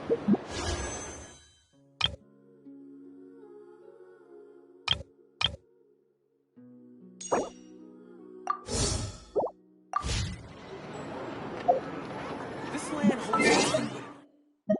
This land holds nothing but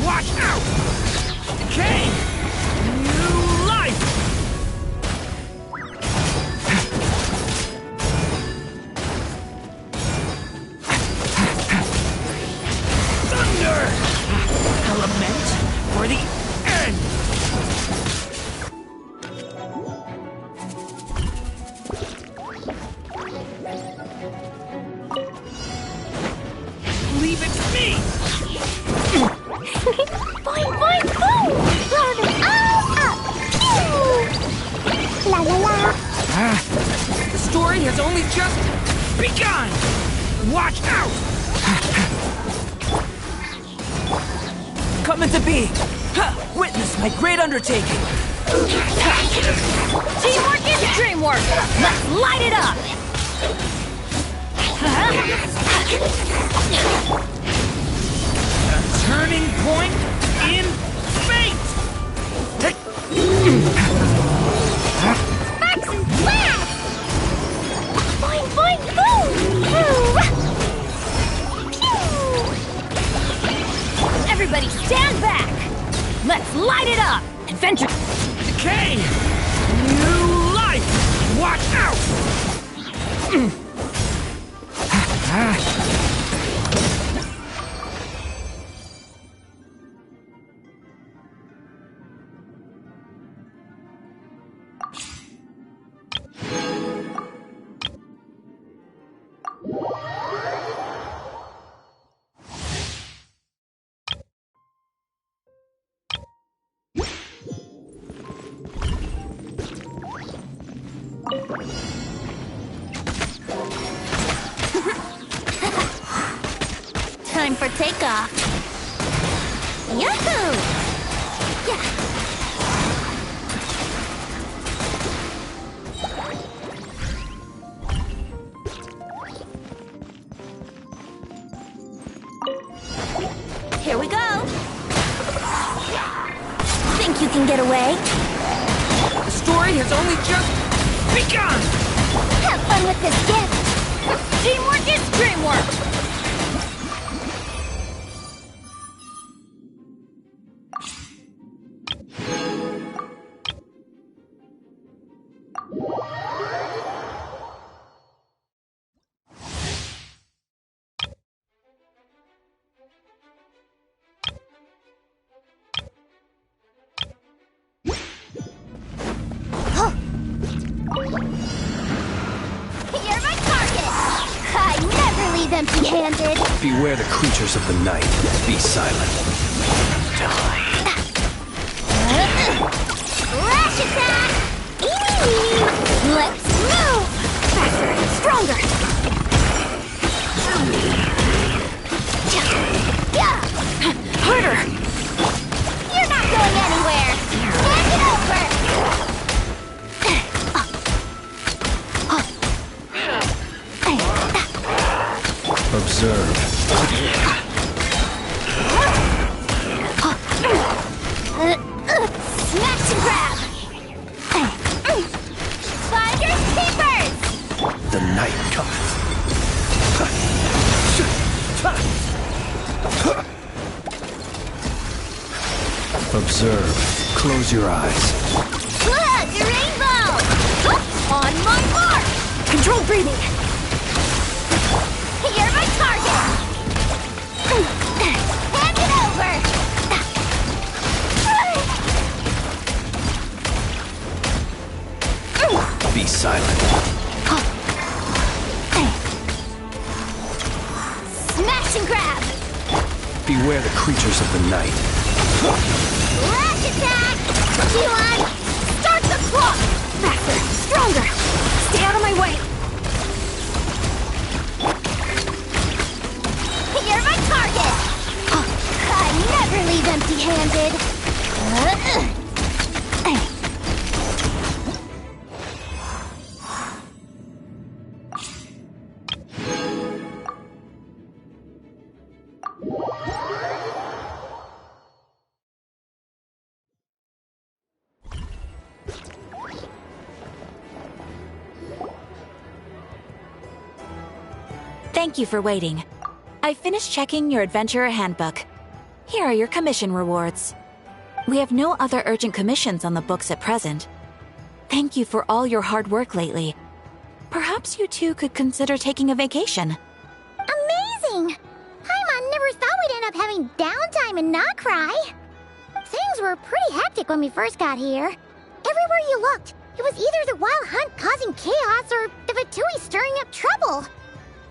Watch out! Kane! New life! Thunder! Element for the end! Leave it to me! Boing, boing, boom! Blow them all up! Pew! La la la! The story has only just begun! Watch out! Coming to be! Witness my great undertaking! Teamwork is dreamwork! Let's light it up! A turning point in fate! Sparks and flash! Boing, boing, boom! Pew! Everybody stand back! Let's light it up! Adventure! Decay! New life! Watch out! Time for takeoff. Yahoo! Yeah. Here we go. Think you can get away? The story has only just begun! Have fun with this gift. Teamwork is dreamwork. You're my target! I never leave empty-handed! Beware the creatures of the night. Be silent. Flash attack! Let's move! Faster! Stronger! Harder! You're not going anywhere! Hand it over! Observe. Smash and grab! Finders keepers! The night cometh. Observe. Close your eyes. Look! A rainbow! On my mark! Control breathing! You're my target! Hand it over! Be silent. Smash and grab! Beware the creatures of the night. Flash attack! G1! Start the clock! Faster! Stronger! Stay out of my way! You're my target! I never leave empty-handed! Thank you for waiting. I finished checking your Adventurer Handbook. Here are your commission rewards. We have no other urgent commissions on the books at present. Thank you for all your hard work lately. Perhaps you two could consider taking a vacation. Amazing! Paimon never thought we'd end up having downtime in Nocry. Things were pretty hectic when we first got here. Everywhere you looked, it was either the Wild Hunt causing chaos or the Fatui stirring up trouble.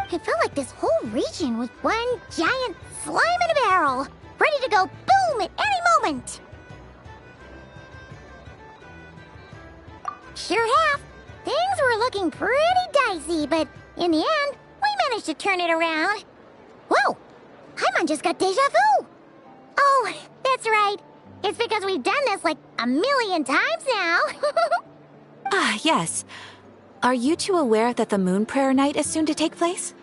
It felt like this whole region was one giant slime in a barrel, ready to go boom at any moment. Sure have. Things were looking pretty dicey, but in the end, we managed to turn it around. Whoa! Paimon just got deja vu! Oh, that's right. It's because we've done this like a million times now. Ah, yes. Are you two aware that the Moon Prayer Night is soon to take place?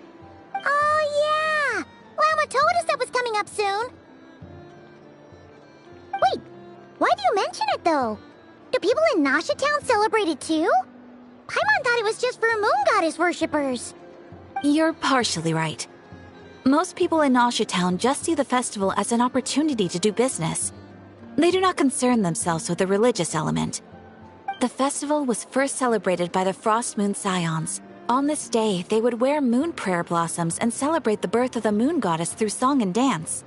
Oh, yeah! Llama told us that was coming up soon. Wait, why do you mention it, though? Do people in Nasha Town celebrate it, too? Paimon thought it was just for Moon Goddess worshippers. You're partially right. Most people in Nasha Town just see the festival as an opportunity to do business. They do not concern themselves with the religious element. The festival was first celebrated by the Frost Moon Scions. On this day, they would wear moon prayer blossoms and celebrate the birth of the moon goddess through song and dance.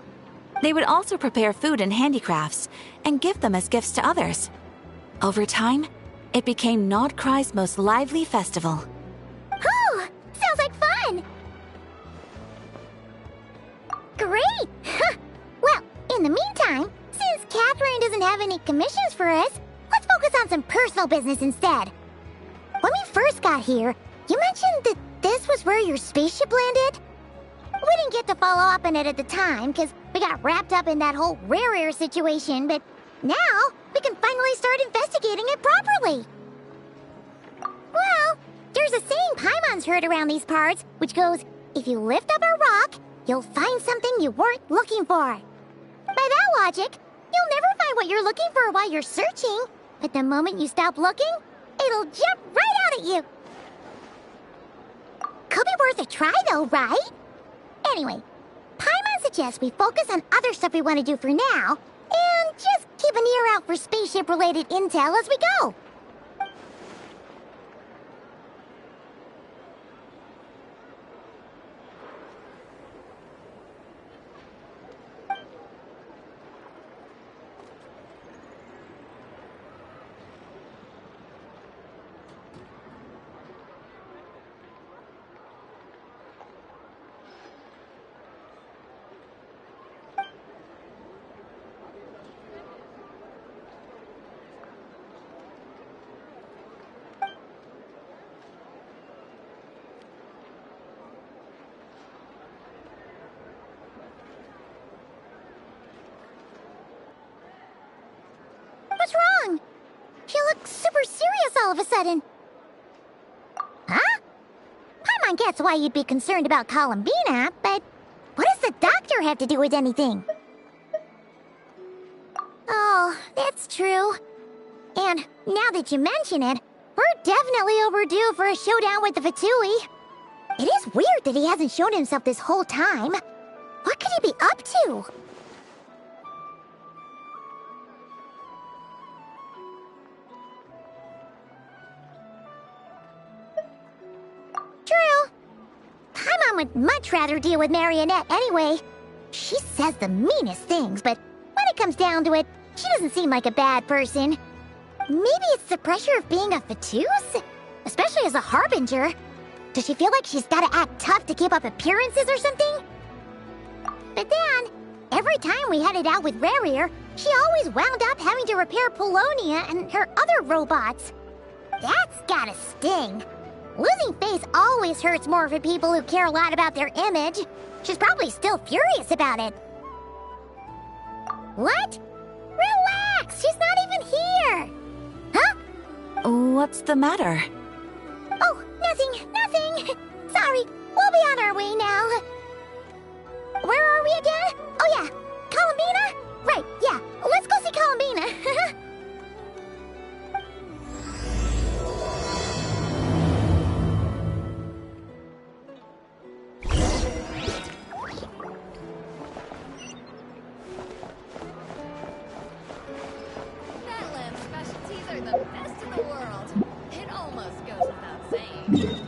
They would also prepare food and handicrafts and give them as gifts to others. Over time, it became Nodcry's most lively festival. Oh, sounds like fun! Great! Well, in the meantime, since Catherine doesn't have any commissions for us, let's focus on some personal business instead. When we first got here, you mentioned that this was where your spaceship landed? We didn't get to follow up on it at the time, because we got wrapped up in that whole rare situation, but now we can finally start investigating it properly. Well, there's a saying Paimon's heard around these parts, which goes, if you lift up a rock, you'll find something you weren't looking for. By that logic, you'll never find what you're looking for while you're searching, but the moment you stop looking, it'll jump right out at you. Could be worth a try though, right? Anyway, Paimon suggests we focus on other stuff we want to do for now, and just keep an ear out for spaceship-related intel as we go. What's wrong? She looks super serious all of a sudden. Huh? Paimon gets why you'd be concerned about Columbina, but what does the doctor have to do with anything? Oh, that's true. And now that you mention it, we're definitely overdue for a showdown with the Fatui. It is weird that he hasn't shown himself this whole time. What could he be up to? True. Paimon would much rather deal with Marionette anyway. She says the meanest things, but when it comes down to it, she doesn't seem like a bad person. Maybe it's the pressure of being a Fatuse? Especially as a Harbinger. Does she feel like she's gotta act tough to keep up appearances or something? But then, every time we headed out with Rarier, she always wound up having to repair Polonia and her other robots. That's gotta sting. Losing face always hurts more for people who care a lot about their image. She's probably still furious about it. What? Relax, she's not even here. Huh? What's the matter? Oh, nothing. Sorry, we'll be on our way now. Where are we again? Oh yeah, Columbina? Right, yeah, let's go see Columbina. Lamb specialties are the best in the world. It almost goes without saying.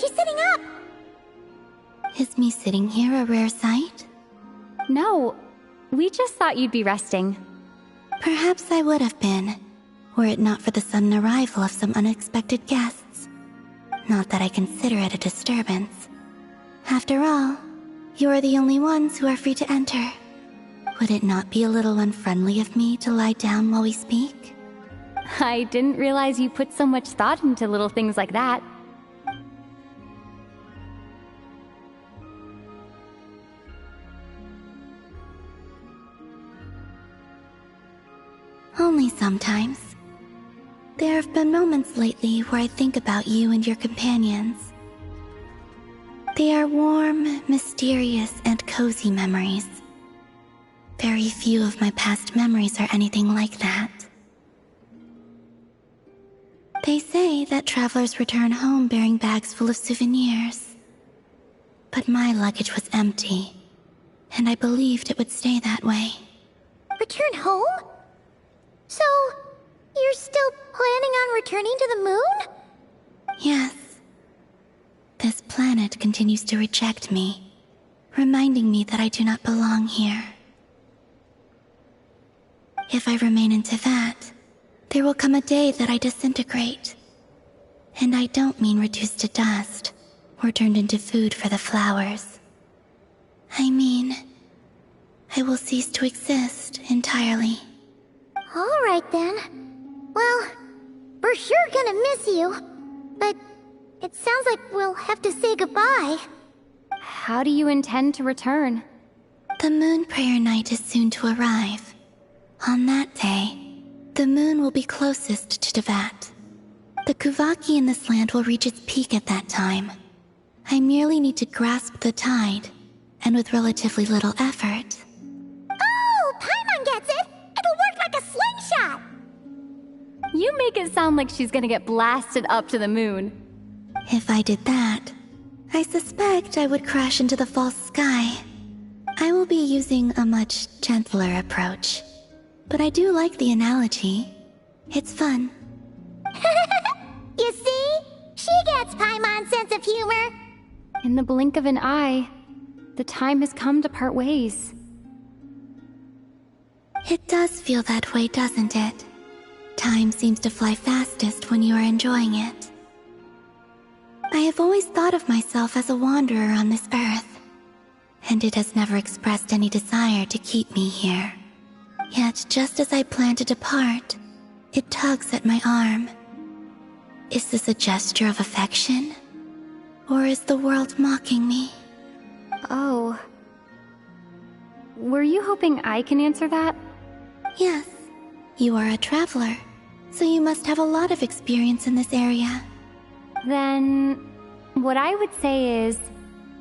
she's sitting up! Is me sitting here a rare sight? No, we just thought you'd be resting. Perhaps I would have been, were it not for the sudden arrival of some unexpected guests. Not that I consider it a disturbance. After all, you are the only ones who are free to enter. Would it not be a little unfriendly of me to lie down while we speak? I didn't realize you put so much thought into little things like that. Only sometimes. There have been moments lately where I think about you and your companions. They are warm, mysterious, and cozy memories. Very few of my past memories are anything like that. They say that travelers return home bearing bags full of souvenirs. But my luggage was empty, and I believed it would stay that way. Return home? So, you're still planning on returning to the moon? Yes. This planet continues to reject me, reminding me that I do not belong here. If I remain into that, there will come a day that I disintegrate. And I don't mean reduced to dust, or turned into food for the flowers. I mean, I will cease to exist entirely. Alright then. Well, we're sure gonna miss you. But it sounds like we'll have to say goodbye. How do you intend to return? The moon prayer night is soon to arrive. On that day, the moon will be closest to Devat. The Kuvaki in this land will reach its peak at that time. I merely need to grasp the tide, and with relatively little effort. Oh, Paimon gets it! It'll work like a slingshot! You make it sound like she's gonna get blasted up to the moon. If I did that, I suspect I would crash into the false sky. I will be using a much gentler approach. But I do like the analogy. It's fun. You see? She gets Paimon's sense of humor. In the blink of an eye, the time has come to part ways. It does feel that way, doesn't it? Time seems to fly fastest when you are enjoying it. I have always thought of myself as a wanderer on this earth, and it has never expressed any desire to keep me here. Yet, just as I plan to depart, it tugs at my arm. Is this a gesture of affection? Or is the world mocking me? Oh. Were you hoping I can answer that? Yes. You are a traveler, so you must have a lot of experience in this area. Then, what I would say is,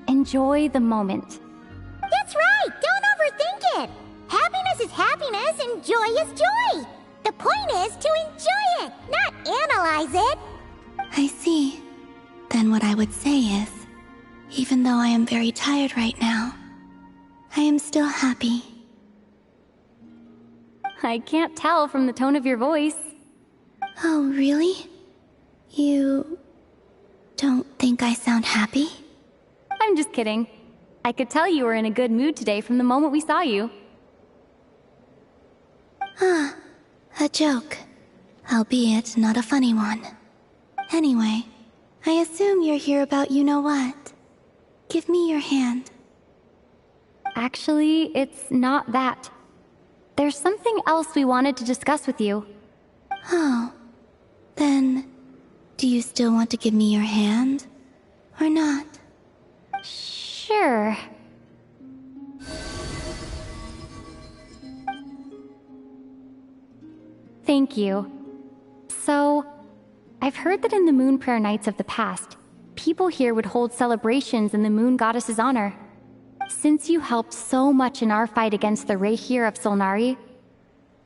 enjoy the moment. That's right! Don't overthink it! Happiness is happiness and joy is joy! The point is to enjoy it, not analyze it! I see. Then what I would say is, even though I am very tired right now, I am still happy. I can't tell from the tone of your voice. Oh, really? You don't think I sound happy? I'm just kidding. I could tell you were in a good mood today from the moment we saw you. Ah, a joke. Albeit not a funny one. Anyway, I assume you're here about you-know-what. Give me your hand. Actually, it's not that. There's something else we wanted to discuss with you. Oh, then, do you still want to give me your hand? Or not? Sure. Thank you. So, I've heard that in the moon prayer nights of the past, people here would hold celebrations in the moon goddess's honor. Since you helped so much in our fight against the Reihir of Solnari,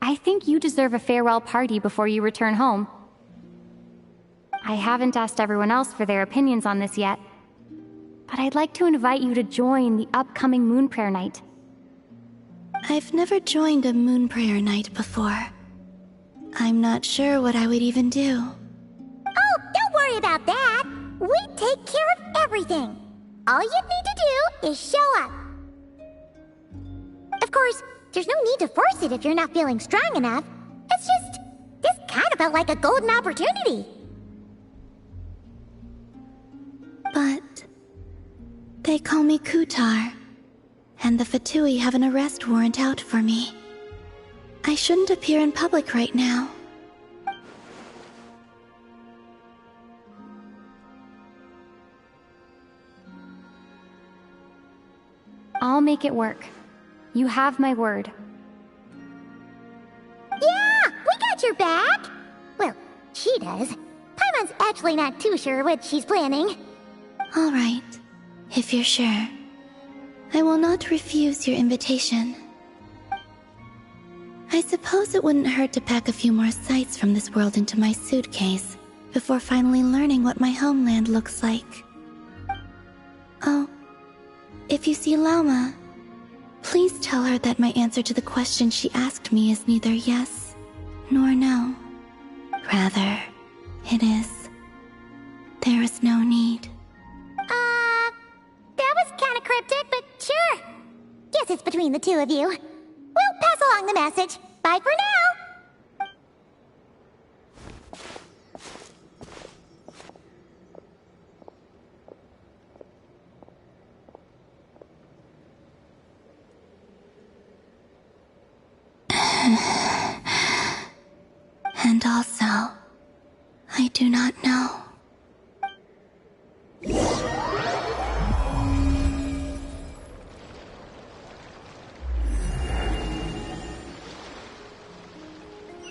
I think you deserve a farewell party before you return home. I haven't asked everyone else for their opinions on this yet, but I'd like to invite you to join the upcoming moon prayer night. I've never joined a moon prayer night before. I'm not sure what I would even do. Oh, don't worry about that! We take care of everything. All you need to do is show up. Of course, there's no need to force it if you're not feeling strong enough. It's just, this kind of felt like a golden opportunity. But they call me Kutar, and the Fatui have an arrest warrant out for me. I shouldn't appear in public right now. I'll make it work. You have my word. Yeah, we got your back. Well, she does. Paimon's actually not too sure what she's planning. All right, if you're sure. I will not refuse your invitation. I suppose it wouldn't hurt to pack a few more sights from this world into my suitcase before finally learning what my homeland looks like. Oh, if you see Lauma, please tell her that my answer to the question she asked me is neither yes nor no. Rather, it is, there is no need. That was kinda cryptic, but sure. Guess it's between the two of you. We'll pass along the message. Bye for now. And also, I do not know.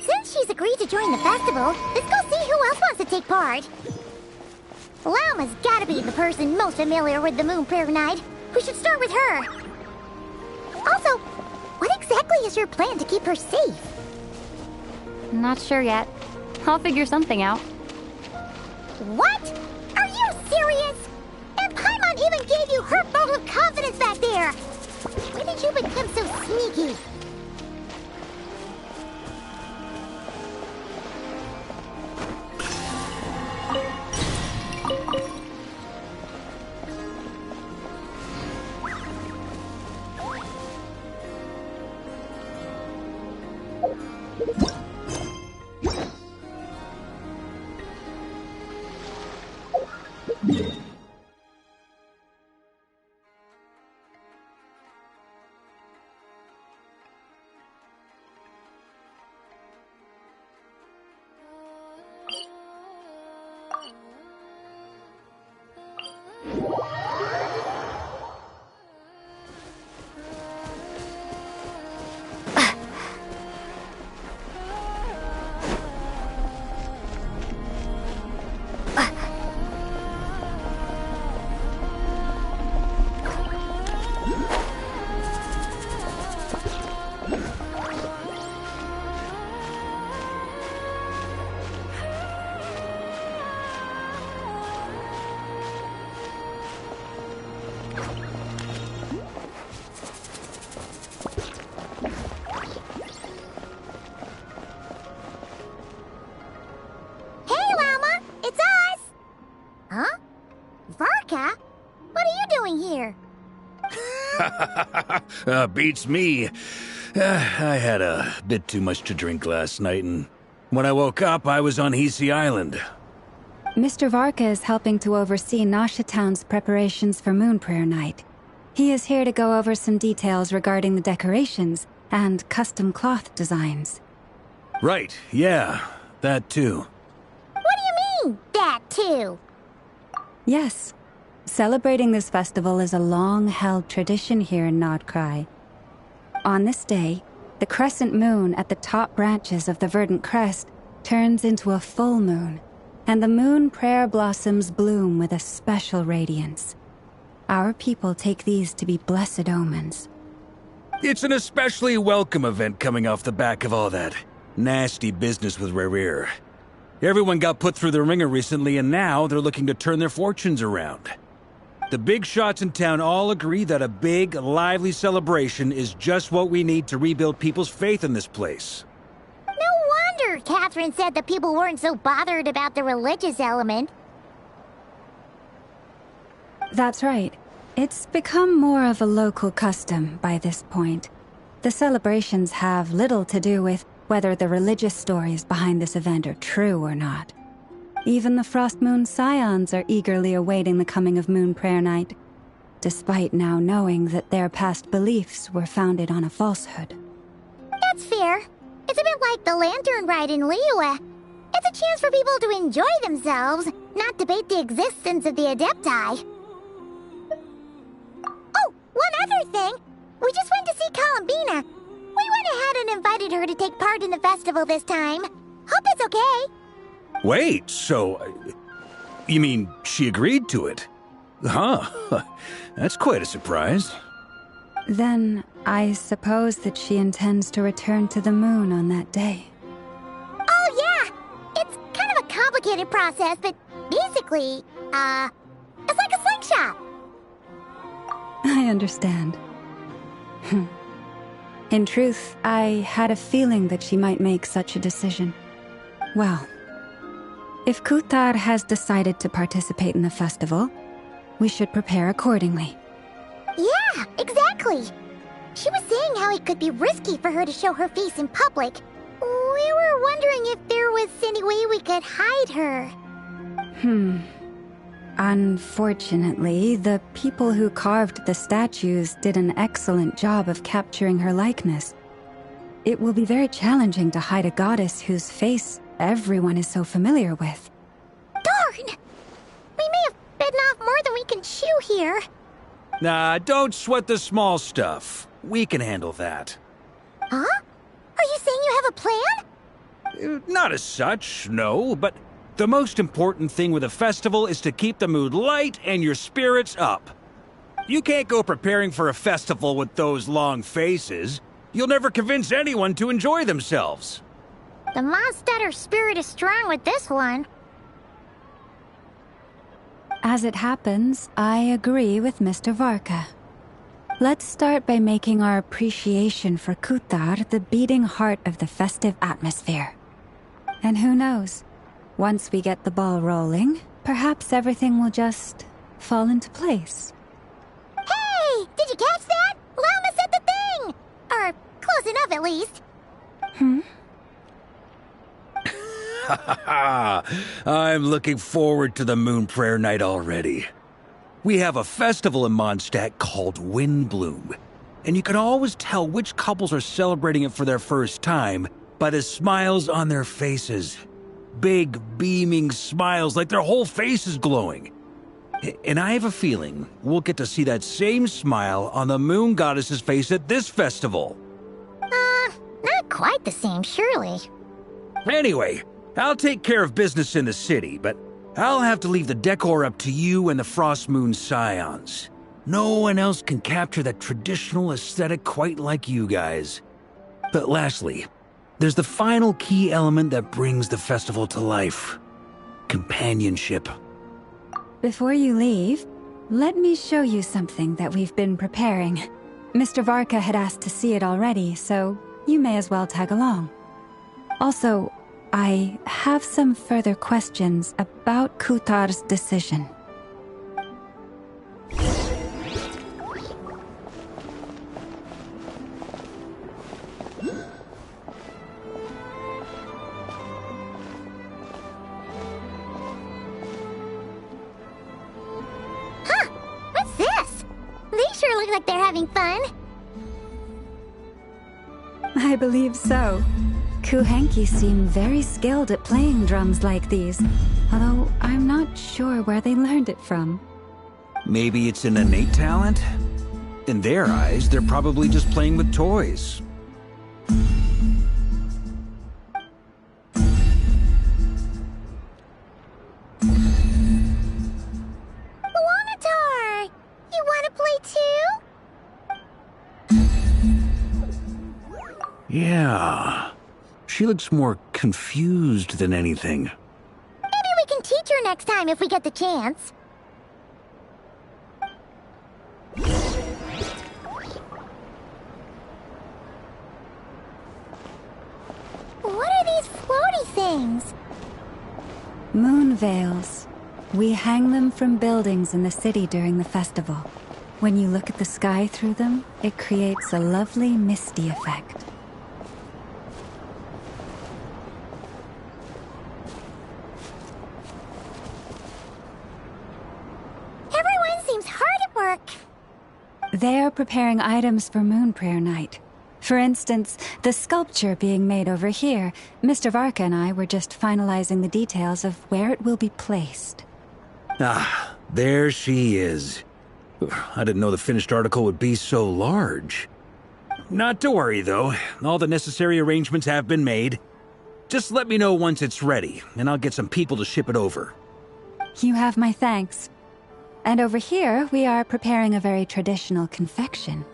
Since she's agreed to join the festival, let's go see who else wants to take part. Lauma's gotta be the person most familiar with the Moon Prayer Night. We should start with her. Also, what exactly is your plan to keep her safe? Not sure yet. I'll figure something out. What? Are you serious? And Paimon even gave you her vote of confidence back there! When did you become so sneaky? Beats me. I had a bit too much to drink last night, and when I woke up, I was on Hisi Island. Mr. Varka is helping to oversee Nasha Town's preparations for Moon Prayer Night. He is here to go over some details regarding the decorations and custom cloth designs. Right, yeah, that too. What do you mean, that too? Yes. Celebrating this festival is a long-held tradition here in Nodcry. On this day, the crescent moon at the top branches of the verdant crest turns into a full moon, and the moon prayer blossoms bloom with a special radiance. Our people take these to be blessed omens. It's an especially welcome event coming off the back of all that nasty business with Rerir. Everyone got put through the ringer recently, and now they're looking to turn their fortunes around. The big shots in town all agree that a big, lively celebration is just what we need to rebuild people's faith in this place. No wonder Catherine said that people weren't so bothered about the religious element. That's right. It's become more of a local custom by this point. The celebrations have little to do with whether the religious stories behind this event are true or not. Even the Frost Moon Scions are eagerly awaiting the coming of Moon Prayer Night, despite now knowing that their past beliefs were founded on a falsehood. That's fair. It's a bit like the Lantern Ride in Liyue. It's a chance for people to enjoy themselves, not debate the existence of the Adepti. Oh, one other thing. We just went to see Columbina. We went ahead and invited her to take part in the festival this time. Hope it's okay. Wait, so... you mean she agreed to it? Huh. That's quite a surprise. Then, I suppose that she intends to return to the moon on that day. Oh, yeah! It's kind of a complicated process, but basically, it's like a slingshot. I understand. In truth, I had a feeling that she might make such a decision. Well, if Kuthar has decided to participate in the festival, we should prepare accordingly. Yeah, exactly. She was saying how it could be risky for her to show her face in public. We were wondering if there was any way we could hide her. Unfortunately, the people who carved the statues did an excellent job of capturing her likeness. It will be very challenging to hide a goddess whose face everyone is so familiar with. Darn! We may have bitten off more than we can chew here. Nah, don't sweat the small stuff. We can handle that. Huh? Are you saying you have a plan? Not as such, no, but the most important thing with a festival is to keep the mood light and your spirits up. You can't go preparing for a festival with those long faces. You'll never convince anyone to enjoy themselves. The Mondstatter spirit is strong with this one. As it happens, I agree with Mr. Varka. Let's start by making our appreciation for Kuthar the beating heart of the festive atmosphere. And who knows? Once we get the ball rolling, perhaps everything will just fall into place. Hey! Did you catch that? Llama said the thing! Or close enough, at least. I'm looking forward to the Moon Prayer Night already. We have a festival in Mondstadt called Windbloom, and you can always tell which couples are celebrating it for their first time by the smiles on their faces. Big, beaming smiles like their whole face is glowing. And I have a feeling we'll get to see that same smile on the Moon Goddess's face at this festival. Not quite the same, surely. Anyway, I'll take care of business in the city, but I'll have to leave the decor up to you and the Frost Moon Scions. No one else can capture that traditional aesthetic quite like you guys. But lastly, there's the final key element that brings the festival to life. Companionship. Before you leave, let me show you something that we've been preparing. Mr. Varka had asked to see it already, so you may as well tag along. Also, I have some further questions about Kuthar's decision. Huh! What's this? They sure look like they're having fun. I believe so. Kuhenki seem very skilled at playing drums like these, although I'm not sure where they learned it from. Maybe it's an innate talent? In their eyes, they're probably just playing with toys. Wanatar! You wanna play too? Yeah. She looks more confused than anything. Maybe we can teach her next time if we get the chance. What are these floaty things? Moon veils. We hang them from buildings in the city during the festival. When you look at the sky through them, it creates a lovely misty effect. Everyone seems hard at work. They are preparing items for Moon Prayer Night. For instance, the sculpture being made over here, Mr. Varka and I were just finalizing the details of where it will be placed. Ah, there she is. I didn't know the finished article would be so large. Not to worry, though. All the necessary arrangements have been made. Just let me know once it's ready, and I'll get some people to ship it over. You have my thanks. And over here, we are preparing a very traditional confection.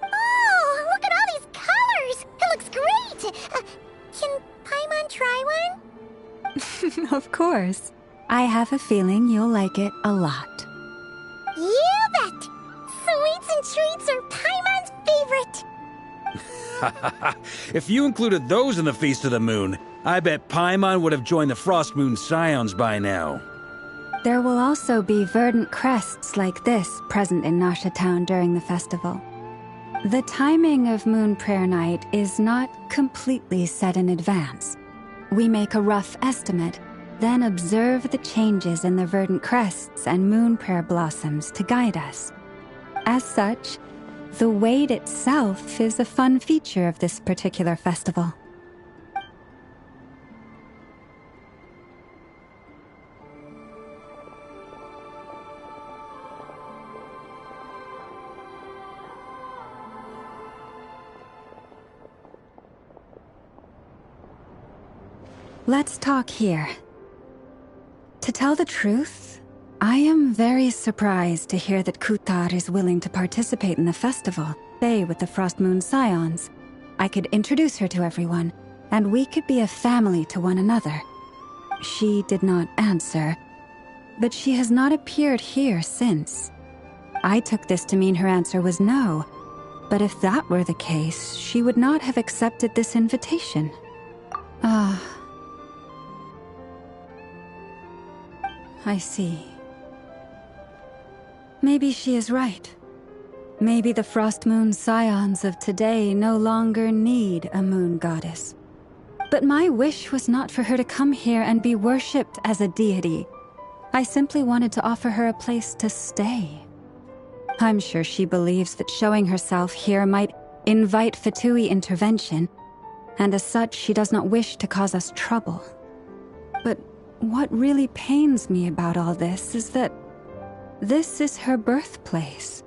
Oh, look at all these colors! It looks great! Can Paimon try one? Of course. I have a feeling you'll like it a lot. You bet! Sweets and treats are Paimon's favorite! If you included those in the Feast of the Moon, I bet Paimon would have joined the Frost Moon Scions by now. There will also be verdant crests like this present in Nasha Town during the festival. The timing of Moon Prayer Night is not completely set in advance. We make a rough estimate, then observe the changes in the verdant crests and moon prayer blossoms to guide us. As such, the wait itself is a fun feature of this particular festival. Let's talk here. To tell the truth, I am very surprised to hear that Kutar is willing to participate in the festival, stay with the Frost Moon Scions. I could introduce her to everyone, and we could be a family to one another. She did not answer, but she has not appeared here since. I took this to mean her answer was no, but if that were the case, she would not have accepted this invitation. I see. Maybe she is right. Maybe the Frost Moon Scions of today no longer need a moon goddess. But my wish was not for her to come here and be worshipped as a deity. I simply wanted to offer her a place to stay. I'm sure she believes that showing herself here might invite Fatui intervention, and as such she does not wish to cause us trouble. But what really pains me about all this is that this is her birthplace.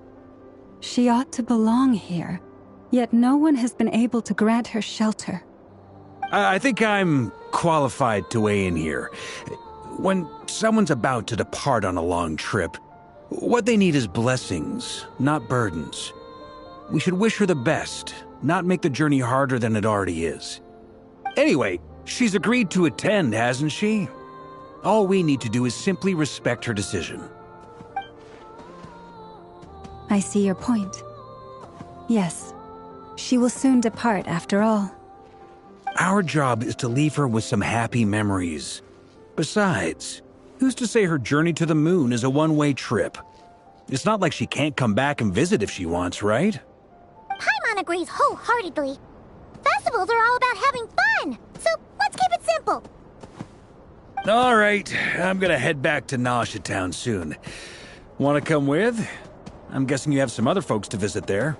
She ought to belong here, yet no one has been able to grant her shelter. I think I'm qualified to weigh in here. When someone's about to depart on a long trip, what they need is blessings, not burdens. We should wish her the best, not make the journey harder than it already is. Anyway, she's agreed to attend, hasn't she? All we need to do is simply respect her decision. I see your point. Yes, she will soon depart after all. Our job is to leave her with some happy memories. Besides, who's to say her journey to the moon is a one-way trip? It's not like she can't come back and visit if she wants, right? Paimon agrees wholeheartedly. Festivals are all about having fun, so let's keep it simple. All right, I'm gonna head back to Nasha Town soon. Want to come with? I'm guessing you have some other folks to visit there.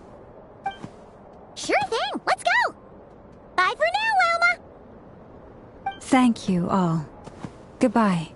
Sure thing, let's go! Bye for now, Wilma! Thank you all. Goodbye.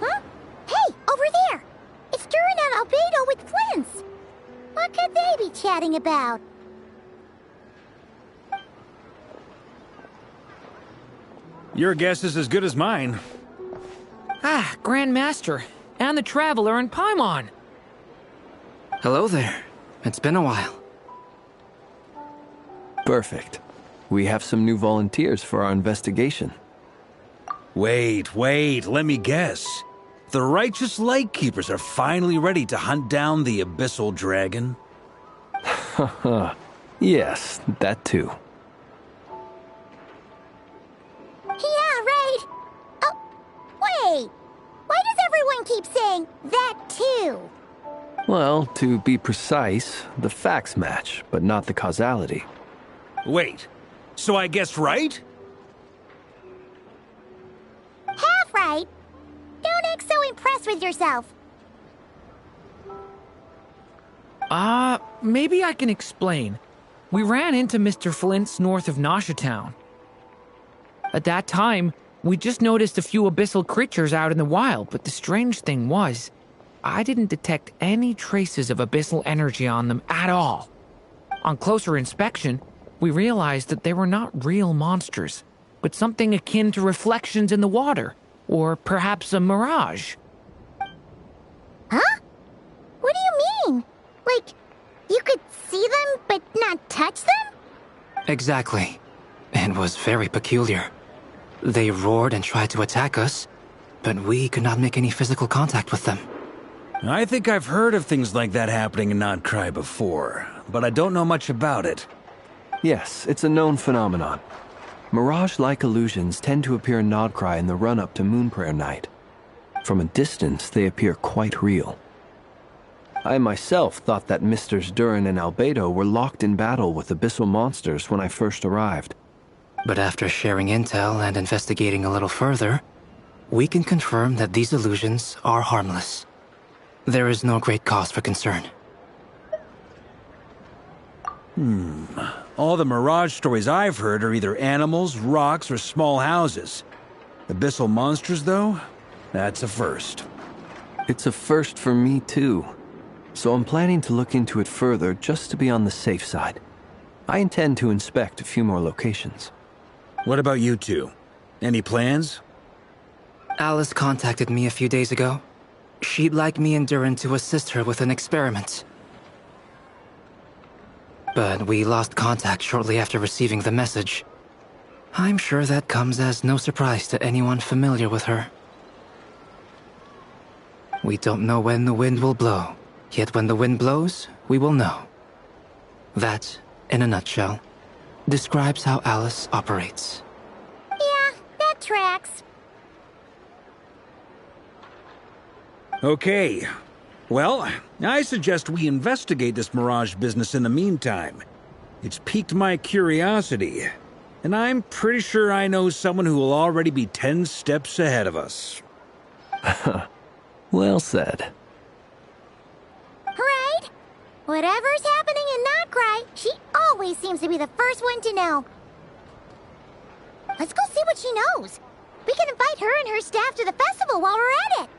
Huh? Hey, over there! It's Duran and Albedo with twins! would they be chatting about? Your guess is as good as mine. Ah, Grand Master, and the Traveler and Paimon. Hello there. It's been a while. Perfect. We have some new volunteers for our investigation. Wait, let me guess. The righteous Lightkeepers are finally ready to hunt down the Abyssal Dragon? Yes, that too. Yeah, right. Oh, wait. Why does everyone keep saying that too? Well, to be precise, the facts match, but not the causality. Wait, so I guessed right? Half right. Don't act so impressed with yourself. Maybe I can explain. We ran into Mr. Flint's north of Nasha Town. At that time, we just noticed a few abyssal creatures out in the wild, but the strange thing was, I didn't detect any traces of abyssal energy on them at all. On closer inspection, we realized that they were not real monsters, but something akin to reflections in the water, or perhaps a mirage. Huh? What do you mean? Like, you could see them but not touch them? Exactly. It was very peculiar. They roared and tried to attack us, but we could not make any physical contact with them. I think I've heard of things like that happening in Notcry before, but I don't know much about it. Yes, it's a known phenomenon. Mirage-like illusions tend to appear in Notcry in the run-up to Moonprayer Night. From a distance, they appear quite real. I myself thought that Misters Durin and Albedo were locked in battle with abyssal monsters when I first arrived. But after sharing intel and investigating a little further, we can confirm that these illusions are harmless. There is no great cause for concern. All the Mirage stories I've heard are either animals, rocks, or small houses. Abyssal monsters, though? That's a first. It's a first for me, too. So I'm planning to look into it further just to be on the safe side. I intend to inspect a few more locations. What about you two? Any plans? Alice contacted me a few days ago. She'd like me and Durin to assist her with an experiment. But we lost contact shortly after receiving the message. I'm sure that comes as no surprise to anyone familiar with her. We don't know when the wind will blow, yet when the wind blows, we will know. That, in a nutshell, describes how Alice operates. Yeah, that tracks. Okay. Well, I suggest we investigate this Mirage business in the meantime. It's piqued my curiosity, and I'm pretty sure I know someone who will already be 10 steps ahead of us. Well said. Right? Whatever's happening in Notcry, she always seems to be the first one to know. Let's go see what she knows. We can invite her and her staff to the festival while we're at it.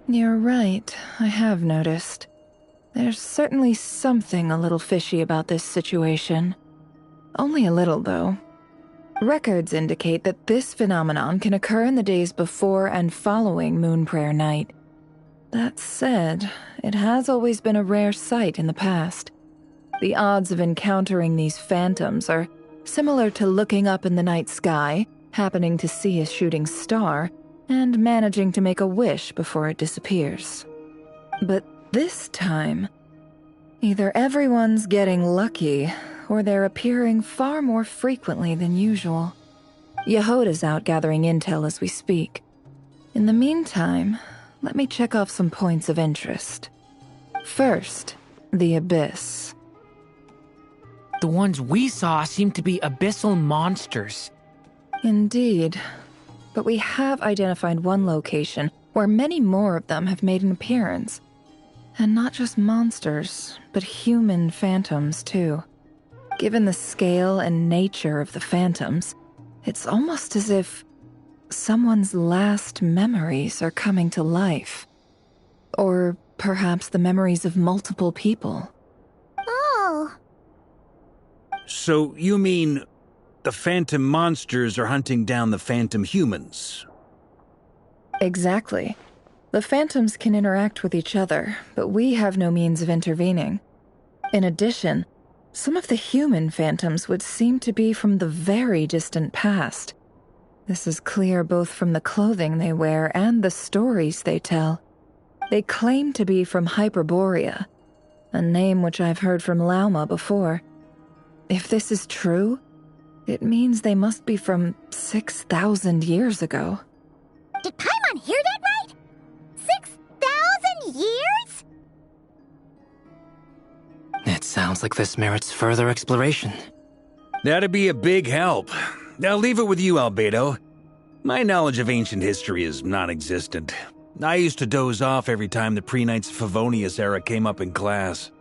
You're right, I have noticed. There's certainly something a little fishy about this situation. Only a little, though. Records indicate that this phenomenon can occur in the days before and following Moonprayer Night. That said, it has always been a rare sight in the past. The odds of encountering these phantoms are similar to looking up in the night sky, happening to see a shooting star, and managing to make a wish before it disappears. But this time, either everyone's getting lucky, or they're appearing far more frequently than usual. Yehoda's out gathering intel as we speak. In the meantime, let me check off some points of interest. First, the Abyss. The ones we saw seem to be abyssal monsters. Indeed. But we have identified one location where many more of them have made an appearance. And not just monsters, but human phantoms, too. Given the scale and nature of the phantoms, it's almost as if someone's last memories are coming to life. Or perhaps the memories of multiple people. Oh. So you mean the phantom monsters are hunting down the phantom humans? Exactly. The phantoms can interact with each other, but we have no means of intervening. In addition, some of the human phantoms would seem to be from the very distant past. This is clear both from the clothing they wear and the stories they tell. They claim to be from Hyperborea, a name which I've heard from Lauma before. If this is true, it means they must be from 6,000 years ago. Did Paimon hear that right? 6,000 years? It sounds like this merits further exploration. That'd be a big help. I'll leave it with you, Albedo. My knowledge of ancient history is non-existent. I used to doze off every time the pre-Knights of Favonius era came up in class.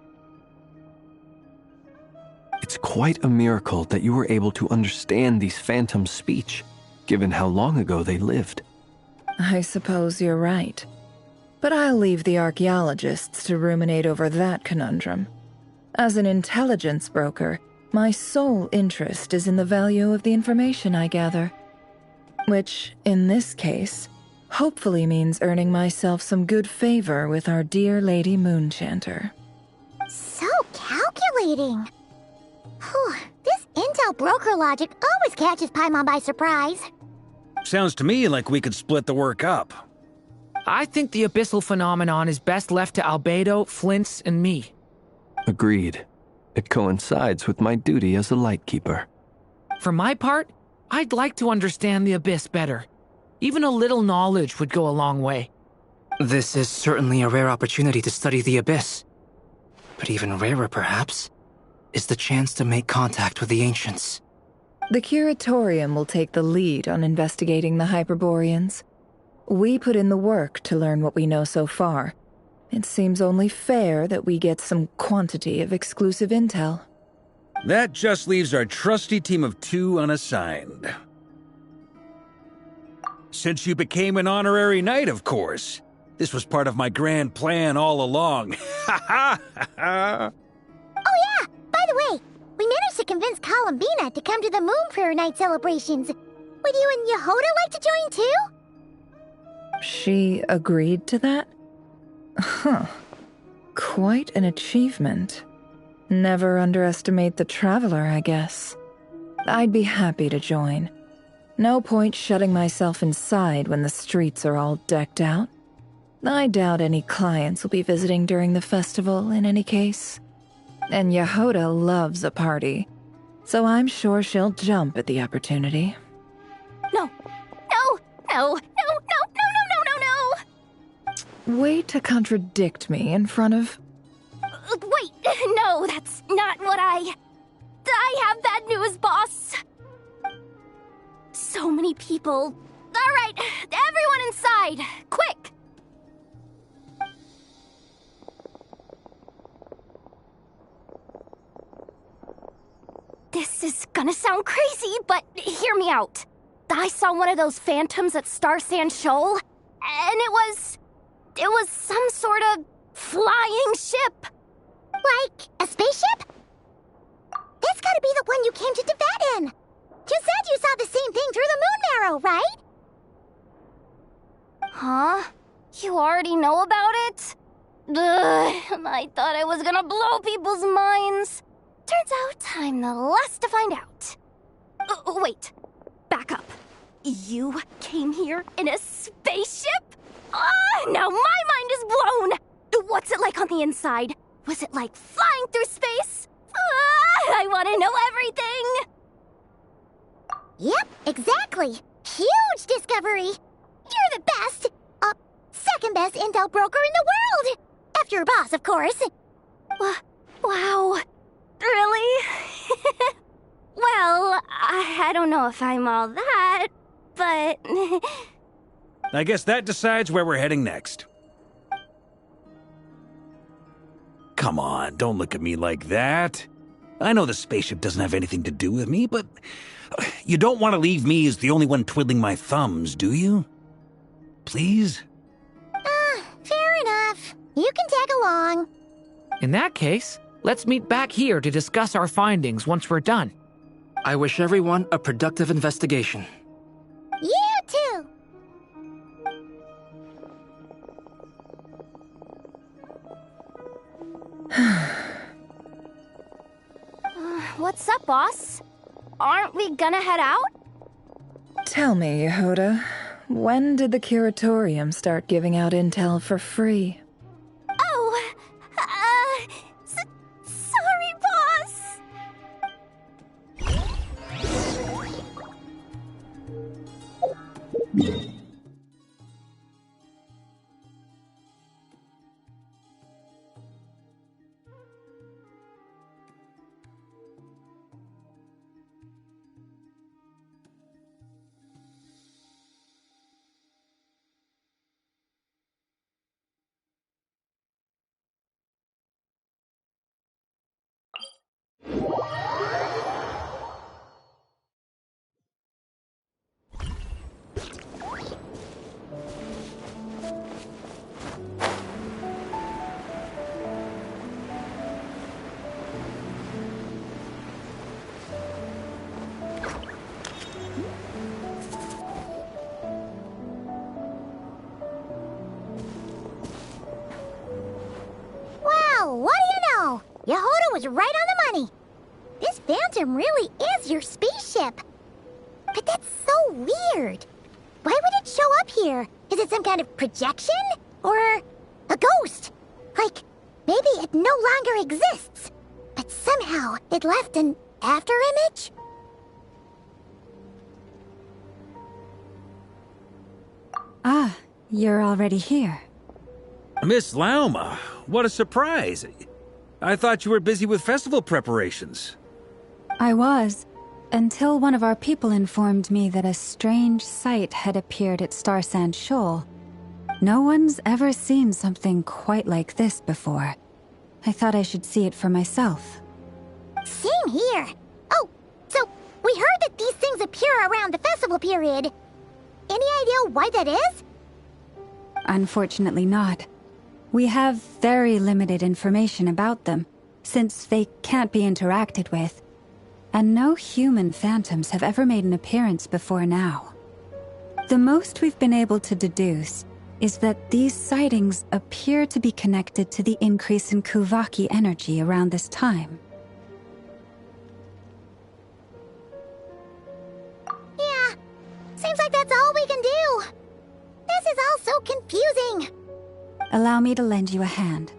It's quite a miracle that you were able to understand these phantoms' speech, given how long ago they lived. I suppose you're right. But I'll leave the archaeologists to ruminate over that conundrum. As an intelligence broker, my sole interest is in the value of the information I gather. Which, in this case, hopefully means earning myself some good favor with our dear Lady Moonchanter. So calculating. Whew, this intel broker logic always catches Paimon by surprise. Sounds to me like we could split the work up. I think the abyssal phenomenon is best left to Albedo, Flint's, and me. Agreed. It coincides with my duty as a lightkeeper. For my part, I'd like to understand the Abyss better. Even a little knowledge would go a long way. This is certainly a rare opportunity to study the Abyss. But even rarer, perhaps, is the chance to make contact with the Ancients. The Curatorium will take the lead on investigating the Hyperboreans. We put in the work to learn what we know so far. It seems only fair that we get some quantity of exclusive intel. That just leaves our trusty team of 2 unassigned. Since you became an honorary knight, of course. This was part of my grand plan all along. Ha ha ha! Oh yeah, by the way, we managed to convince Columbina to come to the Moon Prayer Night celebrations. Would you and Yehoda like to join too? She agreed to that? Huh. Quite an achievement. Never underestimate the traveler, I guess. I'd be happy to join. No point shutting myself inside when the streets are all decked out. I doubt any clients will be visiting during the festival in any case. And Yehoda loves a party, so I'm sure she'll jump at the opportunity. No. No! No! No! No! No! No! No! No! Way to contradict me in front of... Wait! No, that's not what I have bad news, boss! So many people. Alright, everyone inside! Quick! This is gonna sound crazy, but hear me out. I saw one of those phantoms at Star Sand Shoal, and it was some sort of flying ship. Like a spaceship? That's gotta be the one you came to Tibet in. You said you saw the same thing through the moon marrow, right? Huh? You already know about it? Ugh, I thought I was gonna blow people's minds. Turns out I'm the last to find out. Wait, back up. You came here in a spaceship? Now my mind is blown! What's it like on the inside? Was it like flying through space? I want to know everything! Yep, exactly. Huge discovery. You're the best. Second best intel broker in the world. After your boss, of course. Wow. Really? Well, I don't know if I'm all that, but... I guess that decides where we're heading next. Come on, don't look at me like that. I know the spaceship doesn't have anything to do with me, but you don't want to leave me as the only one twiddling my thumbs, do you? Please? Fair enough. You can tag along. In that case, let's meet back here to discuss our findings once we're done. I wish everyone a productive investigation. You too! What's up, boss? Aren't we gonna head out? Tell me, Yehuda, when did the Curatorium start giving out intel for free? Oh, sorry, boss! Wow, what do you know? Yehuda was right on the money. This Phantom really is your spaceship. But that's so weird. Why would it show up here? Is it some kind of projection? Or a ghost? Like, maybe it no longer exists, but somehow it left an afterimage? Ah, you're already here. Miss Lauma, what a surprise. I thought you were busy with festival preparations. I was, until one of our people informed me that a strange sight had appeared at Starsand Shoal. No one's ever seen something quite like this before. I thought I should see it for myself. Same here. Oh, so we heard that these things appear around the festival period. Any idea why that is? Unfortunately not. We have very limited information about them, since they can't be interacted with. And no human phantoms have ever made an appearance before now. The most we've been able to deduce is that these sightings appear to be connected to the increase in Kuvaki energy around this time. Yeah, seems like that's all we can do. This is all so confusing. Allow me to lend you a hand.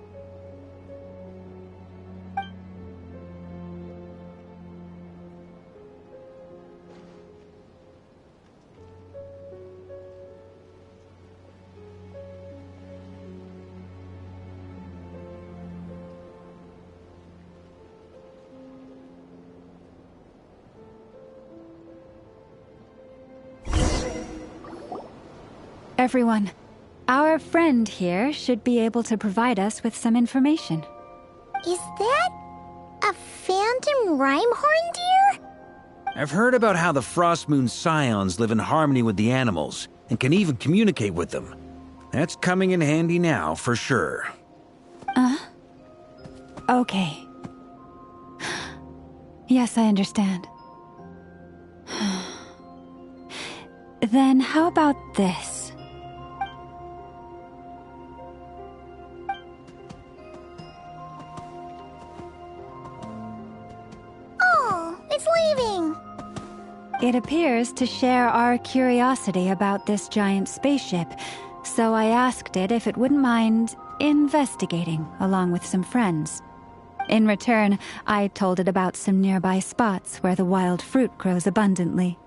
Everyone, our friend here should be able to provide us with some information. Is that a phantom rhymehorn deer? I've heard about how the Frost Moon Scions live in harmony with the animals and can even communicate with them. That's coming in handy now, for sure. Okay. Yes, I understand. Then how about this? It appears to share our curiosity about this giant spaceship, so I asked it if it wouldn't mind investigating along with some friends. In return, I told it about some nearby spots where the wild fruit grows abundantly.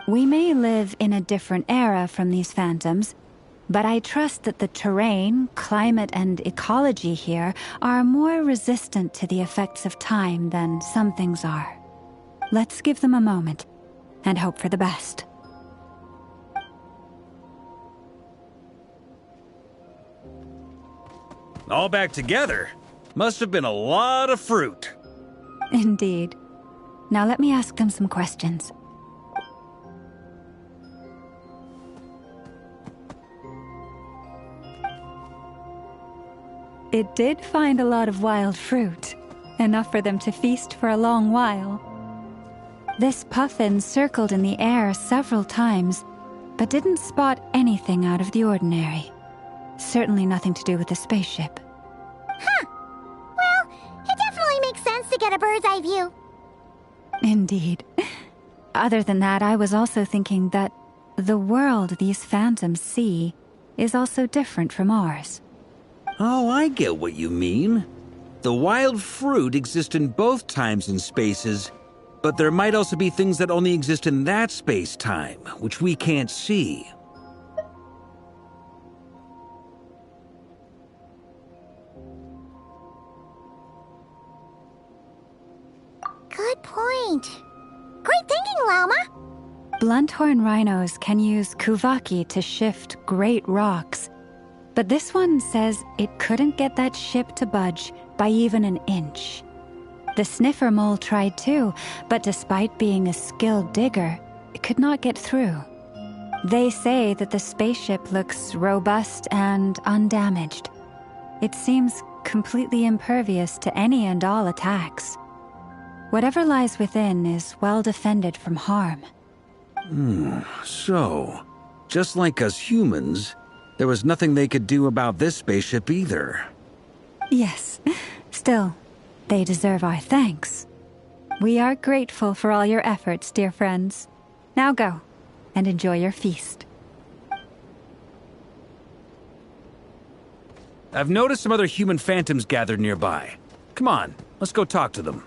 We may live in a different era from these phantoms, but I trust that the terrain, climate, and ecology here are more resistant to the effects of time than some things are. Let's give them a moment and hope for the best. All back together? Must have been a lot of fruit. Indeed. Now let me ask them some questions. It did find a lot of wild fruit, enough for them to feast for a long while. This puffin circled in the air several times, but didn't spot anything out of the ordinary. Certainly nothing to do with the spaceship. Huh. Well, it definitely makes sense to get a bird's eye view. Indeed. Other than that, I was also thinking that the world these phantoms see is also different from ours. Oh, I get what you mean. The wild fruit exists in both times and spaces, but there might also be things that only exist in that space-time, which we can't see. Good point. Great thinking, Llama. Blunthorn rhinos can use kuvaki to shift great rocks, but this one says it couldn't get that ship to budge by even an inch. The sniffer mole tried too, but despite being a skilled digger, it could not get through. They say that the spaceship looks robust and undamaged. It seems completely impervious to any and all attacks. Whatever lies within is well defended from harm. So, just like us humans, there was nothing they could do about this spaceship either. Yes. Still, they deserve our thanks. We are grateful for all your efforts, dear friends. Now go, and enjoy your feast. I've noticed some other human phantoms gathered nearby. Come on, let's go talk to them.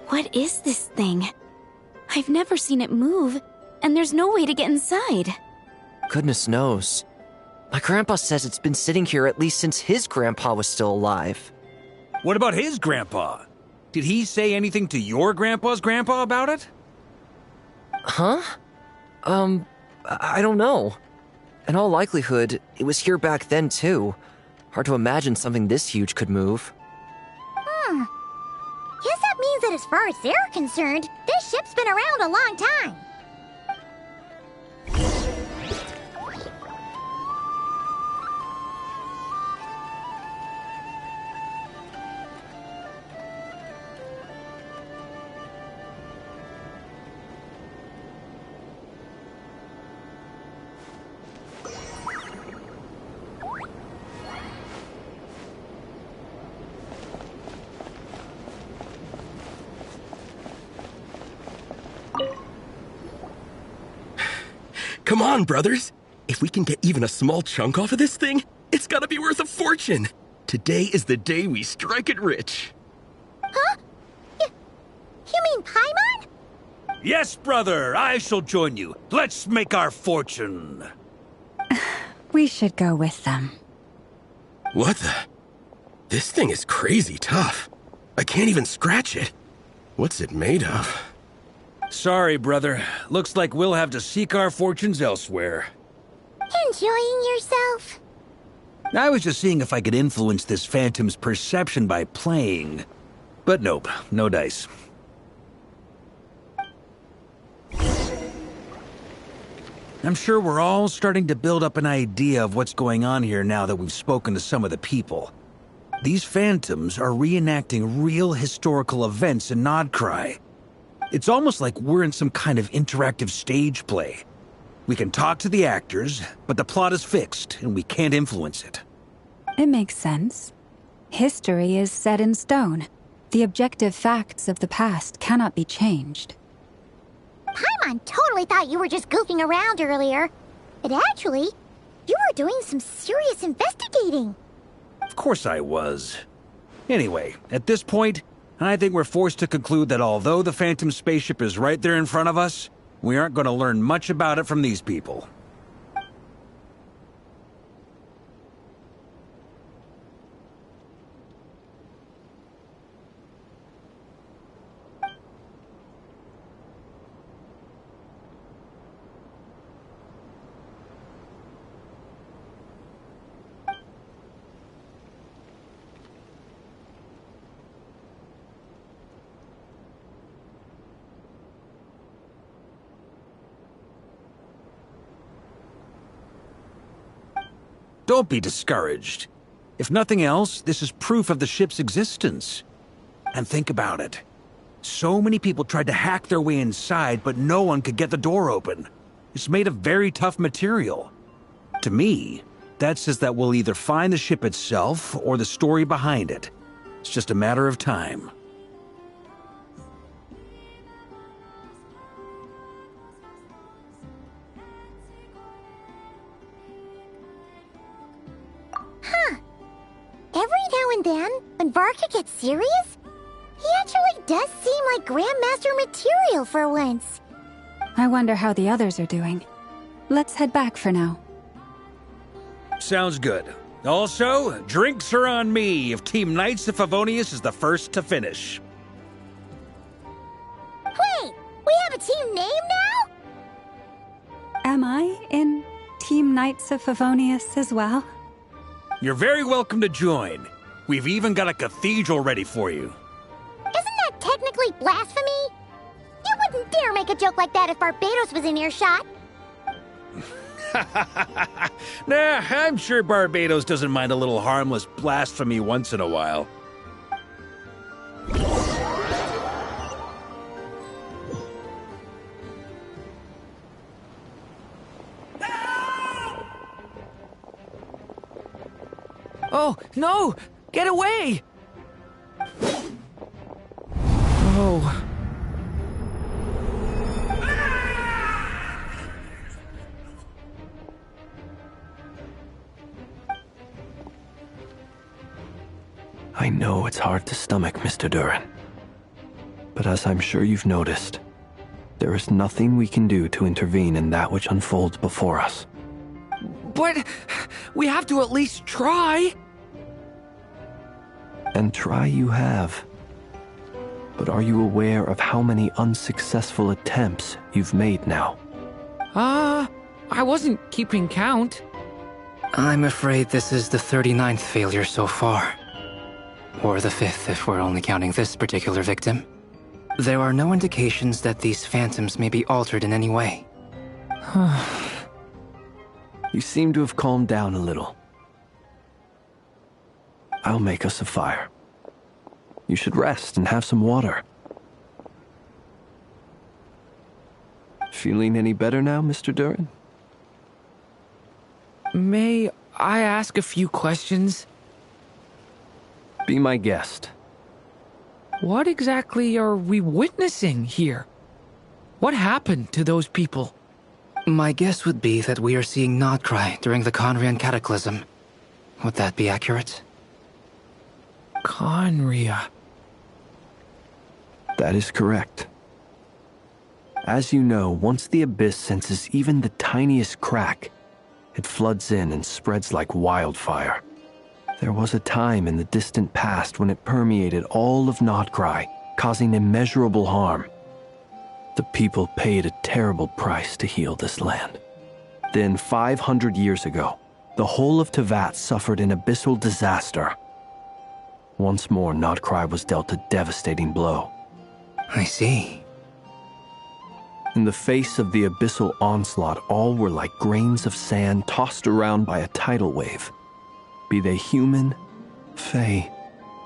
What is this thing? I've never seen it move, and there's no way to get inside. Goodness knows. My grandpa says it's been sitting here at least since his grandpa was still alive. What about his grandpa? Did he say anything to your grandpa's grandpa about it? Huh? I don't know. In all likelihood, it was here back then too. Hard to imagine something this huge could move. Guess that means that as far as they're concerned, this ship's been around a long time. Come on, brothers. If we can get even a small chunk off of this thing, it's gotta be worth a fortune. Today is the day we strike it rich. Huh? You mean Paimon? Yes, brother, I shall join you. Let's make our fortune. We should go with them. What the? This thing is crazy tough. I can't even scratch it. What's it made of? Sorry, brother. Looks like we'll have to seek our fortunes elsewhere. Enjoying yourself? I was just seeing if I could influence this phantom's perception by playing. But nope, no dice. I'm sure we're all starting to build up an idea of what's going on here now that we've spoken to some of the people. These phantoms are reenacting real historical events in Nodcry. It's almost like we're in some kind of interactive stage play. We can talk to the actors, but the plot is fixed, and we can't influence it. It makes sense. History is set in stone. The objective facts of the past cannot be changed. Paimon totally thought you were just goofing around earlier. But actually, you were doing some serious investigating. Of course I was. Anyway, at this point, I think we're forced to conclude that although the Phantom spaceship is right there in front of us, we aren't going to learn much about it from these people. Don't be discouraged. If nothing else, this is proof of the ship's existence. And think about it. So many people tried to hack their way inside, but no one could get the door open. It's made of very tough material. To me, that says that we'll either find the ship itself or the story behind it. It's just a matter of time. Every now and then, when Varka gets serious, he actually does seem like Grandmaster material for once. I wonder how the others are doing. Let's head back for now. Sounds good. Also, drinks are on me if Team Knights of Favonius is the first to finish. Wait, we have a team name now? Am I in Team Knights of Favonius as well? You're very welcome to join. We've even got a cathedral ready for you. Isn't that technically blasphemy? You wouldn't dare make a joke like that if Barbados was in earshot. Nah, I'm sure Barbados doesn't mind a little harmless blasphemy once in a while. Oh, no! Get away! Oh. I know it's hard to stomach, Mr. Duran. But as I'm sure you've noticed, there is nothing we can do to intervene in that which unfolds before us. But we have to at least try. And try you have. But are you aware of how many unsuccessful attempts you've made now? I wasn't keeping count. I'm afraid this is the 39th failure so far. Or the 5th if we're only counting this particular victim. There are no indications that these phantoms may be altered in any way. You seem to have calmed down a little. I'll make us a fire. You should rest and have some water. Feeling any better now, Mr. Duran? May I ask a few questions? Be my guest. What exactly are we witnessing here? What happened to those people? My guess would be that we are seeing Nodcry during the Conrian Cataclysm. Would that be accurate? Conria. That is correct. As you know, once the Abyss senses even the tiniest crack, it floods in and spreads like wildfire. There was a time in the distant past when it permeated all of Nodcry, causing immeasurable harm. The people paid a terrible price to heal this land. Then, 500 years ago, the whole of Teyvat suffered an abyssal disaster. Once more, Nodcry was dealt a devastating blow. I see. In the face of the abyssal onslaught, all were like grains of sand tossed around by a tidal wave. Be they human, fae,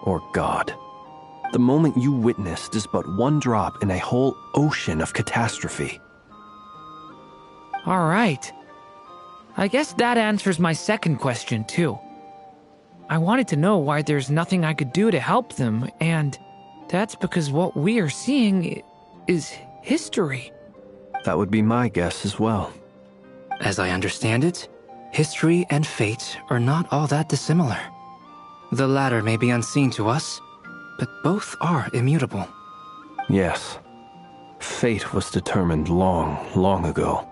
or god. The moment you witnessed is but one drop in a whole ocean of catastrophe. All right. I guess that answers my second question, too. I wanted to know why there's nothing I could do to help them, and that's because what we are seeing is history. That would be my guess as well. As I understand it, history and fate are not all that dissimilar. The latter may be unseen to us, but both are immutable. Yes. Fate was determined long, long ago.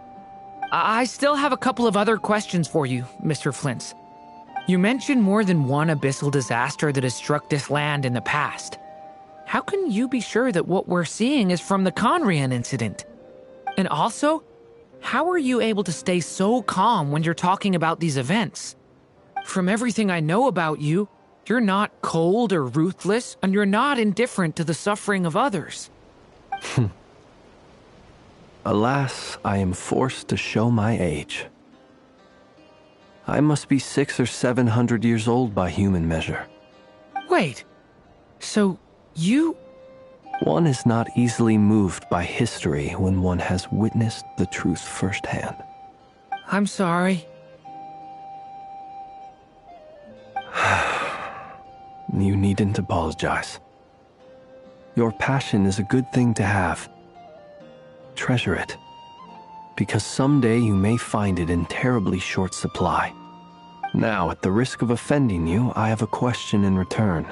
I still have a couple of other questions for you, Mr. Flint's. You mentioned more than one abyssal disaster that has struck this land in the past. How can you be sure that what we're seeing is from the Conrian incident? And also, how are you able to stay so calm when you're talking about these events? From everything I know about you, you're not cold or ruthless, and you're not indifferent to the suffering of others. Alas, I am forced to show my age. I must be 600 or 700 years old by human measure. Wait, so you... One is not easily moved by history when one has witnessed the truth firsthand. I'm sorry. You needn't apologize. Your passion is a good thing to have. Treasure it, because someday you may find it in terribly short supply. Now, at the risk of offending you, I have a question in return.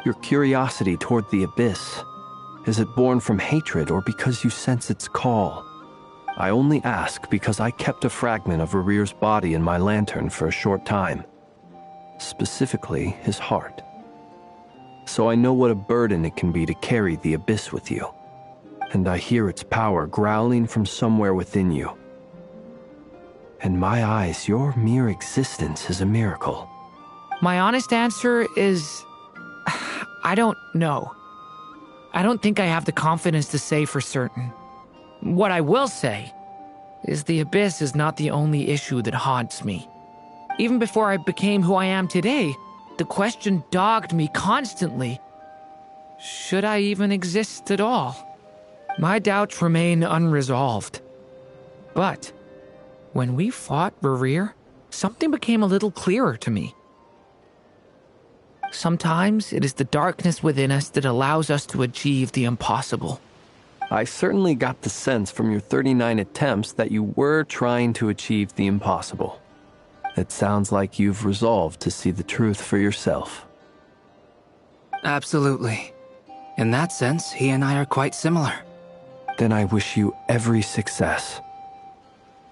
Your curiosity toward the abyss, is it born from hatred or because you sense its call? I only ask because I kept a fragment of Rarir's body in my lantern for a short time. Specifically, his heart. So I know what a burden it can be to carry the abyss with you. And I hear its power growling from somewhere within you. In my eyes, your mere existence is a miracle. My honest answer is... I don't know. I don't think I have the confidence to say for certain. What I will say is the abyss is not the only issue that haunts me. Even before I became who I am today, the question dogged me constantly. Should I even exist at all? My doubts remain unresolved. But when we fought Rarir, something became a little clearer to me. Sometimes it is the darkness within us that allows us to achieve the impossible. I certainly got the sense from your 39 attempts that you were trying to achieve the impossible. It sounds like you've resolved to see the truth for yourself. Absolutely. In that sense, he and I are quite similar. Then I wish you every success.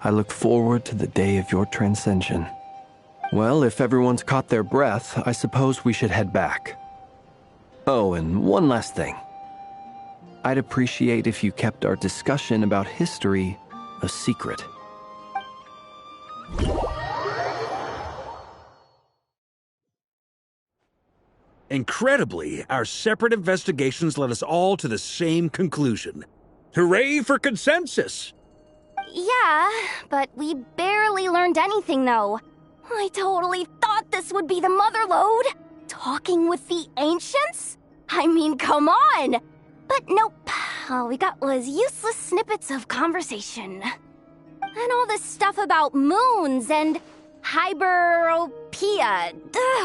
I look forward to the day of your transcension. Well, if everyone's caught their breath, I suppose we should head back. Oh, and one last thing. I'd appreciate if you kept our discussion about history a secret. Incredibly, our separate investigations led us all to the same conclusion. Hooray for consensus! Yeah, but we barely learned anything, though. I totally thought this would be the mother lode. Talking with the ancients? I mean, come on! But nope. All we got was useless snippets of conversation. And all this stuff about moons and hyperopia.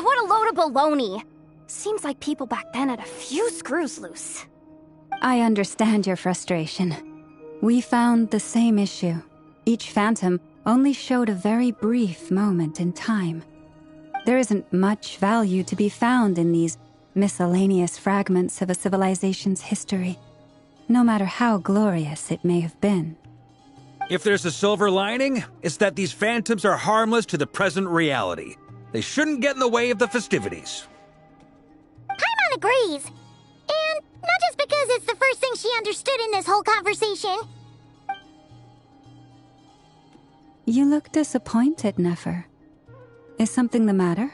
What a load of baloney. Seems like people back then had a few screws loose. I understand your frustration. We found the same issue. Each phantom only showed a very brief moment in time. There isn't much value to be found in these miscellaneous fragments of a civilization's history, no matter how glorious it may have been. If there's a silver lining, it's that these phantoms are harmless to the present reality. They shouldn't get in the way of the festivities. Paimon agrees. And not just because it's the first thing she understood in this whole conversation. You look disappointed, Nefer. Is something the matter?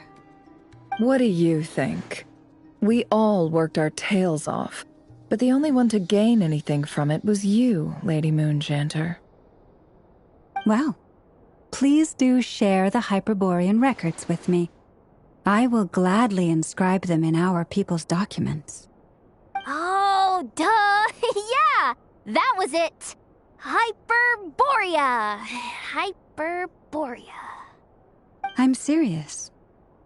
What do you think? We all worked our tails off, but the only one to gain anything from it was you, Lady Moonjanter. Well, please do share the Hyperborean records with me. I will gladly inscribe them in our people's documents. Oh, duh! Yeah! That was it! Hyperborea! Hyperborea. I'm serious.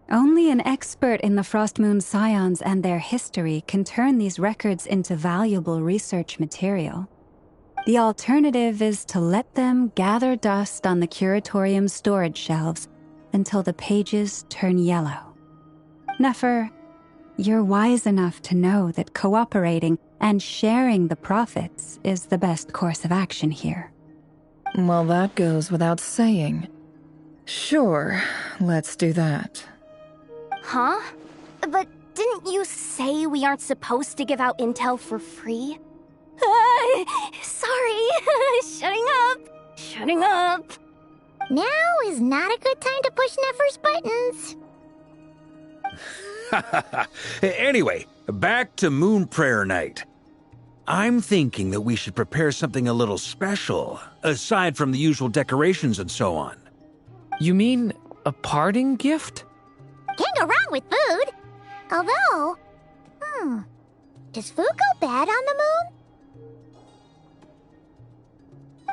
Only an expert in the Frostmoon Scions and their history can turn these records into valuable research material. The alternative is to let them gather dust on the Curatorium's storage shelves until the pages turn yellow. Nefer, you're wise enough to know that cooperating and sharing the profits is the best course of action here. Well, that goes without saying. Sure, let's do that. Huh? But didn't you say we aren't supposed to give out intel for free? Sorry. Shutting up. Now is not a good time to push Nefer's buttons. Anyway, back to Moon Prayer Night. I'm thinking that we should prepare something a little special, aside from the usual decorations and so on. You mean a parting gift? Can't go wrong with food. Although, does food go bad on the moon?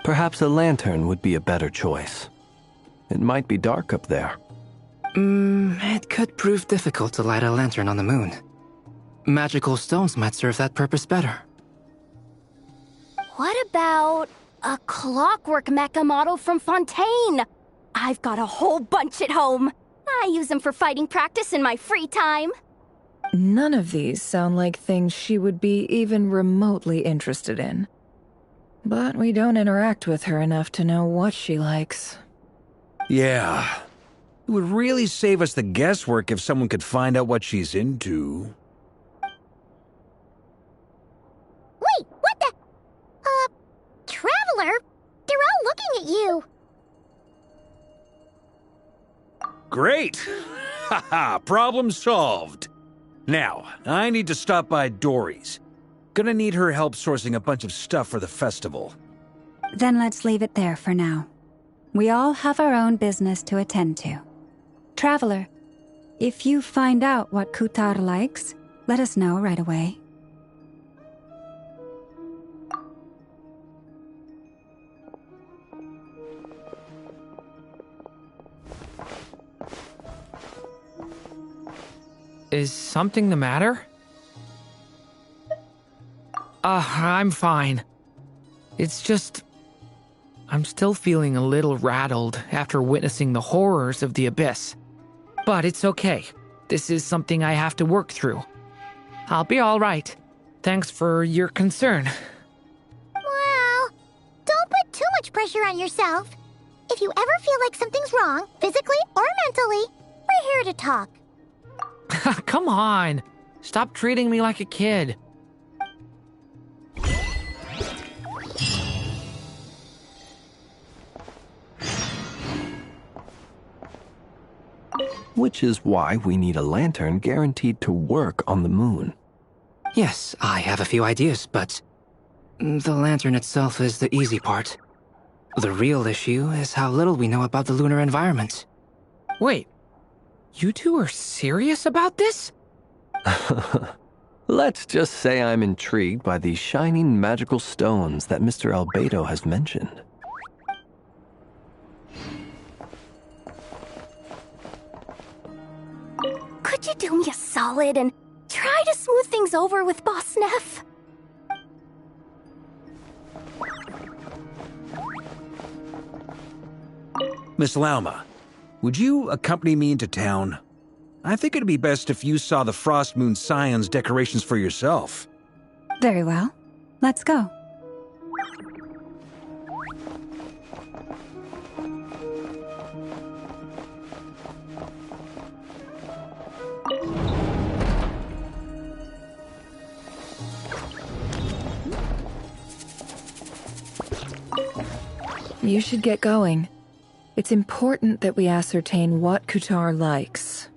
Perhaps a lantern would be a better choice. It might be dark up there. It could prove difficult to light a lantern on the moon. Magical stones might serve that purpose better. What about a clockwork mecha model from Fontaine? I've got a whole bunch at home. I use them for fighting practice in my free time. None of these sound like things she would be even remotely interested in. But we don't interact with her enough to know what she likes. Yeah. It would really save us the guesswork if someone could find out what she's into. Wait, what the? Traveler? They're all looking at you. Great! Haha, problem solved. Now, I need to stop by Dory's. Gonna need her help sourcing a bunch of stuff for the festival. Then let's leave it there for now. We all have our own business to attend to. Traveler, if you find out what Kutar likes, let us know right away. Is something the matter? I'm fine. It's just... I'm still feeling a little rattled after witnessing the horrors of the Abyss. But it's okay. This is something I have to work through. I'll be all right. Thanks for your concern. Well, don't put too much pressure on yourself. If you ever feel like something's wrong, physically or mentally, we're here to talk. Come on. Stop treating me like a kid. Which is why we need a lantern guaranteed to work on the moon. Yes, I have a few ideas, but the lantern itself is the easy part. The real issue is how little we know about the lunar environment. Wait, you two are serious about this? Let's just say I'm intrigued by these shining magical stones that Mr. Albedo has mentioned. Could you do me a solid and try to smooth things over with Boss Neff? Miss Lauma, would you accompany me into town? I think it'd be best if you saw the Frostmoon Scions decorations for yourself. Very well. Let's go. You should get going. It's important that we ascertain what Kutar likes.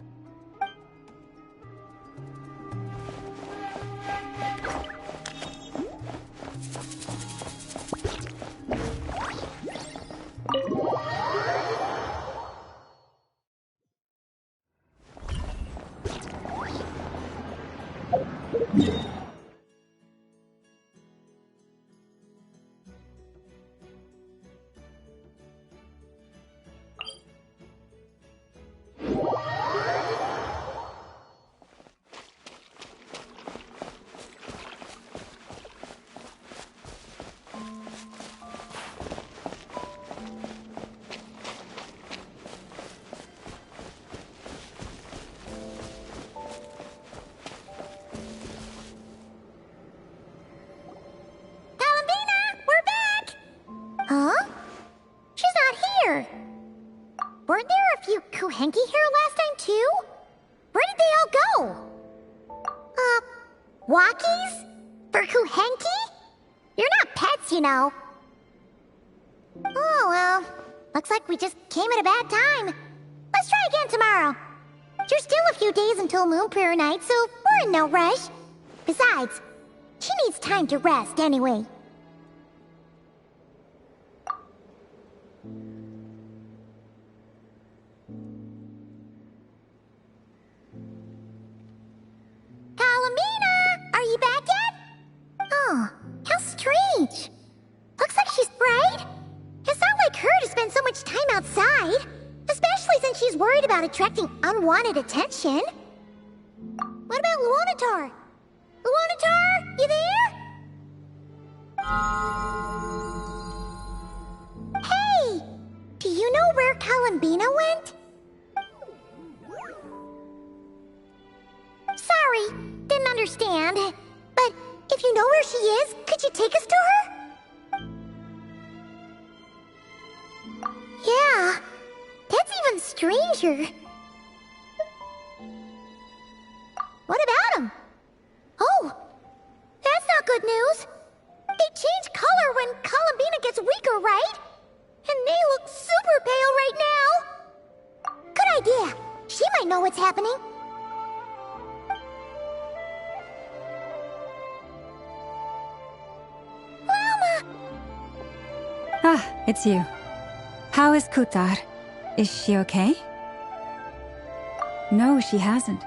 here? Weren't there a few Kuhenki here last time, too? Where did they all go? Walkies? For Kuhenki? You're not pets, you know. Oh, well. Looks like we just came at a bad time. Let's try again tomorrow. There's still a few days until Moon Prayer Night, so we're in no rush. Besides, she needs time to rest anyway. Columbina! Are you back yet? Oh, how strange. Looks like she's afraid. It's not like her to spend so much time outside. Especially since she's worried about attracting unwanted attention. What about Luonatar? Luonatar, you there? Hey! Do you know where Columbina went? Sorry, didn't understand. But if you know where she is, could you take us to her? Yeah, that's even stranger. What about him? Oh, that's not good news. They change color when Columbina gets weaker, right? And they look super pale right now. Good idea. She might know what's happening. Llama! Ah, it's you. How is Kutar? Is she okay? No, she hasn't.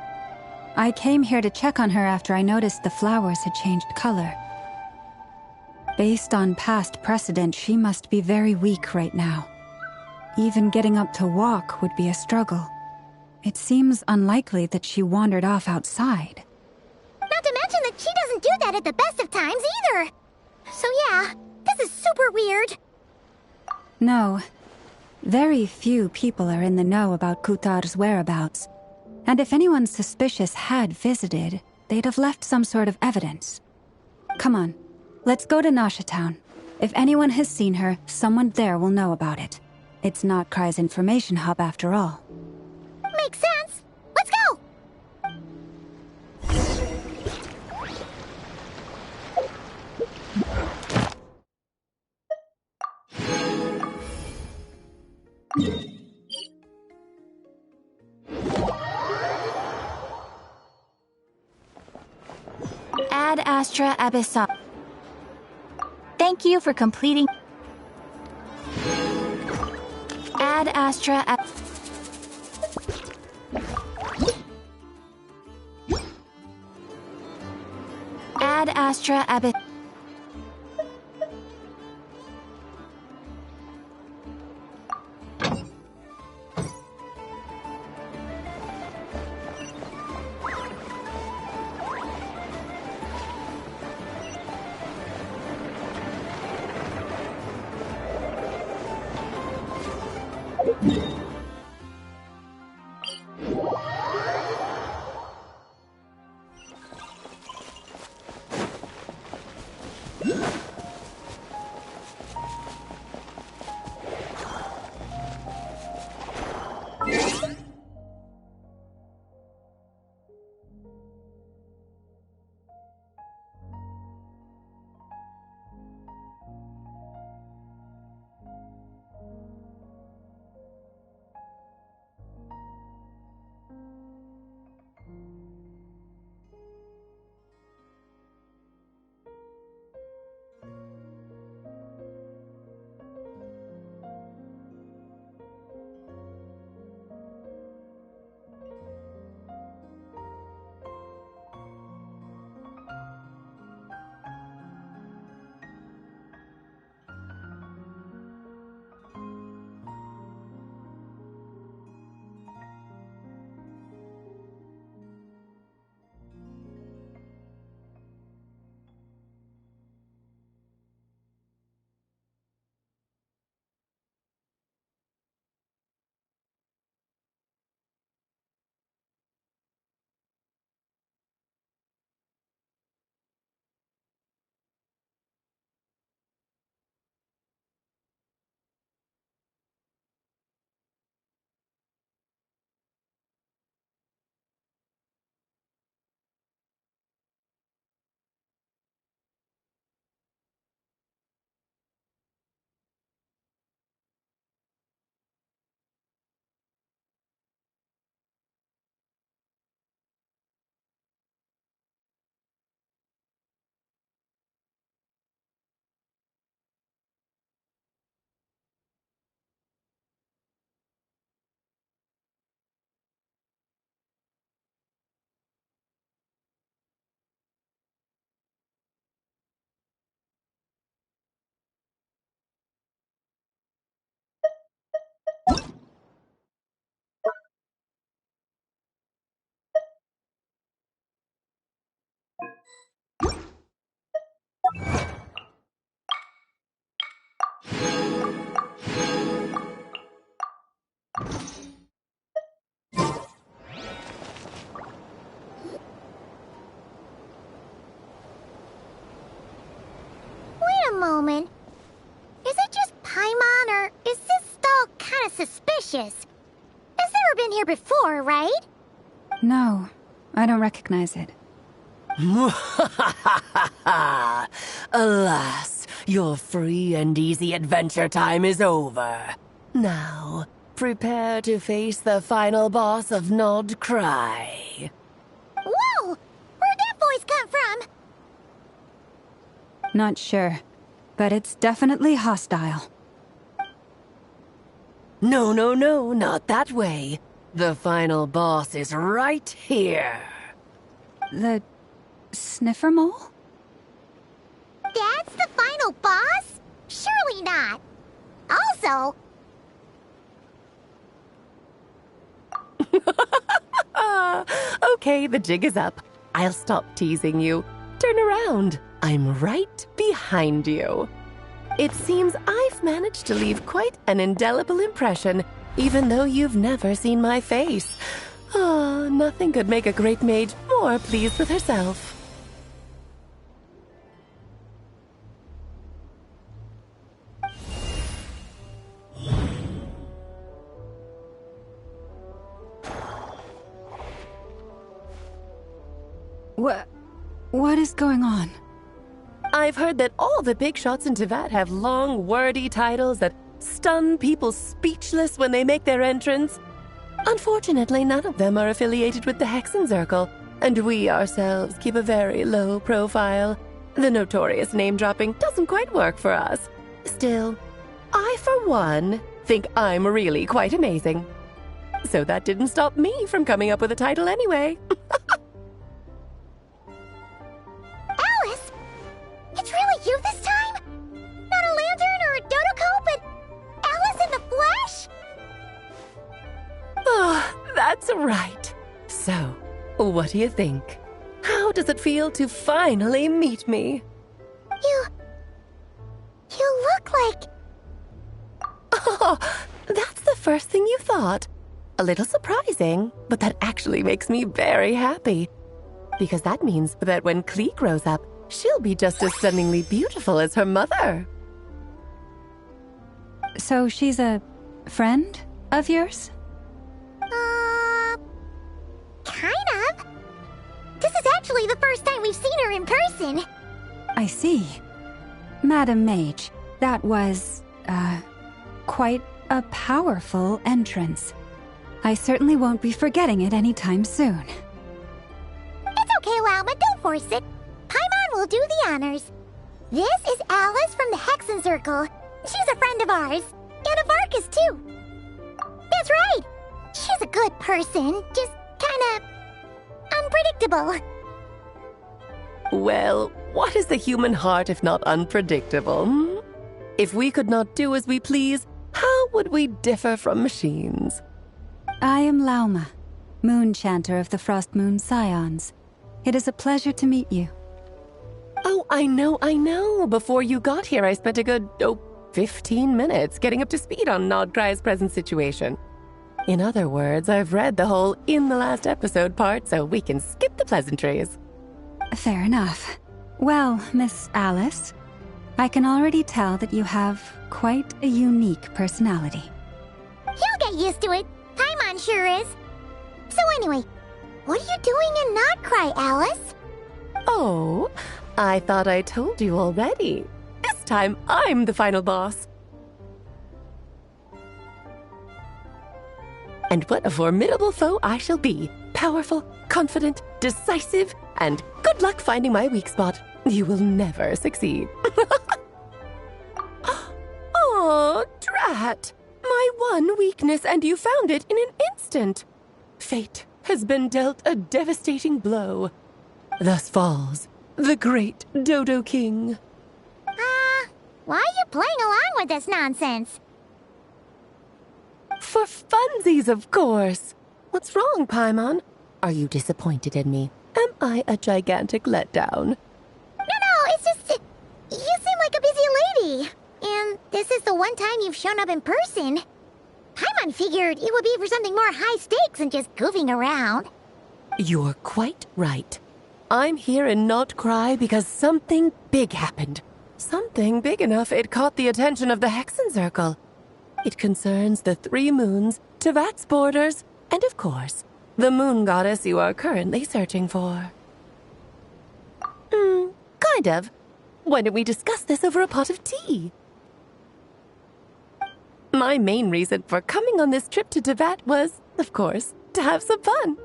I came here to check on her after I noticed the flowers had changed color. Based on past precedent, she must be very weak right now. Even getting up to walk would be a struggle. It seems unlikely that she wandered off outside. Not to mention that she doesn't do that at the best of times either. So yeah, this is super weird. No. Very few people are in the know about Kutar's whereabouts. And if anyone suspicious had visited, they'd have left some sort of evidence. Come on, let's go to Nasha Town. If anyone has seen her, someone there will know about it. It's not Cry's information hub after all. Makes sense. Let's go! Ad Astra Abyssal. Thank you for completing. Ad Astra Ad Astra Abyss. Wait a moment. Is it just Paimon, or is this stall kind of suspicious? It's never been here before, right? No, I don't recognize it. Alas, your free and easy adventure time is over. Now, prepare to face the final boss of Nod Cry. Whoa! Where'd that voice come from? Not sure, but it's definitely hostile. No, not that way. The final boss is right here. The sniffer mole? That's the final boss? Surely not. Also... Okay, the jig is up. I'll stop teasing you. Turn around. I'm right behind you. It seems I've managed to leave quite an indelible impression, even though you've never seen my face. Ah, nothing could make a great mage more pleased with herself. What is going on? I've heard that all the big shots in Teyvat have long, wordy titles that stun people speechless when they make their entrance. Unfortunately, none of them are affiliated with the Hexenzirkel, and we ourselves keep a very low profile. The notorious name-dropping doesn't quite work for us. Still, I, for one, think I'm really quite amazing. So that didn't stop me from coming up with a title anyway. Alice! It's really you this time? Not a lantern or a dodo but Alice in the flesh? Oh, that's right. So, what do you think? How does it feel to finally meet me? You look like... Oh, that's the first thing you thought. A little surprising, but that actually makes me very happy. Because that means that when Klee grows up, she'll be just as stunningly beautiful as her mother. So she's a friend of yours? Kind of. This is actually the first time we've seen her in person. I see. Madam Mage, that was, quite a powerful entrance. I certainly won't be forgetting it anytime soon. It's okay, Lauma, don't force it. Paimon will do the honors. This is Alice from the Hexenzirkel. She's a friend of ours. And of Arcus, too. That's right. She's a good person, just kinda... unpredictable. Well, what is the human heart if not unpredictable? Hmm? If we could not do as we please, how would we differ from machines? I am Lauma, Moon Chanter of the Frost Moon Scions. It is a pleasure to meet you. Oh, I know. Before you got here, I spent a good, 15 minutes getting up to speed on Nodcry's present situation. In other words, I've read the whole in the last episode part, so we can skip the pleasantries. Fair enough. Well, Miss Alice, I can already tell that you have quite a unique personality. He'll get used to it. Paimon sure is. So anyway, what are you doing in Nodcry, Alice? Oh, I thought I told you already. This time, I'm the final boss. And what a formidable foe I shall be. Powerful, confident, decisive, and good luck finding my weak spot. You will never succeed. Oh, drat. My one weakness, and you found it in an instant. Fate has been dealt a devastating blow. Thus falls the great Dodo King. Why are you playing along with this nonsense? For funsies, of course. What's wrong, Paimon? Are you disappointed in me? Am I a gigantic letdown? No, it's just... this is the one time you've shown up in person. Paimon figured it would be for something more high stakes than just goofing around. You're quite right. I'm here in Not Cry because something big happened. Something big enough it caught the attention of the Hexen Circle. It concerns the 3 moons, Tevat's borders, and of course, the moon goddess you are currently searching for. Kind of. Why don't we discuss this over a pot of tea? My main reason for coming on this trip to Tevat was, of course, to have some fun.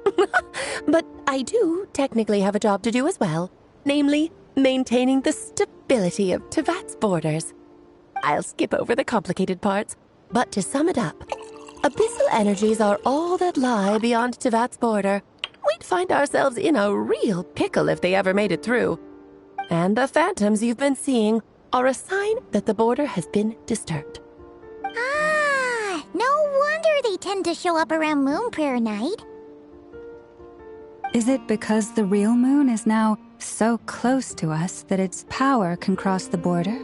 But I do technically have a job to do as well, namely, maintaining the stability of Tevat's borders. I'll skip over the complicated parts, but to sum it up, abyssal energies are all that lie beyond Tevat's border. We'd find ourselves in a real pickle if they ever made it through. And the phantoms you've been seeing are a sign that the border has been disturbed. Ah, no wonder they tend to show up around Moon Prayer Night. Is it because the real moon is now so close to us that its power can cross the border?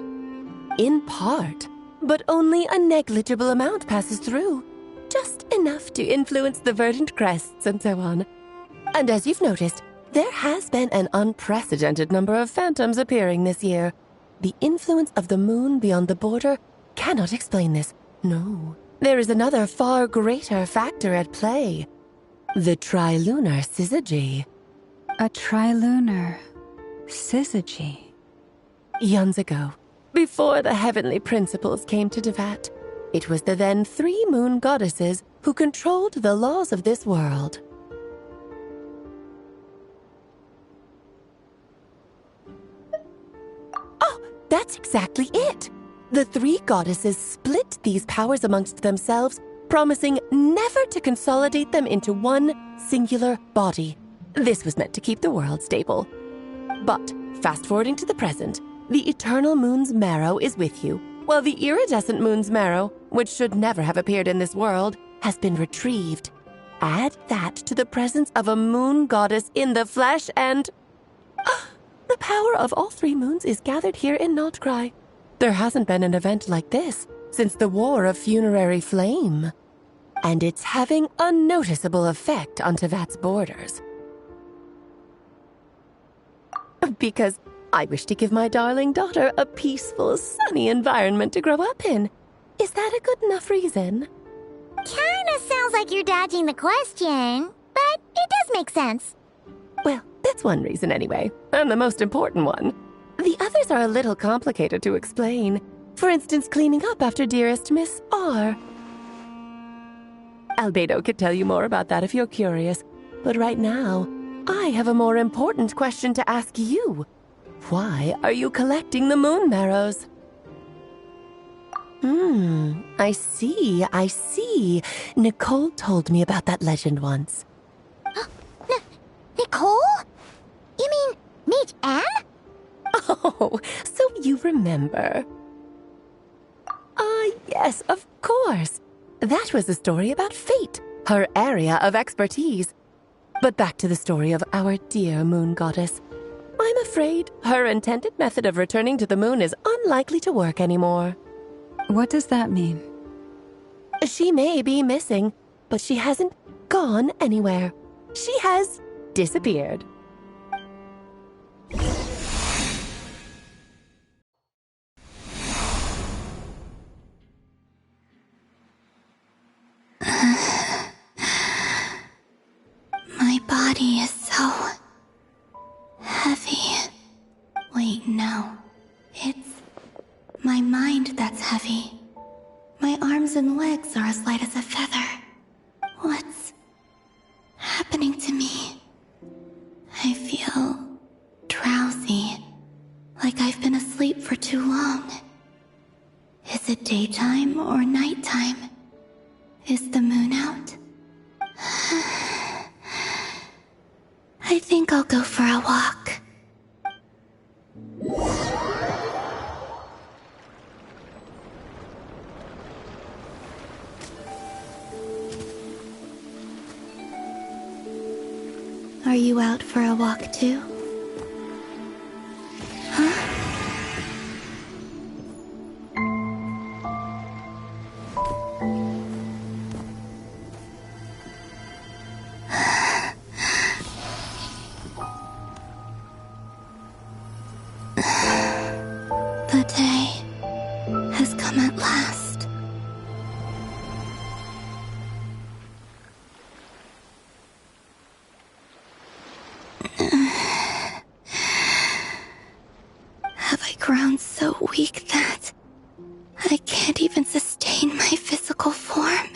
In part, but only a negligible amount passes through. Just enough to influence the verdant crests and so on. And as you've noticed, there has been an unprecedented number of phantoms appearing this year. The influence of the moon beyond the border cannot explain this. No, there is another far greater factor at play. The trilunar syzygy. A trilunar syzygy? Eons ago, before the heavenly principles came to Tevat, it was the then 3 moon goddesses who controlled the laws of this world. Oh, that's exactly it! The 3 goddesses split these powers amongst themselves, promising never to consolidate them into one singular body. This was meant to keep the world stable. But, fast-forwarding to the present, the eternal moon's marrow is with you, while the iridescent moon's marrow, which should never have appeared in this world, has been retrieved. Add that to the presence of a moon goddess in the flesh and... the power of all 3 moons is gathered here in Not Cry. There hasn't been an event like this since the War of Funerary Flame. And it's having a noticeable effect on Tevat's borders. Because I wish to give my darling daughter a peaceful, sunny environment to grow up in. Is that a good enough reason? Kinda sounds like you're dodging the question, but it does make sense. Well, that's one reason anyway, and the most important one. The others are a little complicated to explain. For instance, cleaning up after dearest Miss R. Albedo could tell you more about that if you're curious, but right now, I have a more important question to ask you. Why are you collecting the moon marrows? I see. Nicole told me about that legend once. Nicole? You mean Mage Anne? Oh, so you remember. Yes, of course. That was a story about fate, her area of expertise. But back to the story of our dear moon goddess. I'm afraid her intended method of returning to the moon is unlikely to work anymore. What does that mean? She may be missing, but she hasn't gone anywhere. She has disappeared. My body is so heavy. Wait, no. It's my mind that's heavy. My arms and legs are as light as a feather. What's happening to me? I feel drowsy, like I've been asleep for too long. Is it daytime or nighttime? Is the moon out? I think I'll go for a walk. Are you out for a walk too? Huh? grown so weak that I can't even sustain my physical form.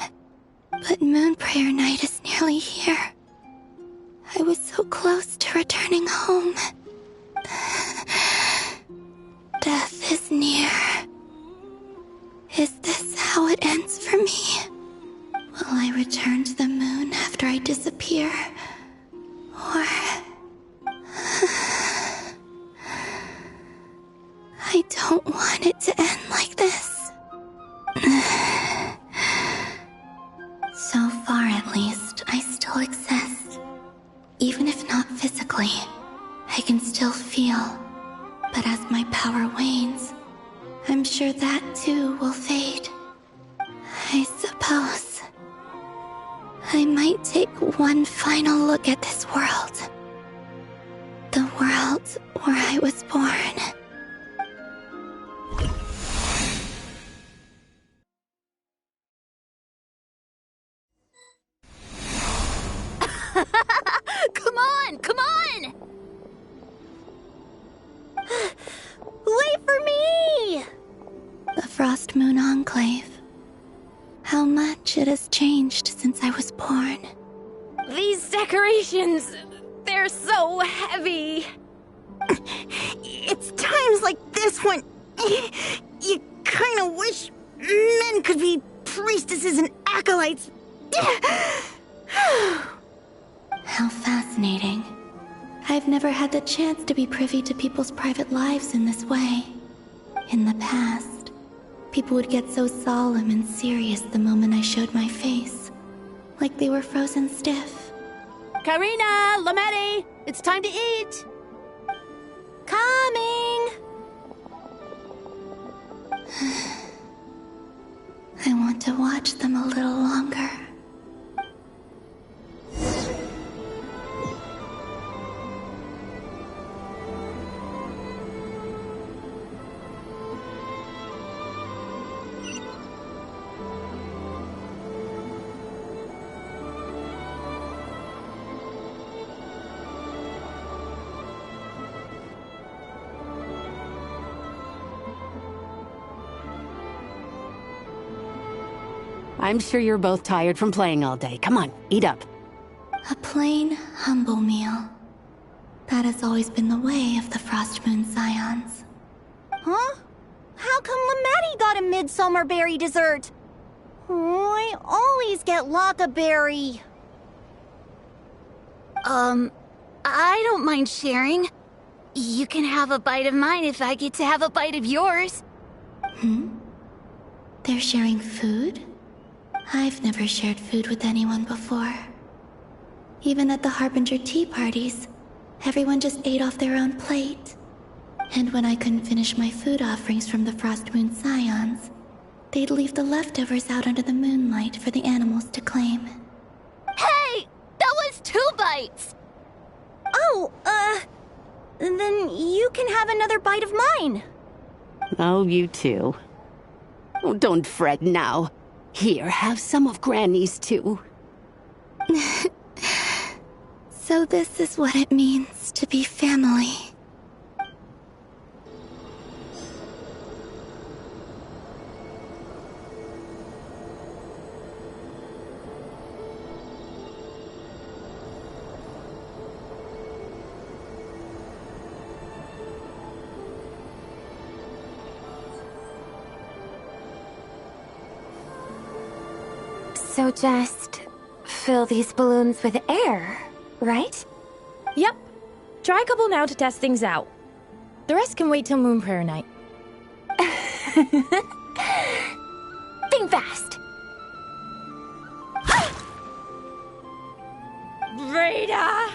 But Moon Prayer Night is nearly here. I was so close to returning home. Death is near. Is this how it ends for me? Will I return to the moon after I disappear? Or... I don't want it to end like this. So far, at least, I still exist. Even if not physically, I can still feel. But as my power wanes, I'm sure that too will fade. I suppose I might take one final look at this world. The world where I was born. Come on! Come on! Wait for me! The Frost Moon Enclave. How much it has changed since I was born. These decorations, they're so heavy. It's times like this when you kind of wish men could be priestesses and acolytes. How fascinating. I've never had the chance to be privy to people's private lives in this way. In the past, people would get so solemn and serious the moment I showed my face. Like they were frozen stiff. Karina, Lametti, it's time to eat. Coming. I want to watch them a little longer. I'm sure you're both tired from playing all day. Come on, eat up. A plain, humble meal. That has always been the way of the Frost Moon Scions. Huh? How come Lametti got a midsummer berry dessert? Oh, I always get Lockaberry. I don't mind sharing. You can have a bite of mine if I get to have a bite of yours. They're sharing food? I've never shared food with anyone before. Even at the Harbinger tea parties, everyone just ate off their own plate. And when I couldn't finish my food offerings from the Frost Moon Scions, they'd leave the leftovers out under the moonlight for the animals to claim. Hey! That was 2 bites! Oh, then you can have another bite of mine. Oh, you too. Oh, don't fret now. Here, have some of Granny's too. So this is what it means to be family. So just fill these balloons with air, right? Yep. Try a couple now to test things out. The rest can wait till Moon Prayer Night. Think fast. Rita!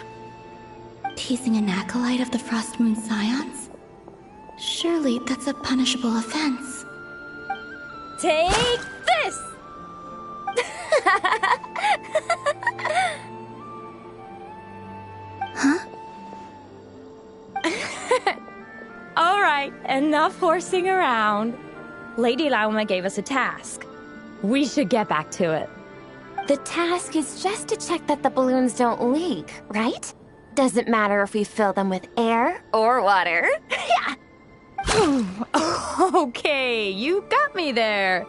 Teasing an acolyte of the Frost Moon Scions? Surely that's a punishable offense. Take this! Huh? Alright, enough horsing around. Lady Lauma gave us a task. We should get back to it. The task is just to check that the balloons don't leak, right? Doesn't matter if we fill them with air or water. Yeah! Okay, you got me there.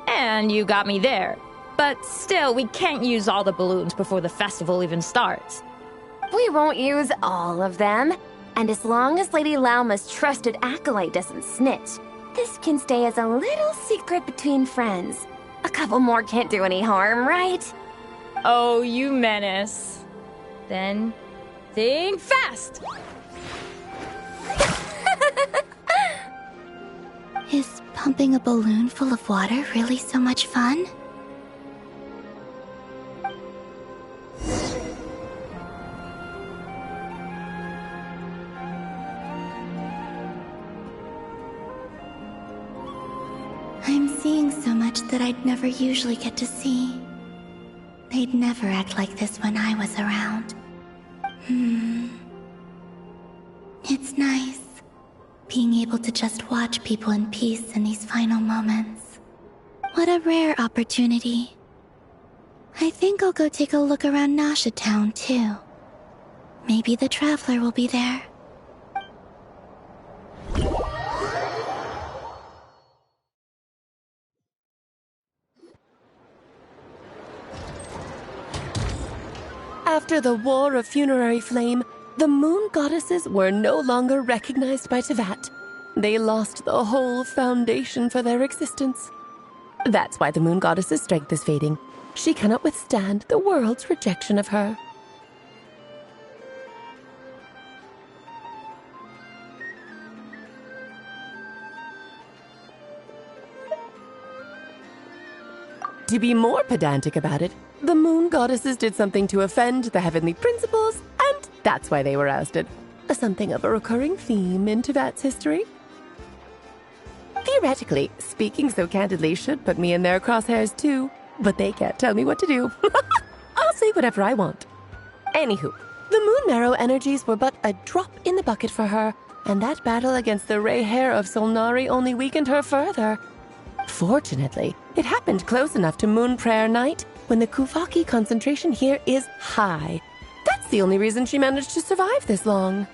And you got me there. But still, we can't use all the balloons before the festival even starts. We won't use all of them. And as long as Lady Lauma's trusted acolyte doesn't snitch, this can stay as a little secret between friends. A couple more can't do any harm, right? Oh, you menace. Then, think fast! Is pumping a balloon full of water really so much fun? I'm seeing so much that I'd never usually get to see. They'd never act like this when I was around. It's nice, being able to just watch people in peace in these final moments. What a rare opportunity. I think I'll go take a look around Nasha Town, too. Maybe the Traveler will be there. After the War of Funerary Flame, the moon goddesses were no longer recognized by Tevat. They lost the whole foundation for their existence. That's why the moon goddess's strength is fading. She cannot withstand the world's rejection of her. To be more pedantic about it, the moon goddesses did something to offend the heavenly principles, and that's why they were ousted. Something of a recurring theme in Tevat's history. Theoretically, speaking so candidly should put me in their crosshairs too, but they can't tell me what to do. I'll say whatever I want. Anywho, the moon marrow energies were but a drop in the bucket for her, and that battle against the Ray Hair of Solnari only weakened her further. Fortunately, it happened close enough to Moon Prayer Night when the Kuvaki concentration here is high. That's the only reason she managed to survive this long.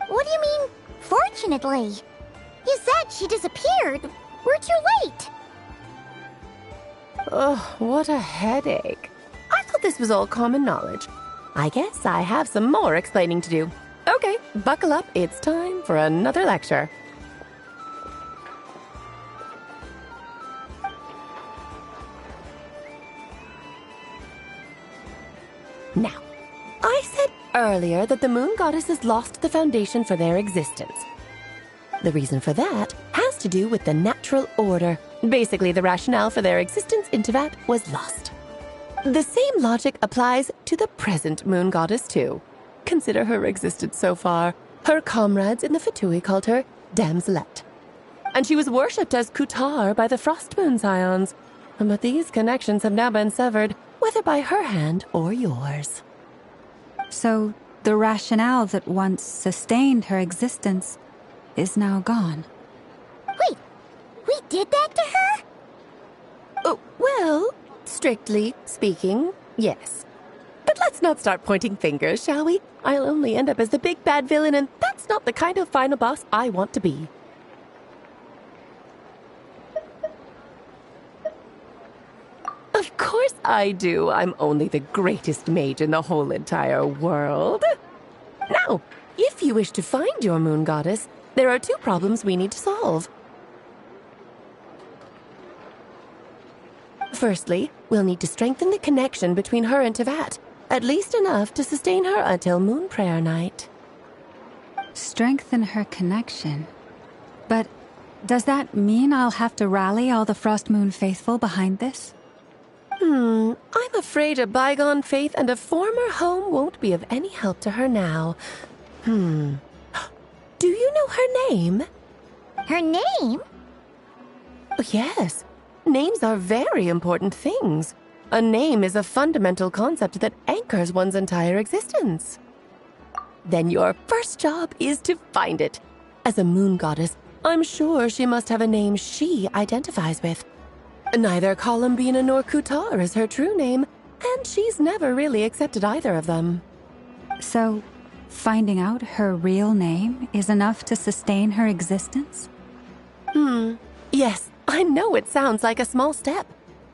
What do you mean, fortunately? You said she disappeared. We're too late. Oh, what a headache. I thought this was all common knowledge. I guess I have some more explaining to do. Okay, buckle up. It's time for another lecture. Now, I said earlier that the moon goddesses lost the foundation for their existence. The reason for that has to do with the natural order. Basically, the rationale for their existence in Tevat was lost. The same logic applies to the present moon goddess, too. Consider her existence so far. Her comrades in the Fatui called her Damselette. And she was worshipped as Kutar by the Frost Moon Scions. But these connections have now been severed, whether by her hand or yours. So, the rationale that once sustained her existence is now gone. Wait, we did that to her? Oh, well, strictly speaking, yes. But let's not start pointing fingers, shall we? I'll only end up as the big bad villain, and that's not the kind of final boss I want to be. Of course I do. I'm only the greatest mage in the whole entire world. Now, if you wish to find your moon goddess, there are two problems we need to solve. Firstly, we'll need to strengthen the connection between her and Tevat, at least enough to sustain her until Moon Prayer Night. Strengthen her connection? But does that mean I'll have to rally all the Frost Moon faithful behind this? I'm afraid a bygone faith and a former home won't be of any help to her now. Do you know her name? Her name? Yes. Names are very important things. A name is a fundamental concept that anchors one's entire existence. Then your first job is to find it. As a moon goddess, I'm sure she must have a name she identifies with. Neither Columbina nor Kutar is her true name, and she's never really accepted either of them. So, Finding out her real name is enough to sustain her existence? Yes, I know it sounds like a small step,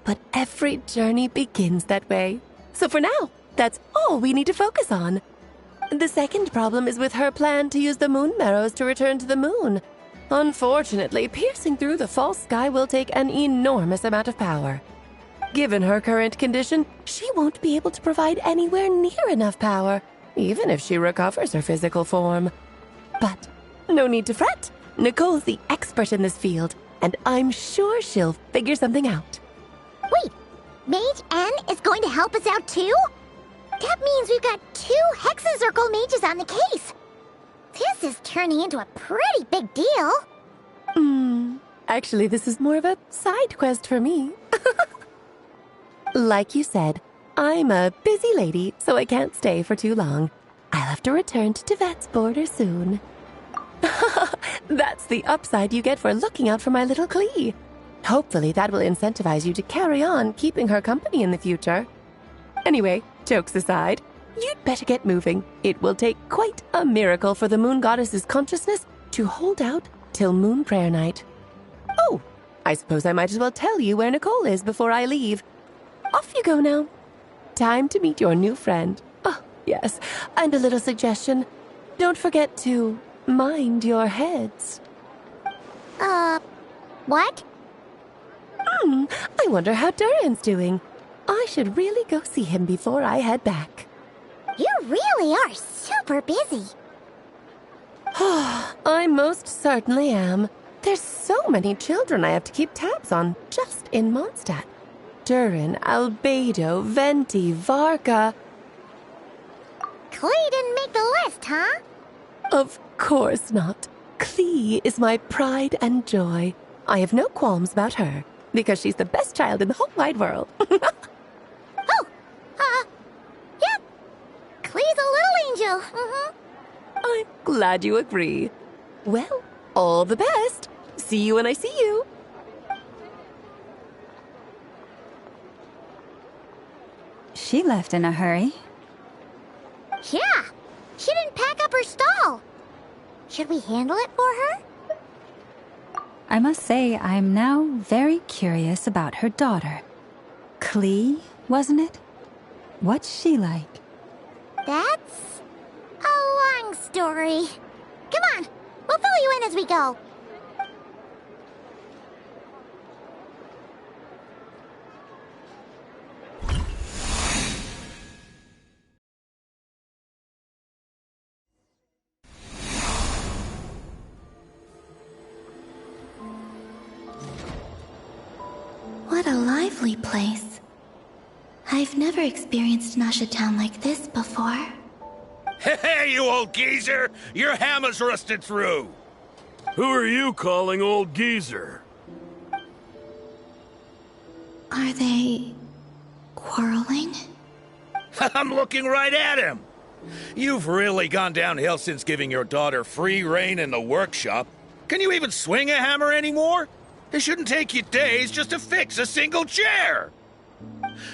but every journey begins that way. So for now, that's all we need to focus on. The second problem is with her plan to use the moon marrows to return to the moon. Unfortunately, piercing through the false sky will take an enormous amount of power. Given her current condition, she won't be able to provide anywhere near enough power, even if she recovers her physical form. But no need to fret. Nicole's the expert in this field, and I'm sure she'll figure something out. Wait, Mage N is going to help us out too? That means we've got 2 Hexacircle mages on the case. This is turning into a pretty big deal. Actually, this is more of a side quest for me. Like you said, I'm a busy lady, so I can't stay for too long. I'll have to return to Tibet's border soon. That's the upside you get for looking out for my little Klee. Hopefully that will incentivize you to carry on keeping her company in the future. Anyway, jokes aside, you'd better get moving. It will take quite a miracle for the moon goddess's consciousness to hold out till moon prayer night. Oh, I suppose I might as well tell you where Nicole is before I leave. Off you go now. Time to meet your new friend. Oh, yes, and a little suggestion. Don't forget to mind your heads. What? I wonder how Durin's doing. I should really go see him before I head back. You really are super busy. I most certainly am. There's so many children I have to keep tabs on just in Mondstadt. Durin, Albedo, Venti, Varka. Klee didn't make the list, huh? Of course not. Klee is my pride and joy. I have no qualms about her, because she's the best child in the whole wide world. Yeah. Klee's a little angel. I'm glad you agree. Well, all the best. See you when I see you. She left in a hurry. Yeah, she didn't pack up her stall. Should we handle it for her? I must say, I'm now very curious about her daughter. Klee, wasn't it? What's she like? That's a long story. Come on, we'll fill you in as we go. What a lively place. I've never experienced Nasha Town like this before. Hey, you old geezer! Your hammer's rusted through! Who are you calling old geezer? Are they quarreling? I'm looking right at him! You've really gone downhill since giving your daughter free rein in the workshop. Can you even swing a hammer anymore? It shouldn't take you days just to fix a single chair!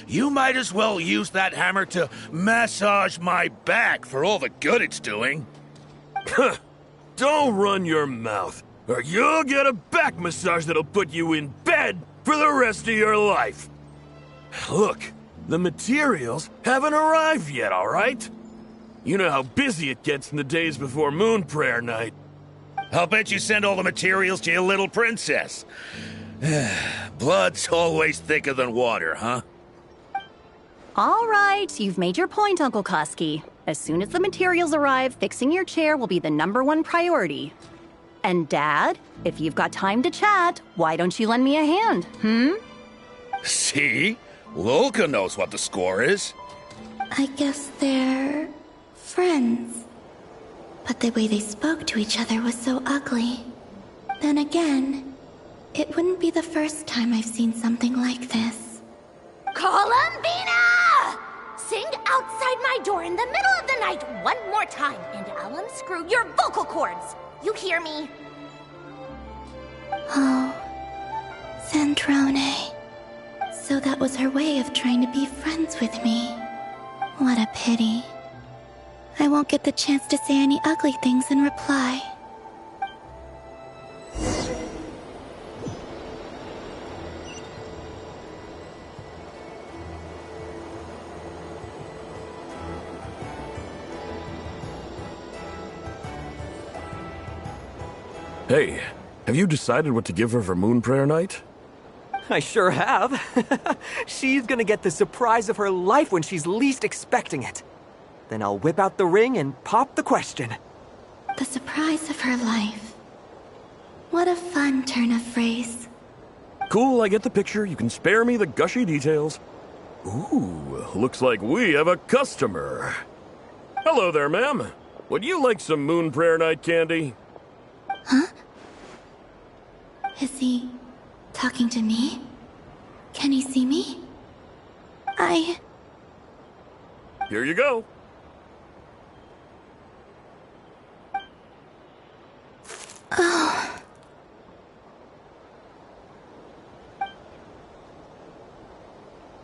You might as well use that hammer to massage my back for all the good it's doing. Don't run your mouth, or you'll get a back massage that'll put you in bed for the rest of your life. Look, the materials haven't arrived yet, all right? You know how busy it gets in the days before moon prayer night. I'll bet you send all the materials to your little princess. Blood's always thicker than water, huh? All right, you've made your point, Uncle Koski. As soon as the materials arrive, fixing your chair will be the #1 priority. And Dad, if you've got time to chat, why don't you lend me a hand, See? Lolka knows what the score is. I guess they're friends. But the way they spoke to each other was so ugly. Then again, it wouldn't be the first time I've seen something like this. Columbina! Sing outside my door in the middle of the night one more time, and I'll unscrew your vocal cords. You hear me? Oh, Sandrone. So that was her way of trying to be friends with me. What a pity. I won't get the chance to say any ugly things in reply. Hey, have you decided what to give her for Moon Prayer Night? I sure have. She's gonna get the surprise of her life when she's least expecting it. Then I'll whip out the ring and pop the question. The surprise of her life. What a fun turn of phrase. Cool, I get the picture. You can spare me the gushy details. Ooh, looks like we have a customer. Hello there, ma'am. Would you like some Moon Prayer Night candy? Huh? Is he talking to me? Can he see me? Here you go. Oh.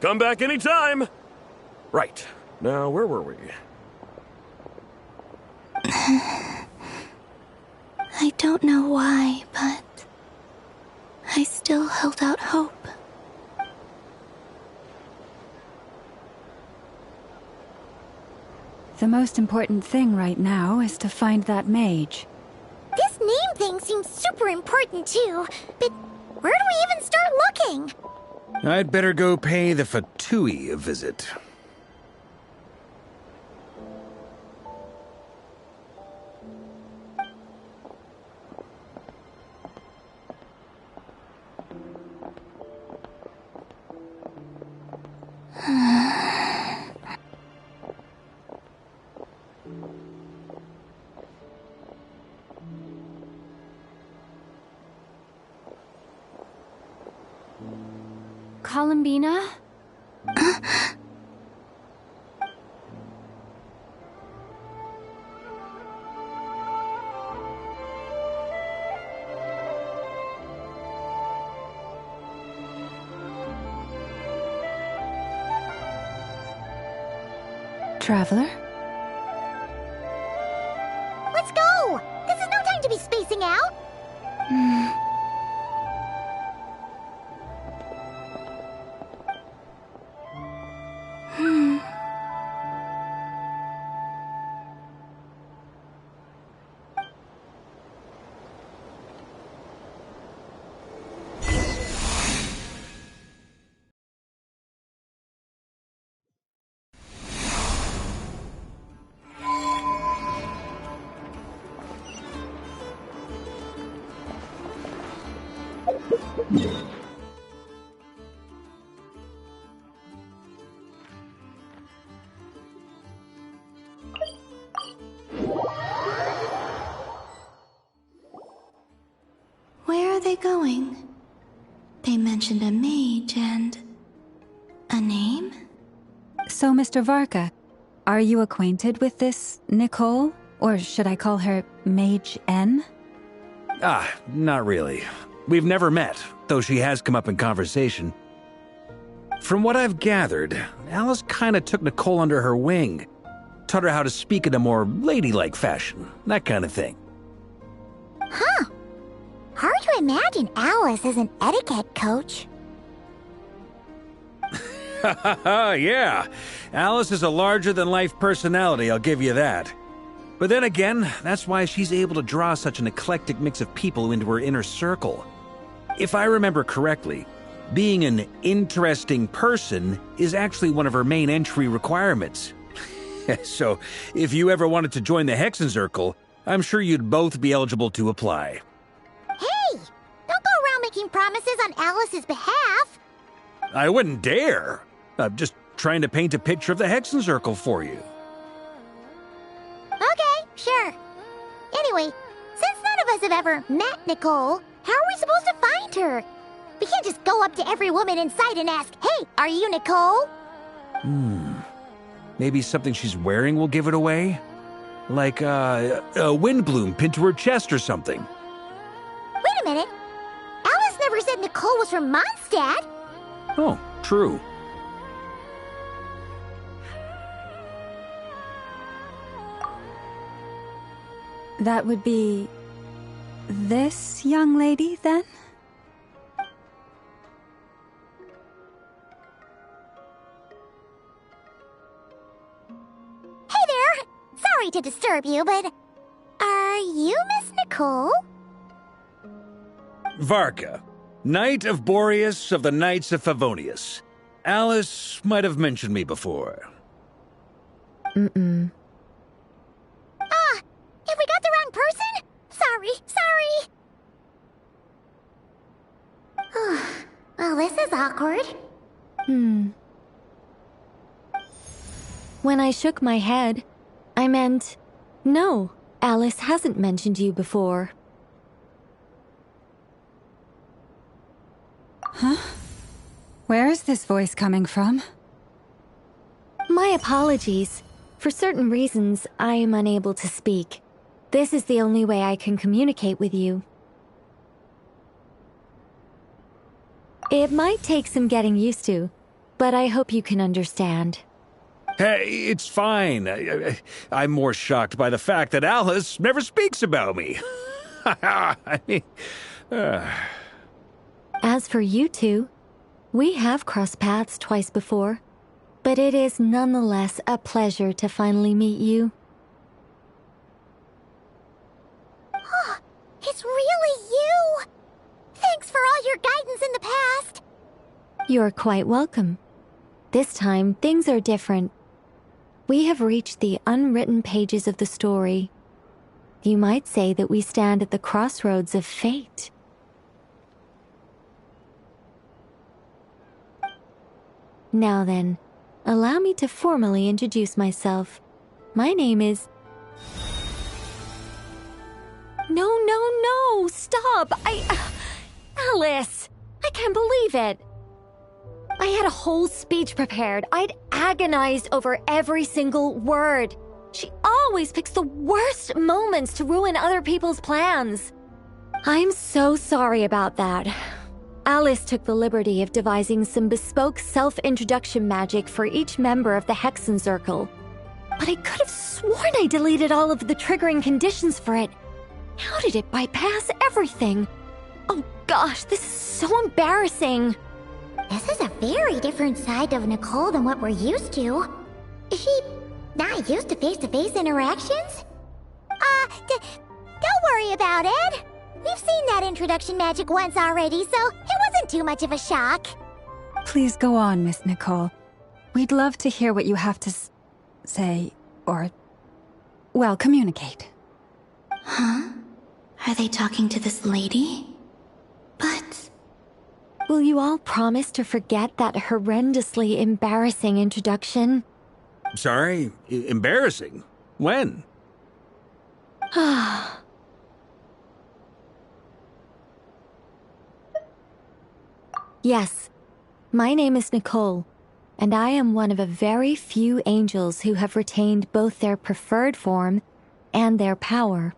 Come back anytime. Right. Now, where were we? I don't know why, but I still held out hope. The most important thing right now is to find that mage. This name thing seems super important too, but where do we even start looking? I'd better go pay the Fatui a visit. Columbina? Traveler? Let's go! This is no time to be spacing out! Where are they going? They mentioned a mage and... a name? So, Mr. Varka, are you acquainted with this Nicole? Or should I call her Mage N? Not really. We've never met, though she has come up in conversation. From what I've gathered, Alice kinda took Nicole under her wing. Taught her how to speak in a more ladylike fashion, that kind of thing. Huh. Hard to imagine Alice as an etiquette coach. Yeah, Alice is a larger-than-life personality, I'll give you that. But then again, that's why she's able to draw such an eclectic mix of people into her inner circle. If I remember correctly, being an interesting person is actually one of her main entry requirements. So, if you ever wanted to join the Hexenzirkel, I'm sure you'd both be eligible to apply. Hey! Don't go around making promises on Alice's behalf! I wouldn't dare. I'm just trying to paint a picture of the Hexenzirkel for you. Okay, sure. Anyway, since none of us have ever met Nicole, how are we supposed to find her? We can't just go up to every woman in sight and ask, "Hey, are you Nicole?" Maybe something she's wearing will give it away? Like, a windbloom pinned to her chest or something. Wait a minute. Alice never said Nicole was from Mondstadt. Oh, true. That would be... this young lady, then? Hey there! Sorry to disturb you, but... are you Miss Nicole? Varka, Knight of Boreas of the Knights of Favonius. Alice might have mentioned me before. Mm-mm. Ah! Have we got the wrong person? Sorry. Well, this is awkward. When I shook my head, I meant, no, Alice hasn't mentioned you before. Huh? Where is this voice coming from? My apologies. For certain reasons, I am unable to speak. This is the only way I can communicate with you. It might take some getting used to, but I hope you can understand. Hey, it's fine. I'm more shocked by the fact that Alice never speaks about me. I mean, As for you two, we have crossed paths twice before, but it is nonetheless a pleasure to finally meet you. It's really you! Thanks for all your guidance in the past! You're quite welcome. This time, things are different. We have reached the unwritten pages of the story. You might say that we stand at the crossroads of fate. Now then, allow me to formally introduce myself. My name is... No, stop! Alice! I can't believe it! I had a whole speech prepared. I'd agonized over every single word. She always picks the worst moments to ruin other people's plans. I'm so sorry about that. Alice took the liberty of devising some bespoke self-introduction magic for each member of the Hexen Circle. But I could have sworn I deleted all of the triggering conditions for it. How did it bypass everything? Oh gosh, this is so embarrassing. This is a very different side of Nicole than what we're used to. Is she not used to face-to-face interactions? Don't worry about it. We've seen that introduction magic once already, so it wasn't too much of a shock. Please go on, Miss Nicole. We'd love to hear what you have to say, or... well, communicate. Huh? Are they talking to this lady? But... will you all promise to forget that horrendously embarrassing introduction? sorry, embarrassing. When? Yes, my name is Nicole, and I am one of a very few angels who have retained both their preferred form and their power.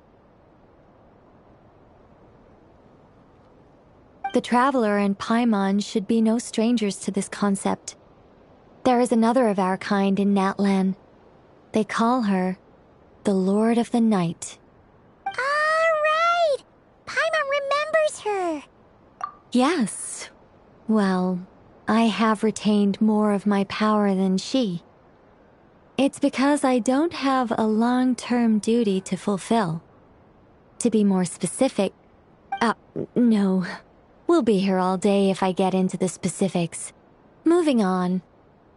The Traveler and Paimon should be no strangers to this concept. There is another of our kind in Natlan. They call her the Lord of the Night. All right! Paimon remembers her. Yes. Well, I have retained more of my power than she. It's because I don't have a long-term duty to fulfill. To be more specific... no. We'll be here all day if I get into the specifics. Moving on.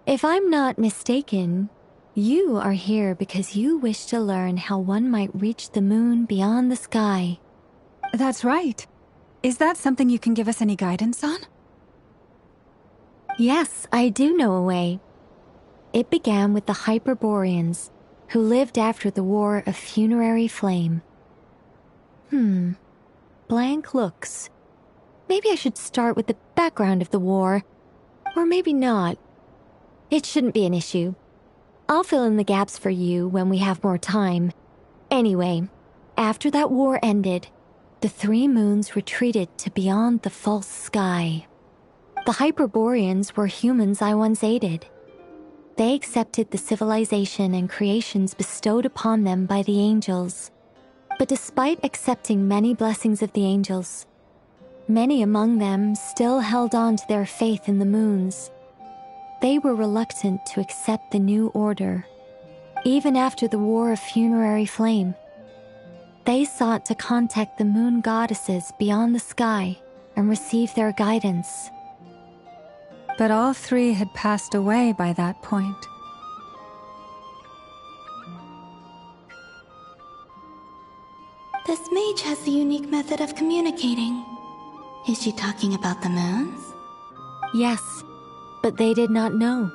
If I'm not mistaken, you are here because you wish to learn how one might reach the moon beyond the sky. That's right. Is that something you can give us any guidance on? Yes, I do know a way. It began with the Hyperboreans, who lived after the War of Funerary Flame. Blank looks. Maybe I should start with the background of the war. Or maybe not. It shouldn't be an issue. I'll fill in the gaps for you when we have more time. Anyway, after that war ended, the three moons retreated to beyond the false sky. The Hyperboreans were humans I once aided. They accepted the civilization and creations bestowed upon them by the angels. But despite accepting many blessings of the angels, many among them still held on to their faith in the moons. They were reluctant to accept the new order, even after the War of Funerary Flame. They sought to contact the moon goddesses beyond the sky and receive their guidance. But all three had passed away by that point. This mage has a unique method of communicating. Is she talking about the moons? Yes, but they did not know.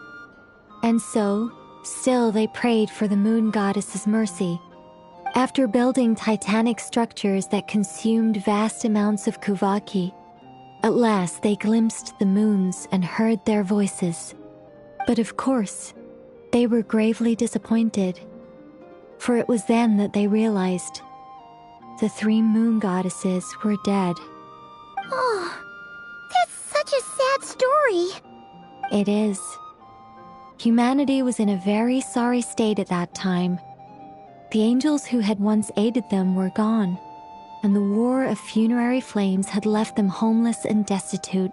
And so, still they prayed for the moon goddess's mercy. After building titanic structures that consumed vast amounts of Kuvaki, at last they glimpsed the moons and heard their voices. But of course, they were gravely disappointed. For it was then that they realized the three moon goddesses were dead. Oh, that's such a sad story. It is. Humanity was in a very sorry state at that time. The angels who had once aided them were gone, and the War of Funerary Flames had left them homeless and destitute.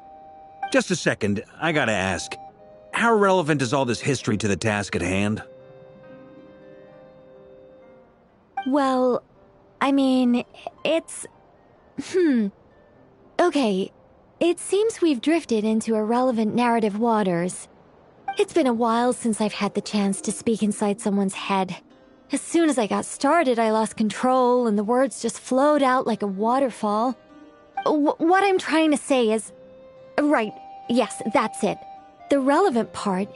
Just a second, I gotta ask. How relevant is all this history to the task at hand? Well, I mean, it's... Okay, it seems we've drifted into irrelevant narrative waters. It's been a while since I've had the chance to speak inside someone's head. As soon as I got started, I lost control and the words just flowed out like a waterfall. What I'm trying to say is... Right, yes, that's it. The relevant part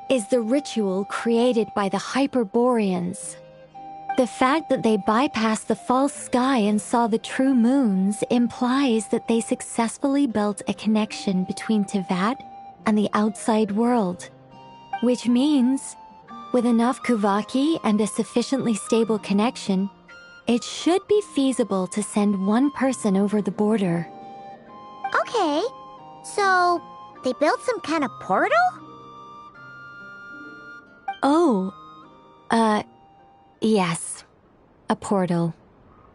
is the ritual created by the Hyperboreans. The fact that they bypassed the false sky and saw the true moons implies that they successfully built a connection between Teyvat and the outside world. Which means, with enough Kuvaki and a sufficiently stable connection, it should be feasible to send one person over the border. Okay, so they built some kind of portal? Oh, yes. A portal.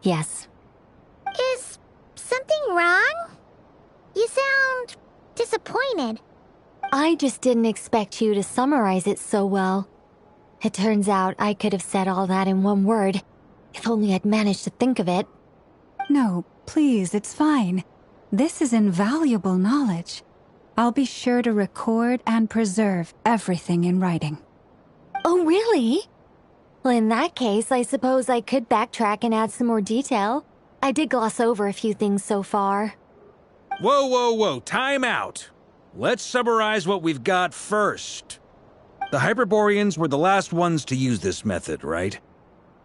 Yes. Is something wrong? You sound disappointed. I just didn't expect you to summarize it so well. It turns out I could have said all that in one word, if only I'd managed to think of it. No, please, it's fine. This is invaluable knowledge. I'll be sure to record and preserve everything in writing. Oh, really? Well, in that case, I suppose I could backtrack and add some more detail. I did gloss over a few things so far. Whoa, time out. Let's summarize what we've got first. The Hyperboreans were the last ones to use this method, right?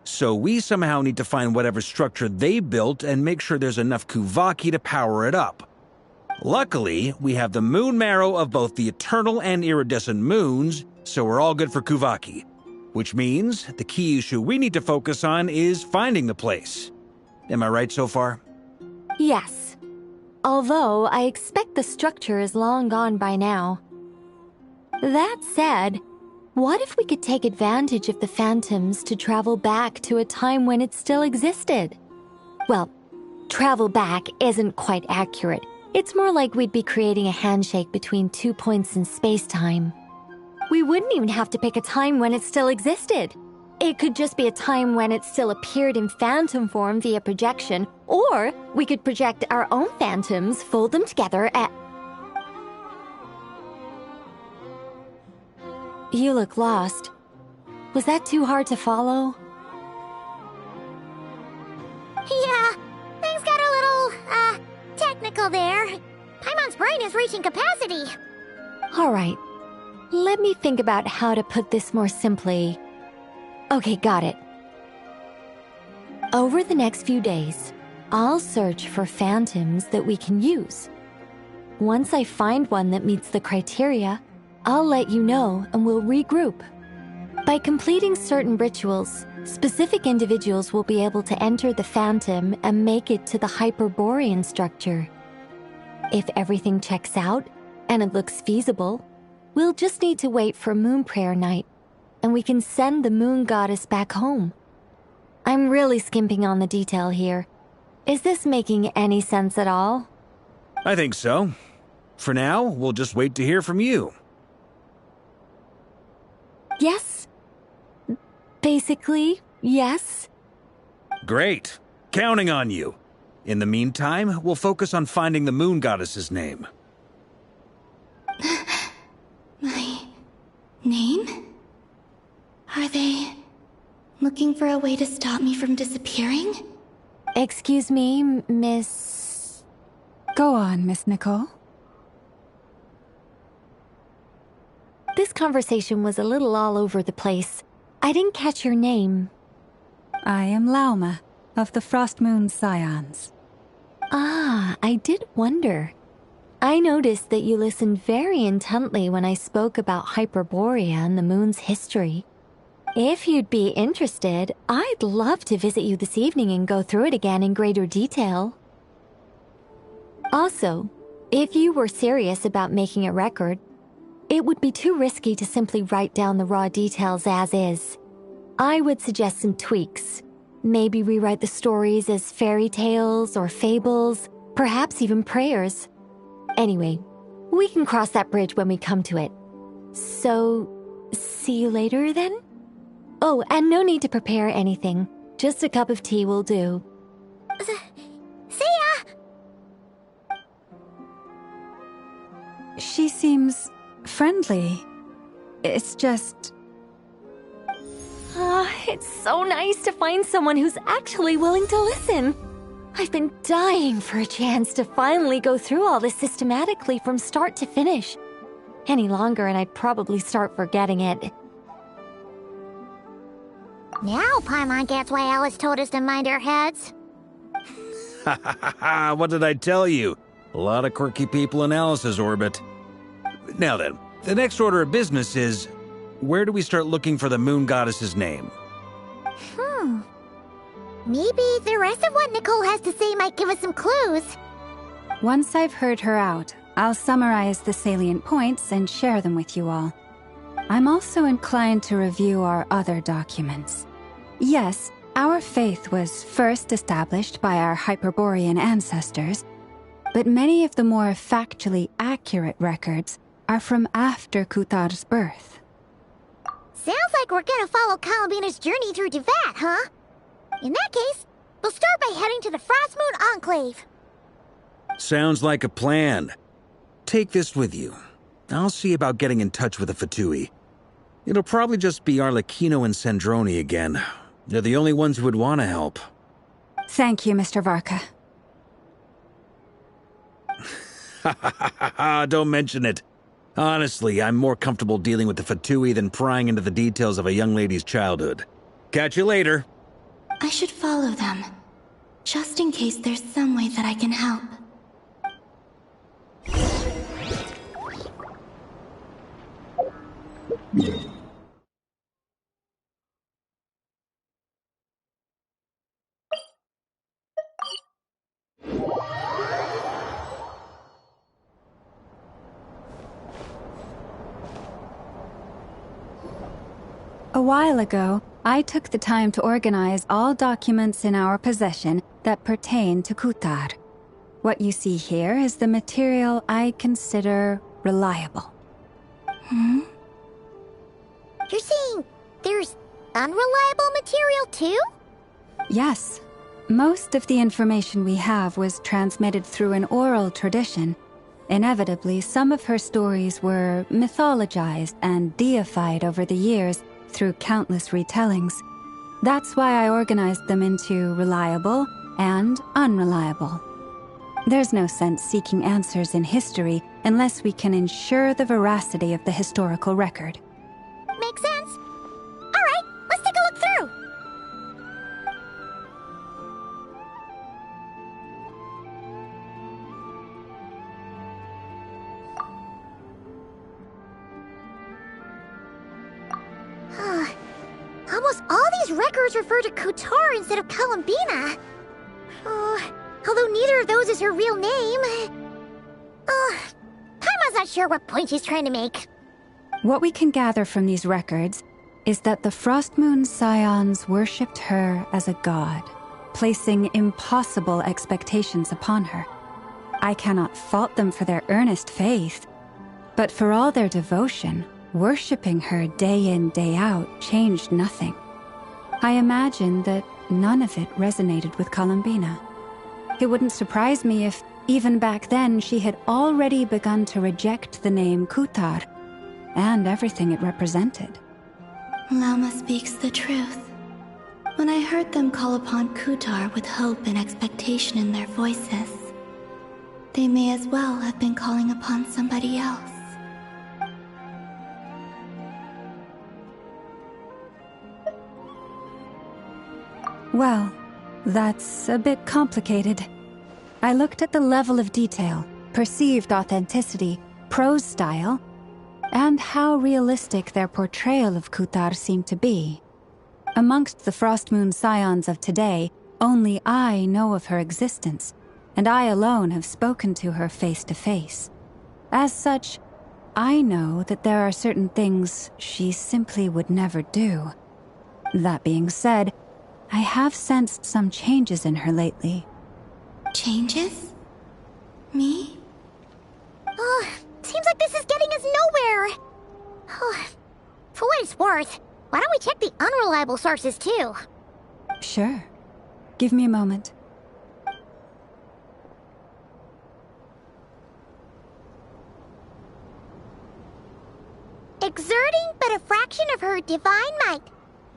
So we somehow need to find whatever structure they built and make sure there's enough Kuvaki to power it up. Luckily, we have the moon marrow of both the eternal and iridescent moons, so we're all good for Kuvaki. Which means the key issue we need to focus on is finding the place. Am I right so far? Yes. Although I expect the structure is long gone by now. That said, what if we could take advantage of the phantoms to travel back to a time when it still existed? Well, travel back isn't quite accurate. It's more like we'd be creating a handshake between 2 points in space-time. We wouldn't even have to pick a time when it still existed. It could just be a time when it still appeared in phantom form via projection, or we could project our own phantoms, fold them together at... You look lost. Was that too hard to follow? Yeah, things got a little, technical there. Paimon's brain is reaching capacity. All right. Let me think about how to put this more simply. Okay, got it. Over the next few days, I'll search for phantoms that we can use. Once I find one that meets the criteria, I'll let you know and we'll regroup. By completing certain rituals, specific individuals will be able to enter the phantom and make it to the Hyperborean structure. If everything checks out and it looks feasible, we'll just need to wait for Moon Prayer Night, and we can send the moon goddess back home. I'm really skimping on the detail here. Is this making any sense at all? I think so. For now, we'll just wait to hear from you. Yes. Basically, yes. Great. Counting on you. In the meantime, we'll focus on finding the moon goddess's name. My name? Are they looking for a way to stop me from disappearing? Excuse me, Miss... Go on, Miss Nicole. This conversation was a little all over the place. I didn't catch your name. I am Lauma, of the Frost Moon Scions. Ah, I did wonder. I noticed that you listened very intently when I spoke about Hyperborea and the moon's history. If you'd be interested, I'd love to visit you this evening and go through it again in greater detail. Also, if you were serious about making a record, it would be too risky to simply write down the raw details as is. I would suggest some tweaks. Maybe rewrite the stories as fairy tales or fables, perhaps even prayers. Anyway, we can cross that bridge when we come to it. So, see you later then? Oh, and no need to prepare anything. Just a cup of tea will do. See ya! She seems friendly. It's just... It's so nice to find someone who's actually willing to listen. I've been dying for a chance to finally go through all this systematically from start to finish. Any longer and I'd probably start forgetting it. Now Paimon gets why Alice told us to mind our heads. Ha ha ha! What did I tell you? A lot of quirky people in Alice's orbit. Now then, the next order of business is, where do we start looking for the moon goddess's name? Maybe the rest of what Nicole has to say might give us some clues. Once I've heard her out, I'll summarize the salient points and share them with you all. I'm also inclined to review our other documents. Yes, our faith was first established by our Hyperborean ancestors, but many of the more factually accurate records are from after Kutar's birth. Sounds like we're gonna follow Columbina's journey through Devat, huh? In that case, we'll start by heading to the Frost Moon Enclave. Sounds like a plan. Take this with you. I'll see about getting in touch with the Fatui. It'll probably just be Arlecchino and Sandroni again. They're the only ones who would want to help. Thank you, Mr. Varka. Don't mention it. Honestly, I'm more comfortable dealing with the Fatui than prying into the details of a young lady's childhood. Catch you later. I should follow them, just in case there's some way that I can help. A while ago, I took the time to organize all documents in our possession that pertain to Kutar. What you see here is the material I consider reliable. You're saying there's unreliable material too? Yes. Most of the information we have was transmitted through an oral tradition. Inevitably, some of her stories were mythologized and deified over the years through countless retellings. That's why I organized them into reliable and unreliable. There's no sense seeking answers in history unless we can ensure the veracity of the historical record. Makes sense. All right, let's take a look through. Almost all these records refer to Kutar instead of Columbina. Although neither of those is her real name. Paimon's not sure what point she's trying to make. What we can gather from these records is that the Frost Moon Scions worshipped her as a god, placing impossible expectations upon her. I cannot fault them for their earnest faith, but for all their devotion, worshipping her day in, day out changed nothing. I imagine that none of it resonated with Columbina. It wouldn't surprise me if, even back then, she had already begun to reject the name Kutar and everything it represented. Lama speaks the truth. When I heard them call upon Kutar with hope and expectation in their voices, they may as well have been calling upon somebody else. Well, that's a bit complicated. I looked at the level of detail, perceived authenticity, prose style, and how realistic their portrayal of Kutar seemed to be. Amongst the Frostmoon Scions of today, only I know of her existence, and I alone have spoken to her face to face. As such, I know that there are certain things she simply would never do. That being said, I have sensed some changes in her lately. Changes? Me? Oh, seems like this is getting us nowhere. Oh, for what it's worth, why don't we check the unreliable sources too? Sure. Give me a moment. Exerting but a fraction of her divine might,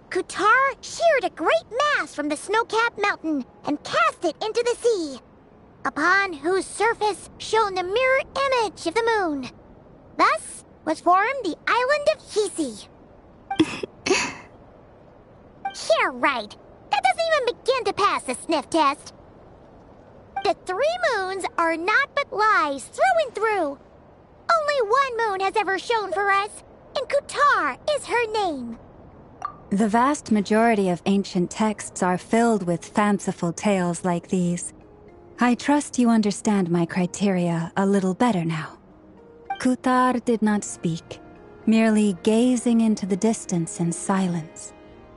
Kutar sheared a great mass from the snow-capped mountain and cast it into the sea, upon whose surface shone the mirror image of the moon. Thus was formed the island of Hisi. Yeah, right. That doesn't even begin to pass the sniff test. The 3 moons are naught but lies through and through. Only one moon has ever shone for us, and Kutar is her name. The vast majority of ancient texts are filled with fanciful tales like these. I trust you understand my criteria a little better now. Kutar did not speak, merely gazing into the distance in silence.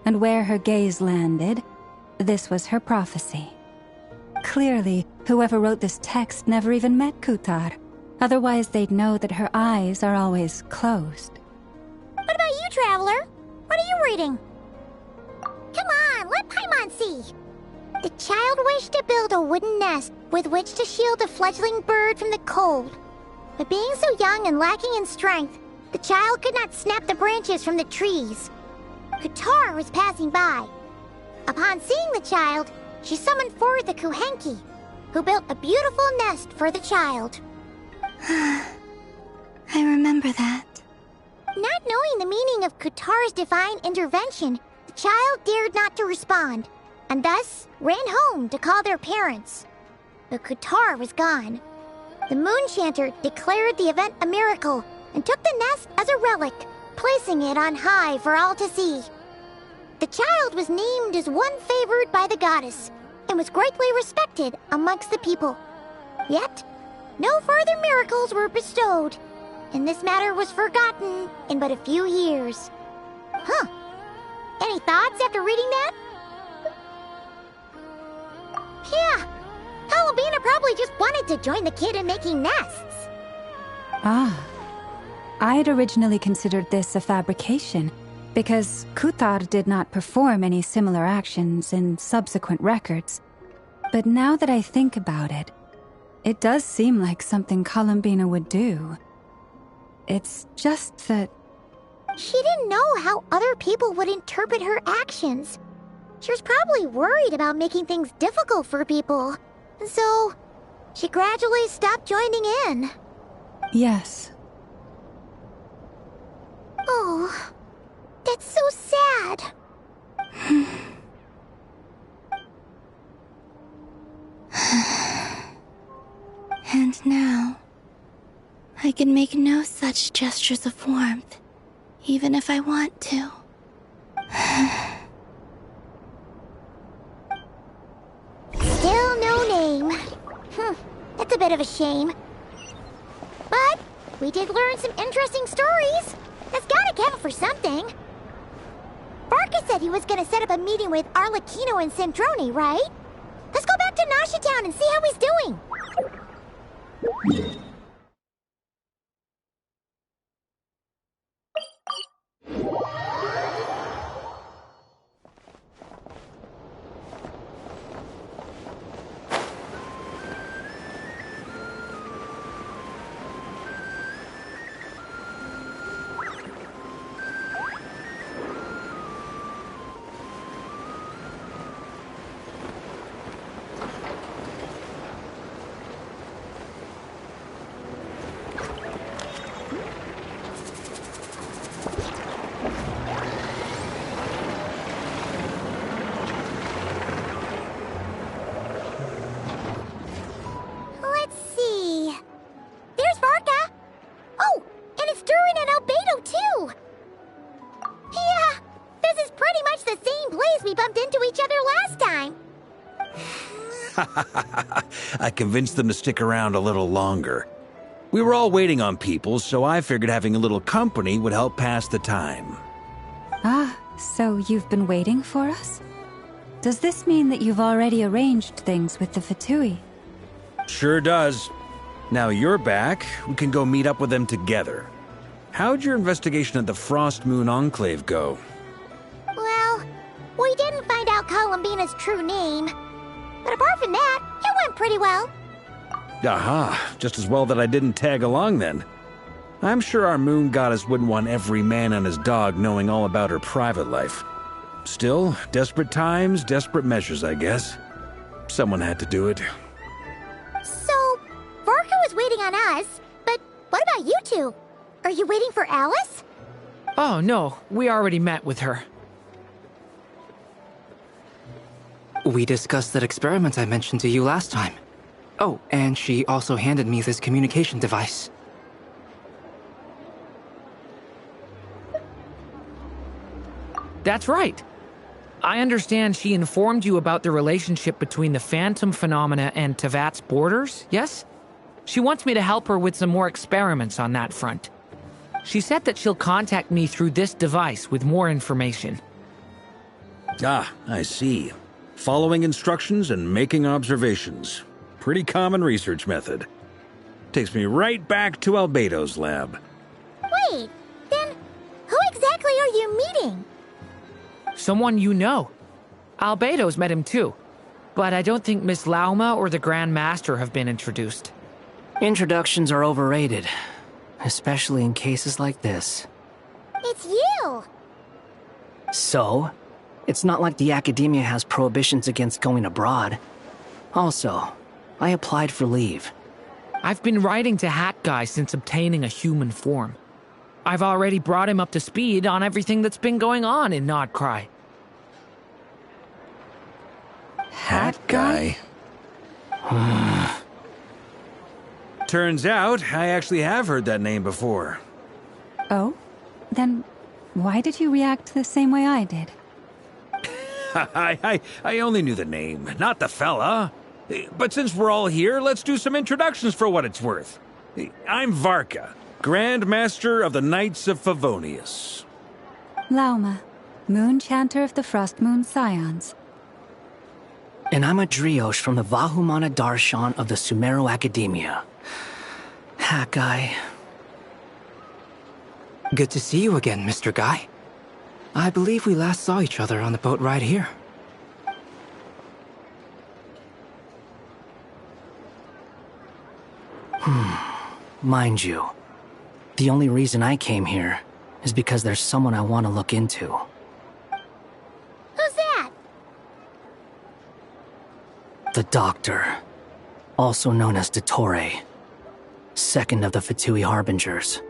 And where her gaze landed, this was her prophecy. Clearly, whoever wrote this text never even met Kutar. Otherwise, they'd know that her eyes are always closed. What about you, Traveler? What are you reading? Come on, let Paimon see. The child wished to build a wooden nest with which to shield a fledgling bird from the cold. But being so young and lacking in strength, the child could not snap the branches from the trees. Kutar was passing by. Upon seeing the child, she summoned forward the Kuhenki, who built a beautiful nest for the child. I remember that. Not knowing the meaning of Kutar's divine intervention, the child dared not to respond, and thus ran home to call their parents. But Kutar was gone. The Moon Chanter declared the event a miracle and took the nest as a relic, placing it on high for all to see. The child was named as one favored by the goddess and was greatly respected amongst the people. Yet, no further miracles were bestowed, and this matter was forgotten in but a few years. Huh. Any thoughts after reading that? Yeah. Columbina probably just wanted to join the kid in making nests. Ah. I'd originally considered this a fabrication, because Kutar did not perform any similar actions in subsequent records. But now that I think about it, it does seem like something Columbina would do. It's just that... She didn't know how other people would interpret her actions. She was probably worried about making things difficult for people. So, she gradually stopped joining in. Yes. Oh, that's so sad. And now, I can make no such gestures of warmth, even if I want to. Still no name. That's a bit of a shame. But we did learn some interesting stories. That's gotta count for something. Varka said he was gonna set up a meeting with Arlecchino and Sandrone, right? Let's go back to Nasha Town and see how he's doing. I convinced them to stick around a little longer. We were all waiting on people, so I figured having a little company would help pass the time. Ah, so you've been waiting for us? Does this mean that you've already arranged things with the Fatui? Sure does. Now you're back, we can go meet up with them together. How'd your investigation at the Frost Moon Enclave go? Well, we didn't find out Columbina's true name. But apart from that, it went pretty well. Aha, just as well that I didn't tag along then. I'm sure our moon goddess wouldn't want every man and his dog knowing all about her private life. Still, desperate times, desperate measures, I guess. Someone had to do it. So, Varka was waiting on us, but what about you two? Are you waiting for Alice? Oh, no, we already met with her. We discussed that experiment I mentioned to you last time. Oh, and she also handed me this communication device. That's right. I understand she informed you about the relationship between the phantom phenomena and Tevat's borders, yes? She wants me to help her with some more experiments on that front. She said that she'll contact me through this device with more information. Ah, I see. Following instructions and making observations. Pretty common research method. Takes me right back to Albedo's lab. Wait, then who exactly are you meeting? Someone you know. Albedo's met him too. But I don't think Miss Lauma or the Grand Master have been introduced. Introductions are overrated. Especially in cases like this. It's you! So? It's not like the Academia has prohibitions against going abroad. Also, I applied for leave. I've been writing to Hat Guy since obtaining a human form. I've already brought him up to speed on everything that's been going on in Nodcry. Hat Guy? Turns out, I actually have heard that name before. Oh? Then why did you react the same way I did? I only knew the name, not the fella. But since we're all here, let's do some introductions for what it's worth. I'm Varka, Grand Master of the Knights of Favonius. Lauma, Moon Chanter of the Frost Moon Scions. And I'm a Driosh from the Vahumana Darshan of the Sumero Academia. Hat Guy. Good to see you again, Mr. Guy. I believe we last saw each other on the boat ride here. Mind you, the only reason I came here is because there's someone I want to look into. Who's that? The Doctor, also known as Dottore, second of the Fatui Harbingers.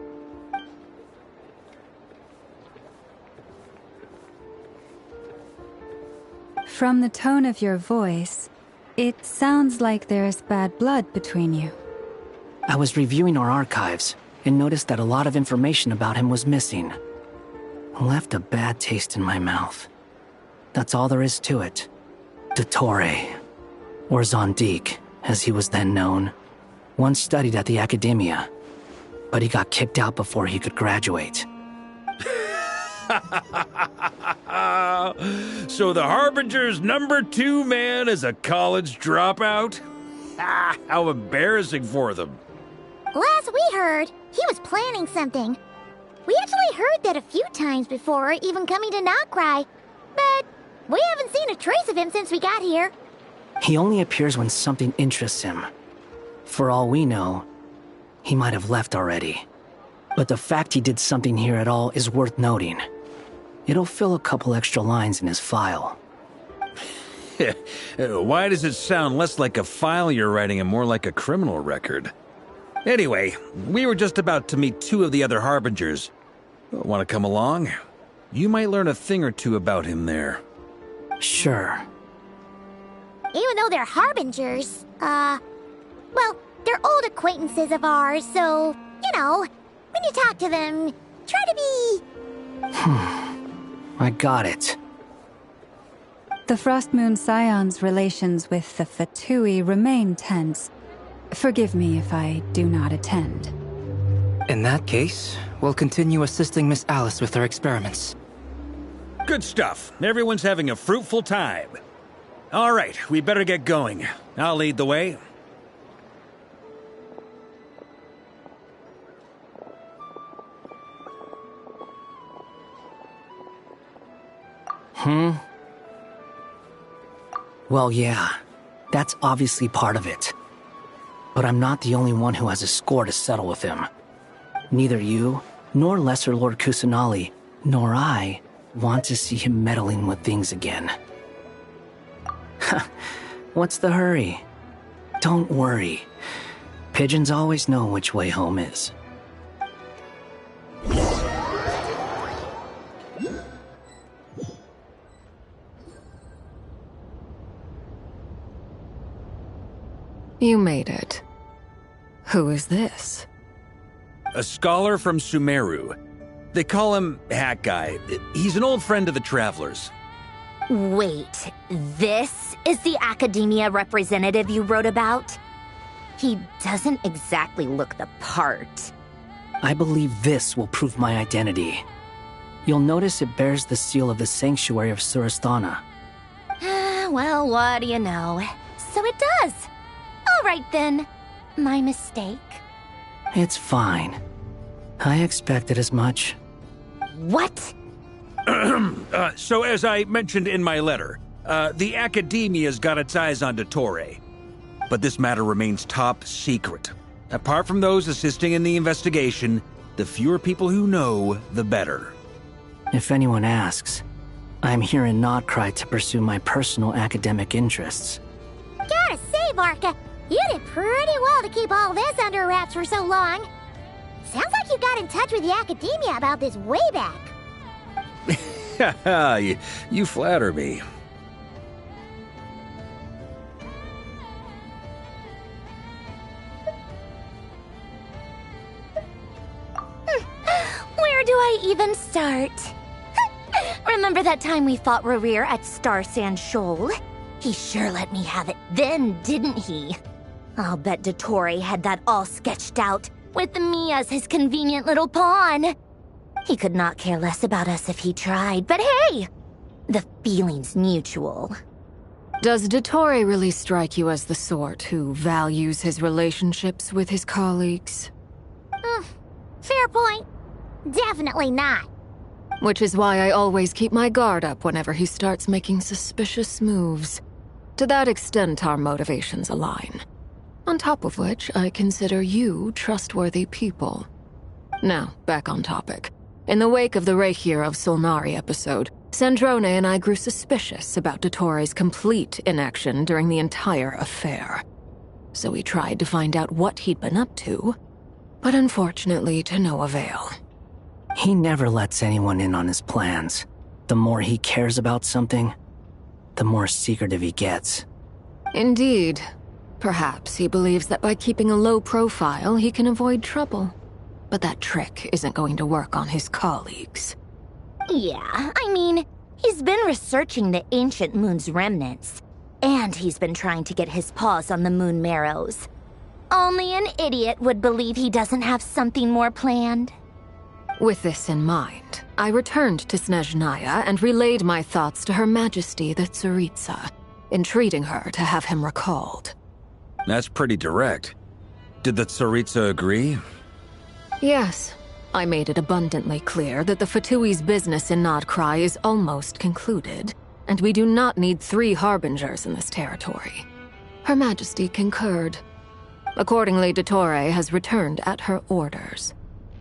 From the tone of your voice, it sounds like there's bad blood between you. I was reviewing our archives and noticed that a lot of information about him was missing. Left a bad taste in my mouth. That's all there is to it. Dottore, or Zondik, as he was then known, once studied at the Academia, but he got kicked out before he could graduate. So the Harbinger's #2 man is a college dropout? How embarrassing for them. Last we heard, he was planning something. We actually heard that a few times before, even coming to Knockcry. But we haven't seen a trace of him since we got here. He only appears when something interests him. For all we know, he might have left already. But the fact he did something here at all is worth noting. It'll fill a couple extra lines in his file. Why does it sound less like a file you're writing and more like a criminal record? Anyway, we were just about to meet 2 of the other Harbingers. Want to come along? You might learn a thing or two about him there. Sure. Even though they're Harbingers, well, they're old acquaintances of ours, so, you know, when you talk to them, try to be... I got it. The Frost Moon Scion's relations with the Fatui remain tense. Forgive me if I do not attend. In that case, we'll continue assisting Miss Alice with her experiments. Good stuff. Everyone's having a fruitful time. All right, we better get going. I'll lead the way. Well, yeah. That's obviously part of it. But I'm not the only one who has a score to settle with him. Neither you, nor Lesser Lord Kusanali, nor I want to see him meddling with things again. What's the hurry? Don't worry. Pigeons always know which way home is. You made it. Who is this? A scholar from Sumeru. They call him Hat Guy. He's an old friend of the Travelers. Wait, this is the academia representative you wrote about? He doesn't exactly look the part. I believe this will prove my identity. You'll notice it bears the seal of the Sanctuary of Surasthana. Well, what do you know? So it does. All right then. My mistake. It's fine. I expected as much. What? So as I mentioned in my letter, the Academia's got its eyes on Dottore. But this matter remains top secret. Apart from those assisting in the investigation, the fewer people who know, the better. If anyone asks, I'm here in Knockcry to pursue my personal academic interests. Gotta say, Varka, you did pretty well to keep all this under wraps for so long. Sounds like you got in touch with the Academia about this way back. You flatter me. Where do I even start? Remember that time we fought Rerir at Star Sand Shoal? He sure let me have it then, didn't he? I'll bet Dottore had that all sketched out, with me as his convenient little pawn. He could not care less about us if he tried, but hey! The feeling's mutual. Does Dottore really strike you as the sort who values his relationships with his colleagues? Fair point. Definitely not. Which is why I always keep my guard up whenever he starts making suspicious moves. To that extent, our motivations align. On top of which, I consider you trustworthy people. Now, back on topic. In the wake of the Reikir of Solnari episode, Sandrone and I grew suspicious about Dottore's complete inaction during the entire affair. So we tried to find out what he'd been up to, but unfortunately to no avail. He never lets anyone in on his plans. The more he cares about something, the more secretive he gets. Indeed. Perhaps he believes that by keeping a low profile, he can avoid trouble. But that trick isn't going to work on his colleagues. Yeah, I mean, he's been researching the ancient moon's remnants. And he's been trying to get his paws on the moon marrows. Only an idiot would believe he doesn't have something more planned. With this in mind, I returned to Snezhnaya and relayed my thoughts to Her Majesty the Tsaritsa, entreating her to have him recalled. That's pretty direct. Did the Tsaritsa agree? Yes. I made it abundantly clear that the Fatui's business in Nodcry is almost concluded, and we do not need 3 harbingers in this territory. Her Majesty concurred. Accordingly, Dottore has returned at her orders.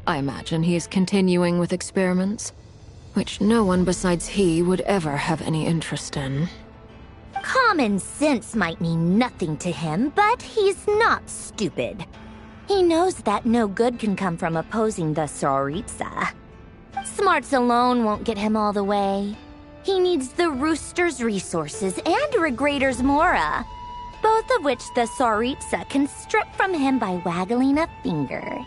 I imagine he is continuing with experiments, which no one besides he would ever have any interest in. Common sense might mean nothing to him, but he's not stupid. He knows that no good can come from opposing the Tsaritsa. Smarts alone won't get him all the way. He needs the Rooster's resources and Regrator's Mora, both of which the Tsaritsa can strip from him by waggling a finger.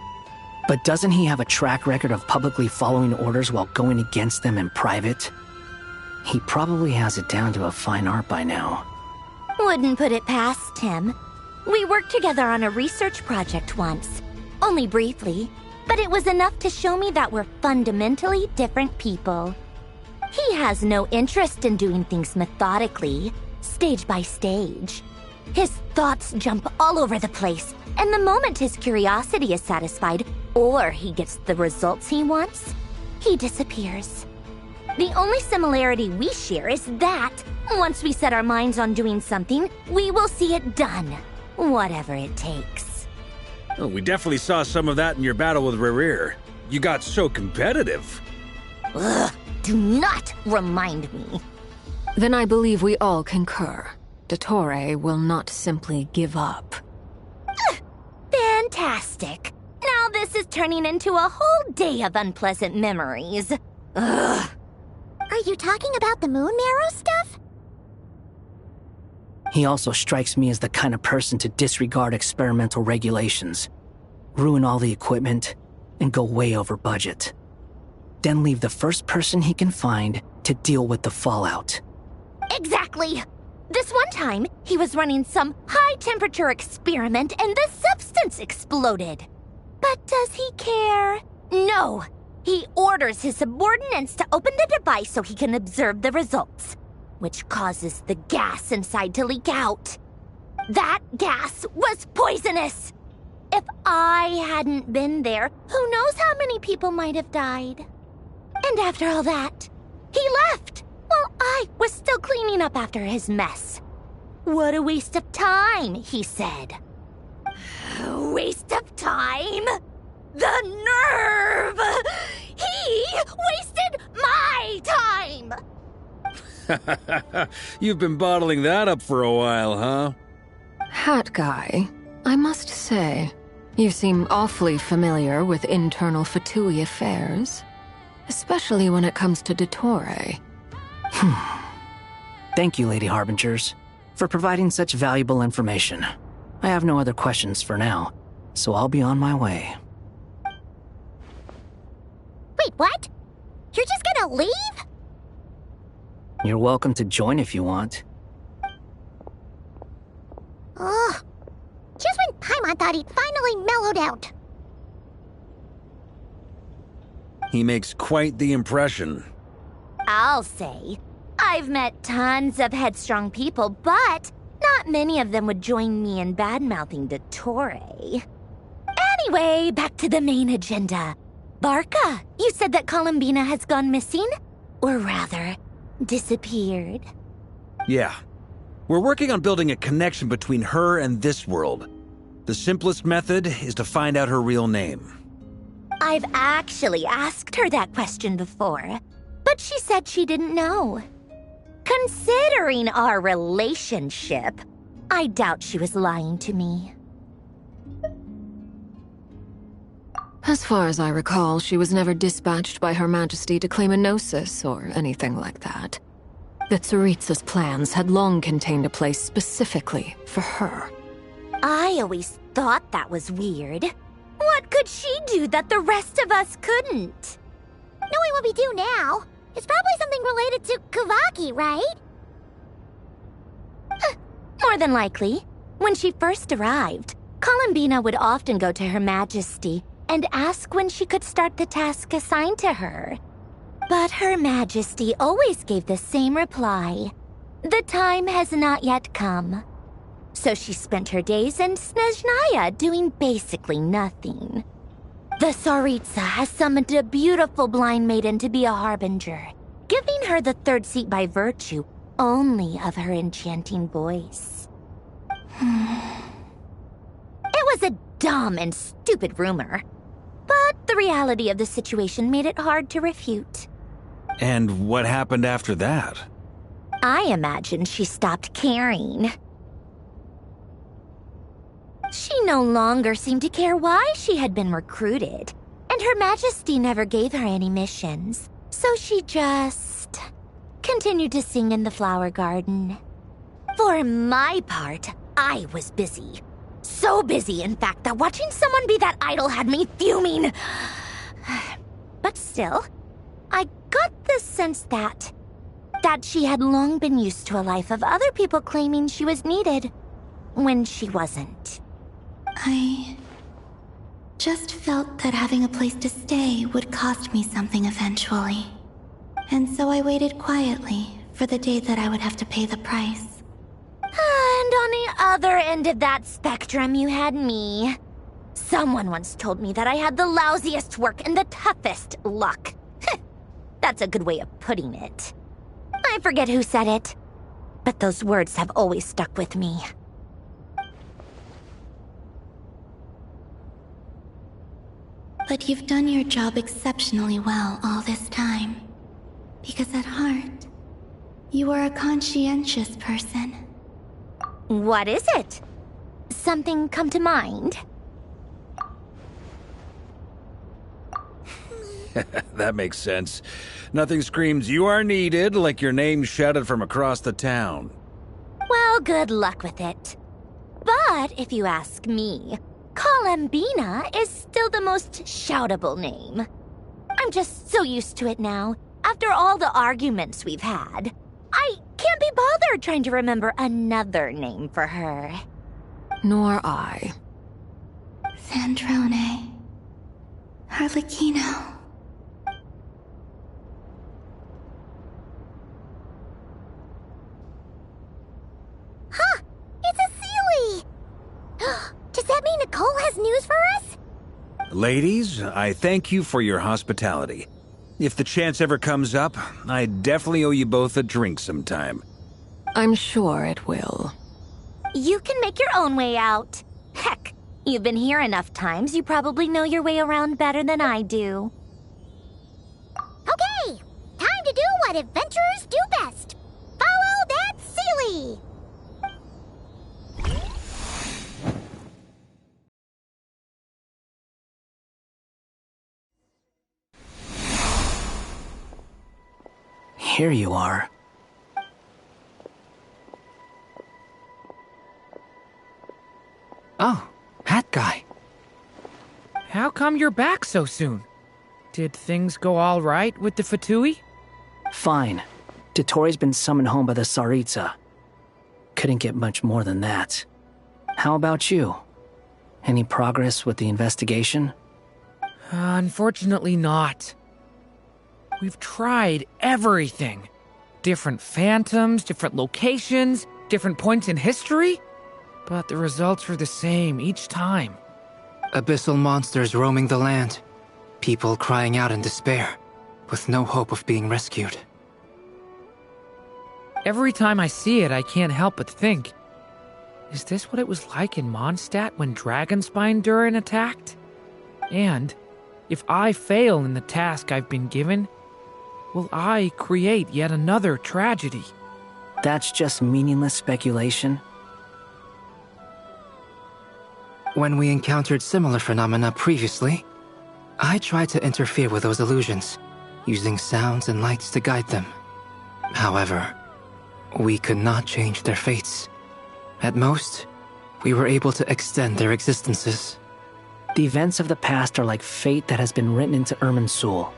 But doesn't he have a track record of publicly following orders while going against them in private? He probably has it down to a fine art by now. Wouldn't put it past him. We worked together on a research project once. Only briefly, but it was enough to show me that we're fundamentally different people. He has no interest in doing things methodically, stage by stage. His thoughts jump all over the place, and the moment his curiosity is satisfied, or he gets the results he wants, he disappears. The only similarity we share is that, once we set our minds on doing something, we will see it done. Whatever it takes. Oh, we definitely saw some of that in your battle with Rerir. You got so competitive. Ugh, do not remind me. Then I believe we all concur. Dottore will not simply give up. Fantastic. Now this is turning into a whole day of unpleasant memories. Ugh. Are you talking about the moon marrow stuff? He also strikes me as the kind of person to disregard experimental regulations, ruin all the equipment, and go way over budget. Then leave the first person he can find to deal with the fallout. Exactly! This one time, he was running some high-temperature experiment and the substance exploded. But does he care? No! He orders his subordinates to open the device so he can observe the results, which causes the gas inside to leak out. That gas was poisonous! If I hadn't been there, who knows how many people might have died? And after all that, he left! While I was still cleaning up after his mess. What a waste of time, he said. Waste of time? The nerve! He wasted my time! You've been bottling that up for a while, huh? Hat guy, I must say, you seem awfully familiar with internal Fatui affairs. Especially when it comes to Dottore. Thank you, Lady Harbingers, for providing such valuable information. I have no other questions for now, so I'll be on my way. Wait, what? You're just gonna leave? You're welcome to join if you want. Ugh. Just when Paimon thought he'd finally mellowed out. He makes quite the impression. I'll say. I've met tons of headstrong people, but not many of them would join me in bad-mouthing Dottore. Anyway, back to the main agenda. Barca, you said that Columbina has gone missing? Or rather, disappeared. Yeah. We're working on building a connection between her and this world. The simplest method is to find out her real name. I've actually asked her that question before, but she said she didn't know. Considering our relationship, I doubt she was lying to me. As far as I recall, she was never dispatched by Her Majesty to claim a gnosis or anything like that. The Tsaritsa's plans had long contained a place specifically for her. I always thought that was weird. What could she do that the rest of us couldn't? Knowing what we do now, it's probably something related to Kavaki, right? More than likely. When she first arrived, Columbina would often go to Her Majesty, and ask when she could start the task assigned to her. But Her Majesty always gave the same reply. The time has not yet come. So she spent her days in Snezhnaya doing basically nothing. The Tsaritsa has summoned a beautiful blind maiden to be a harbinger, giving her the third seat by virtue only of her enchanting voice. It was a dumb and stupid rumor, but the reality of the situation made it hard to refute. And what happened after that? I imagine she stopped caring. She no longer seemed to care why she had been recruited, and Her Majesty never gave her any missions, so she just continued to sing in the flower garden. For my part, I was busy. So busy, in fact, that watching someone be that idol had me fuming. But still, I got the sense that she had long been used to a life of other people claiming she was needed when she wasn't. I just felt that having a place to stay would cost me something eventually. And so I waited quietly for the day that I would have to pay the price. And on the other end of that spectrum, you had me. Someone once told me that I had the lousiest work and the toughest luck. That's a good way of putting it. I forget who said it, but those words have always stuck with me. But you've done your job exceptionally well all this time. Because at heart, you are a conscientious person. What is it? Something come to mind? That makes sense. Nothing screams you are needed like your name shouted from across the town. Well, good luck with it. But if you ask me, Columbina is still the most shoutable name. I'm just so used to it now, after all the arguments we've had. I can't be bothered trying to remember another name for her. Nor I. Sandrone. Harlequino. Huh! It's a Sealy! Does that mean Nicole has news for us? Ladies, I thank you for your hospitality. If the chance ever comes up, I definitely owe you both a drink sometime. I'm sure it will. You can make your own way out. Heck, you've been here enough times, you probably know your way around better than I do. Okay! Time to do what adventurers do best. Follow that Sealy! Here you are. Oh, that guy. How come you're back so soon? Did things go all right with the Fatui? Fine. Dotori's been summoned home by the Tsaritsa. Couldn't get much more than that. How about you? Any progress with the investigation? Unfortunately not. We've tried everything. Different phantoms, different locations, different points in history. But the results were the same each time. Abyssal monsters roaming the land. People crying out in despair, with no hope of being rescued. Every time I see it, I can't help but think, is this what it was like in Mondstadt when Dragonspine Durin attacked? And if I fail in the task I've been given, will I create yet another tragedy? That's just meaningless speculation. When we encountered similar phenomena previously, I tried to interfere with those illusions, using sounds and lights to guide them. However, we could not change their fates. At most, we were able to extend their existences. The events of the past are like fate that has been written into Irminsul.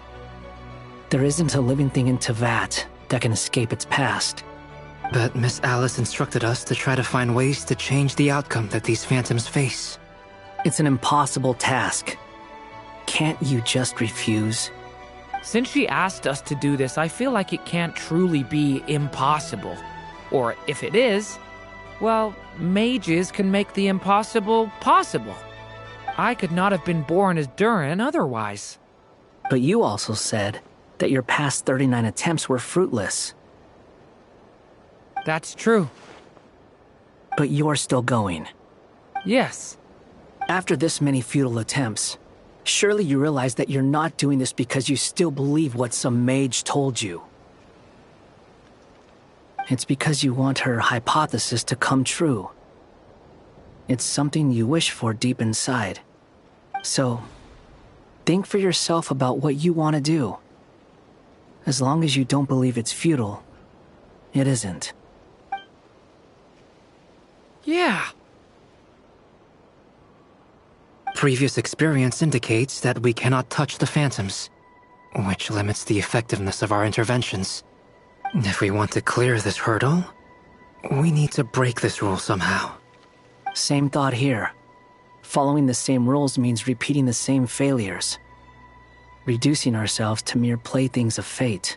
There isn't a living thing in Teyvat that can escape its past. But Miss Alice instructed us to try to find ways to change the outcome that these phantoms face. It's an impossible task. Can't you just refuse? Since she asked us to do this, I feel like it can't truly be impossible. Or if it is, well, mages can make the impossible possible. I could not have been born as Durin otherwise. But you also said that your past 39 attempts were fruitless. That's true. But you're still going. Yes. After this many futile attempts, surely you realize that you're not doing this because you still believe what some mage told you. It's because you want her hypothesis to come true. It's something you wish for deep inside. So, think for yourself about what you want to do. As long as you don't believe it's futile, it isn't. Yeah. Previous experience indicates that we cannot touch the phantoms, which limits the effectiveness of our interventions. If we want to clear this hurdle, we need to break this rule somehow. Same thought here. Following the same rules means repeating the same failures. Reducing ourselves to mere playthings of fate.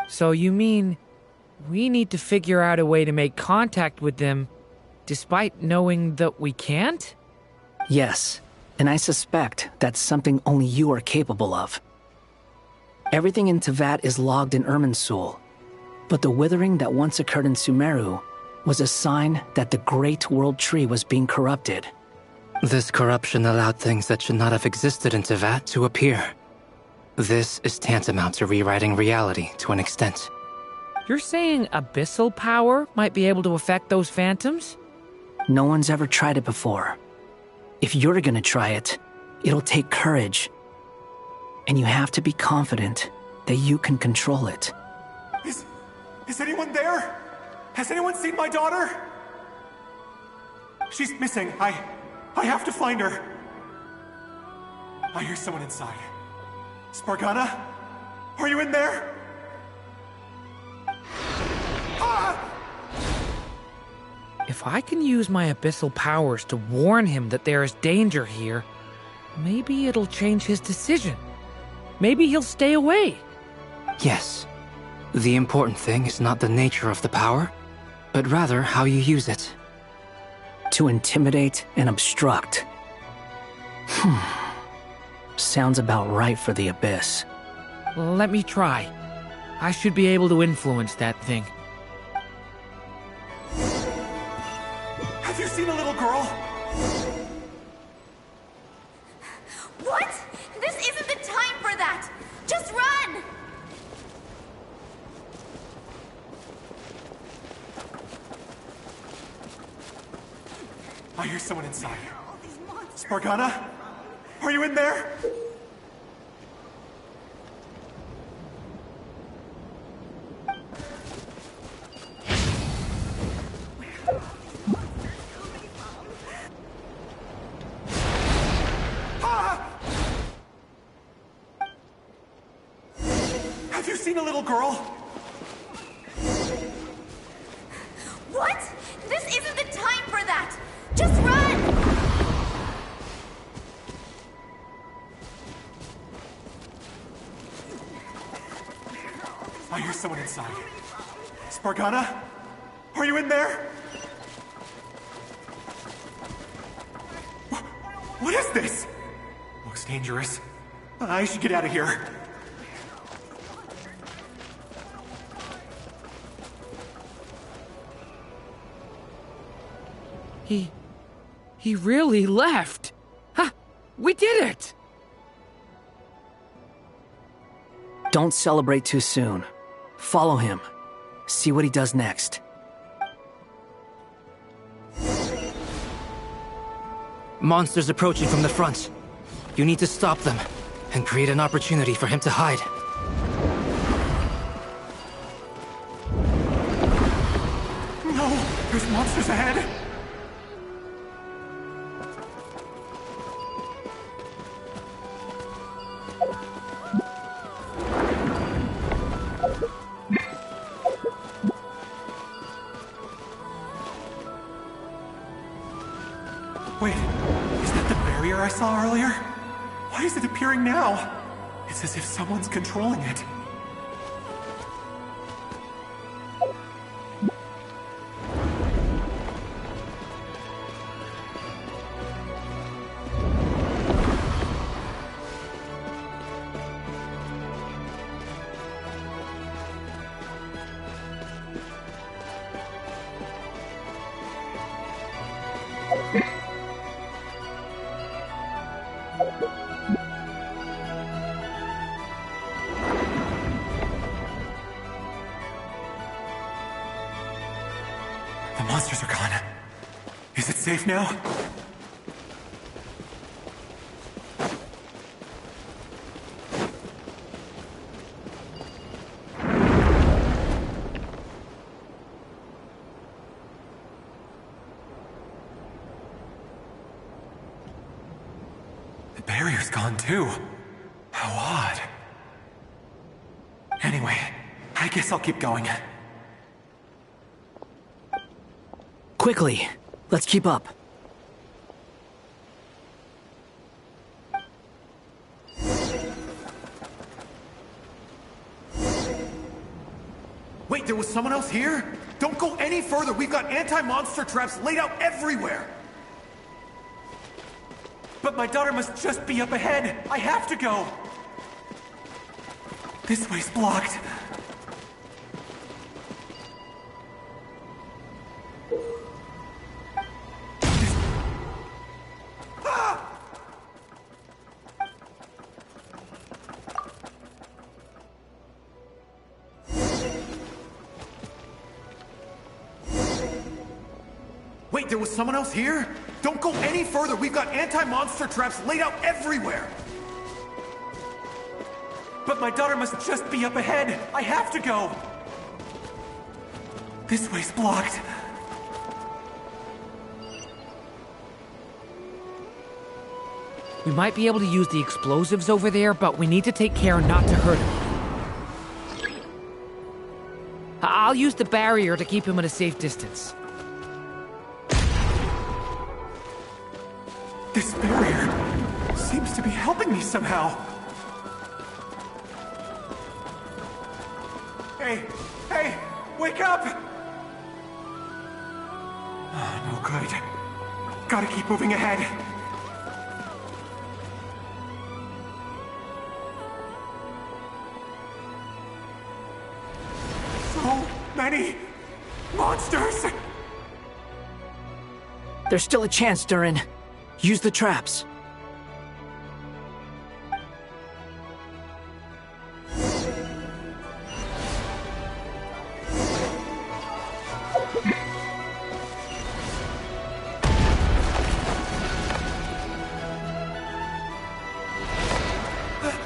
So you mean we need to figure out a way to make contact with them despite knowing that we can't? Yes, and I suspect that's something only you are capable of. Everything in Tevat is logged in Irminsul, but the withering that once occurred in Sumeru was a sign that the Great World Tree was being corrupted. This corruption allowed things that should not have existed in Tevat to appear. This is tantamount to rewriting reality to an extent. You're saying abyssal power might be able to affect those phantoms? No one's ever tried it before. If you're gonna try it, it'll take courage. And you have to be confident that you can control it. Is anyone there? Has anyone seen my daughter? She's missing. I have to find her. I hear someone inside. Spargana? Are you in there? If I can use my abyssal powers to warn him that there is danger here, maybe it'll change his decision. Maybe he'll stay away. Yes. The important thing is not the nature of the power, but rather how you use it. To intimidate and obstruct. Sounds about right for the Abyss. Let me try. I should be able to influence that thing. Have you seen a little girl? What? This isn't the time for that! Just run! I hear someone inside. Spargana? Are you in there? Have you seen a little girl? What? This isn't the time for that! Just run! I hear someone inside. Spargana? Are you in there? What is this? Looks dangerous. I should get out of here. He really left. Ha! We did it! Don't celebrate too soon. Follow him. See what he does next. Monsters approaching from the front. You need to stop them and create an opportunity for him to hide. No! There's monsters ahead! Wait, is that the barrier I saw earlier? Why is it appearing now? It's as if someone's controlling it. The monsters are gone. Is it safe now? The barrier's gone too. How odd. Anyway, I guess I'll keep going. Quickly, let's keep up. Wait, there was someone else here? Don't go any further. We've got anti-monster traps laid out everywhere. But my daughter must just be up ahead. I have to go. This way's blocked. Wait, there was someone else here? Don't go any further. We've got anti-monster traps laid out everywhere. But my daughter must just be up ahead. I have to go. This way's blocked. We might be able to use the explosives over there, but we need to take care not to hurt him. I'll use the barrier to keep him at a safe distance. This barrier seems to be helping me somehow. Hey, hey, wake up! Oh, no good. Gotta keep moving ahead. So many monsters! There's still a chance, Durin. Use the traps.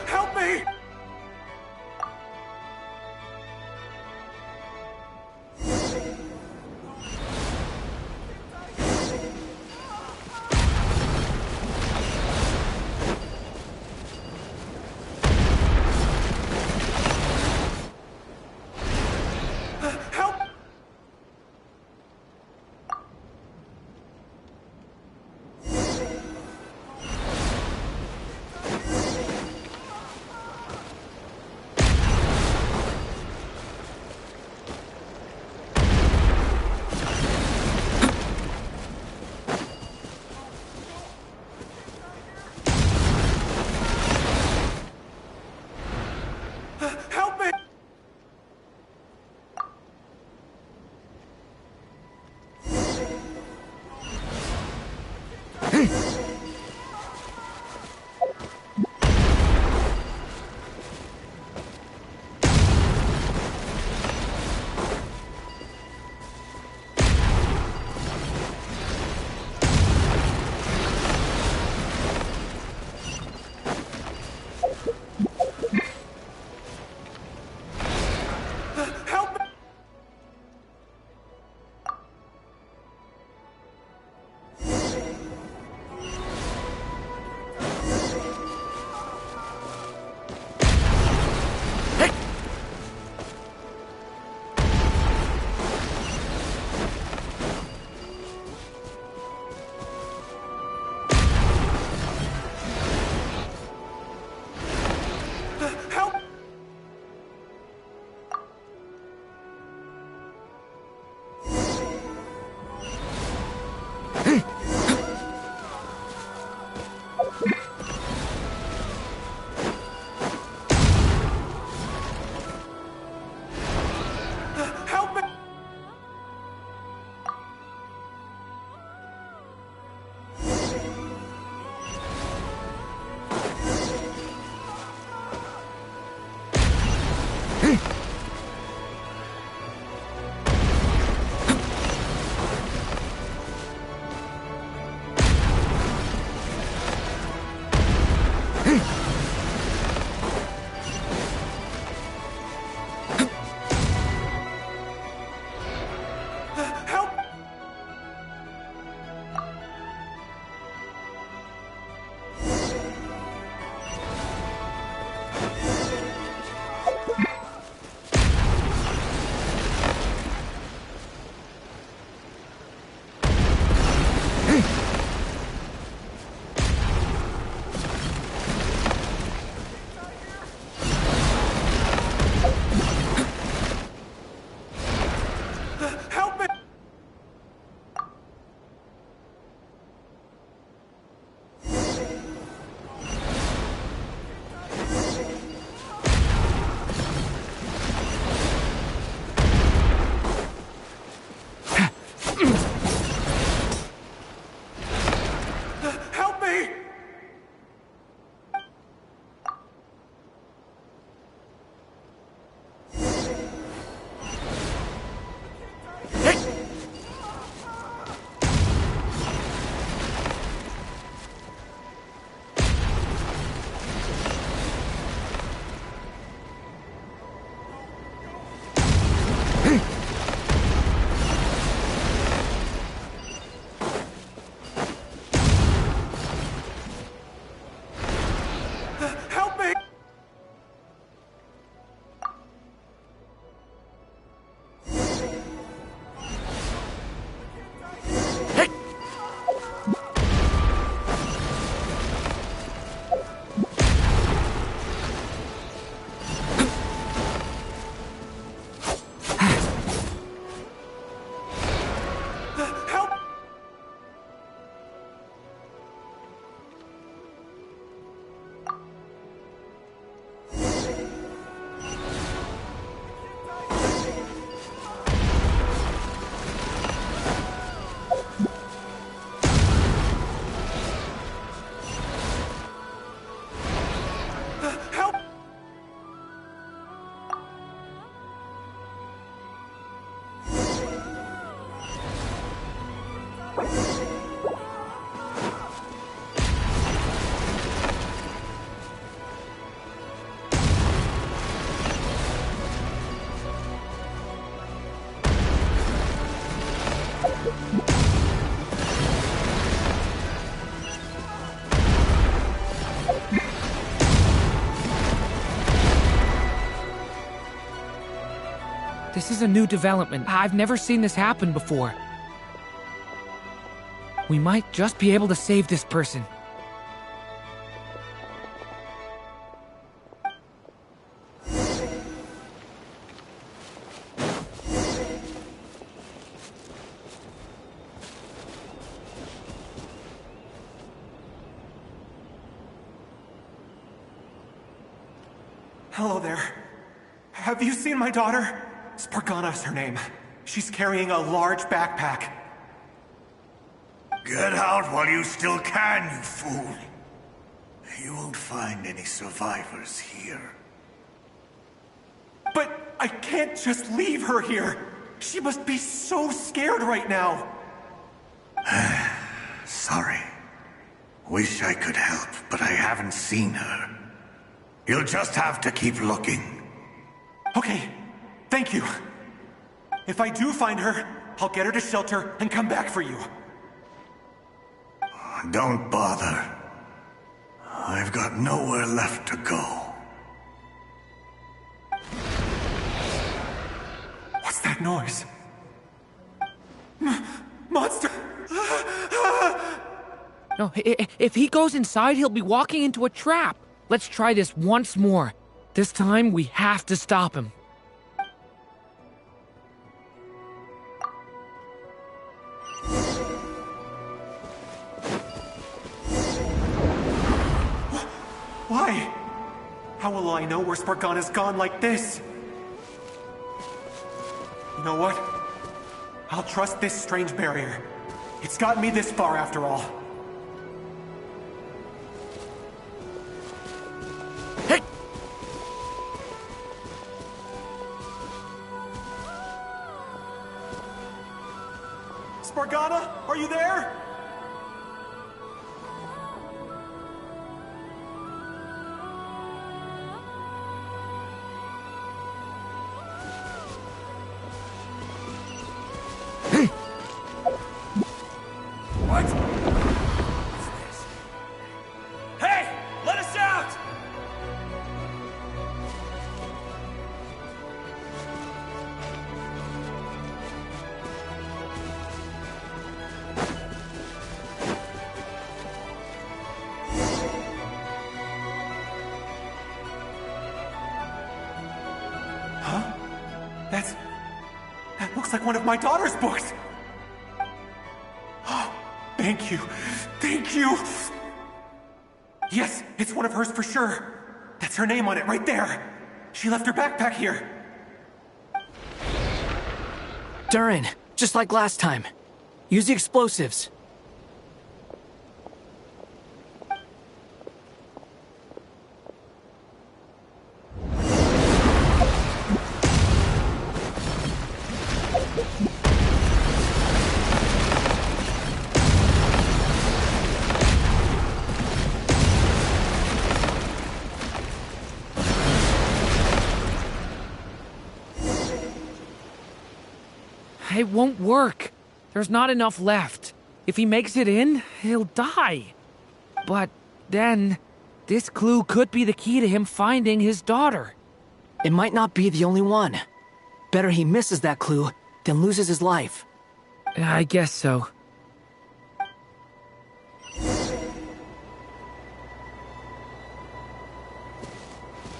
Help me! This is a new development. I've never seen this happen before. We might just be able to save this person. Hello there. Have you seen my daughter? Spargana's her name. She's carrying a large backpack. Get out while you still can, you fool. You won't find any survivors here. But I can't just leave her here. She must be so scared right now. Sorry. Wish I could help, but I haven't seen her. You'll just have to keep looking. Okay, thank you. If I do find her, I'll get her to shelter and come back for you. Don't bother. I've got nowhere left to go. What's that noise? Monster! No, if he goes inside, he'll be walking into a trap. Let's try this once more. This time, we have to stop him. Why? How will I know where Spargana's gone like this? You know what? I'll trust this strange barrier. It's gotten me this far after all. Hey! Spargana, are you there? What? What's this? Hey! Let us out! Huh? That looks like one of my daughter's books! Thank you. Thank you. Yes, it's one of hers for sure. That's her name on it right there. She left her backpack here. Durin, just like last time. Use the explosives. It won't work. There's not enough left. If he makes it in, he'll die. But then, this clue could be the key to him finding his daughter. It might not be the only one. Better he misses that clue than loses his life. I guess so.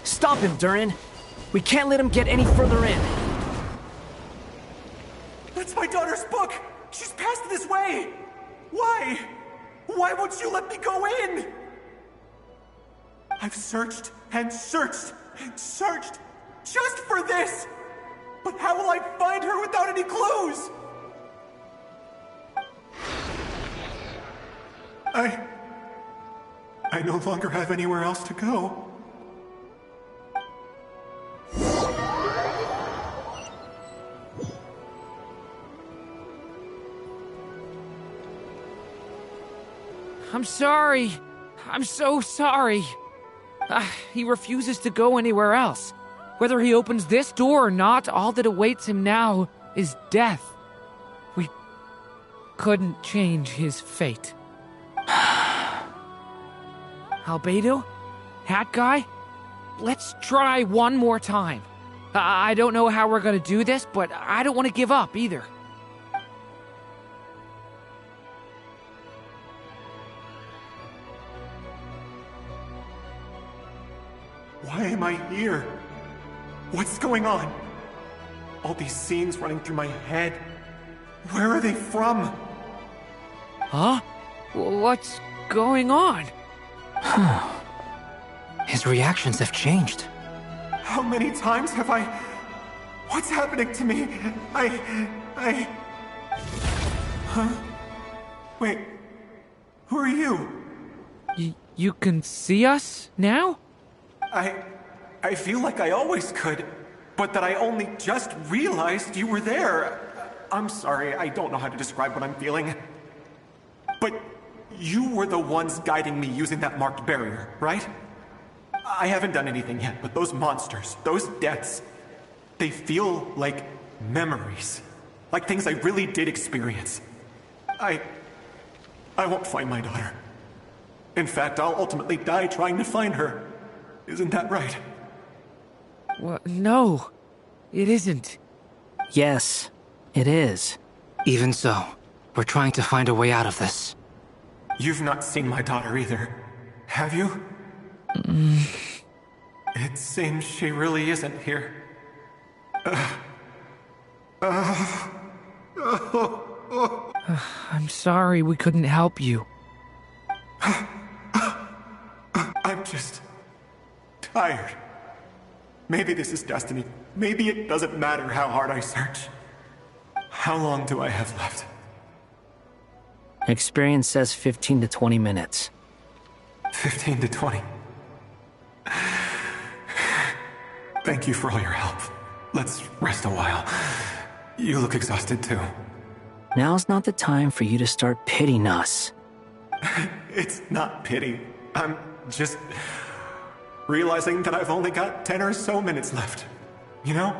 Stop him, Durin. We can't let him get any further in. That's my daughter's book! She's passed this way! Why? Why won't you let me go in? I've searched and searched and searched just for this! But how will I find her without any clues? I no longer have anywhere else to go. I'm sorry. I'm so sorry. He refuses to go anywhere else. Whether he opens this door or not, all that awaits him now is death. We couldn't change his fate. Albedo? Hat Guy? Let's try one more time. I don't know how we're gonna do this, but I don't want to give up either. Why am I here? What's going on? All these scenes running through my head. Where are they from? Huh? What's going on? His reactions have changed. How many times have I... What's happening to me? Huh? Wait. Who are you? You can see us now? I feel like I always could, but that I only just realized you were there. I'm sorry, I don't know how to describe what I'm feeling. But you were the ones guiding me using that marked barrier, right? I haven't done anything yet, but those monsters, those deaths, they feel like memories. Like things I really did experience. I won't find my daughter. In fact, I'll ultimately die trying to find her. Isn't that right? Well, no, it isn't. Yes, it is. Even so, we're trying to find a way out of this. You've not seen my daughter either, have you? It seems she really isn't here. I'm sorry we couldn't help you. I'm just... tired. Maybe this is destiny. Maybe it doesn't matter how hard I search. How long do I have left? Experience says 15 to 20 minutes. 15 to 20. Thank you for all your help. Let's rest a while. You look exhausted too. Now's not the time for you to start pitying us. It's not pity. I'm just... realizing that I've only got 10 or so minutes left. You know?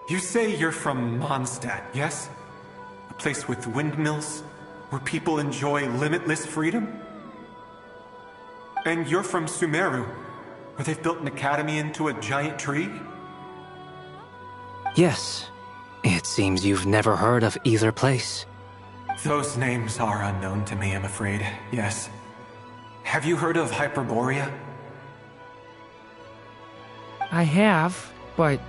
You say you're from Mondstadt, yes? A place with windmills, where people enjoy limitless freedom? And you're from Sumeru, where they've built an academy into a giant tree? Yes. It seems you've never heard of either place. Those names are unknown to me, I'm afraid, yes. Have you heard of Hyperborea? I have, but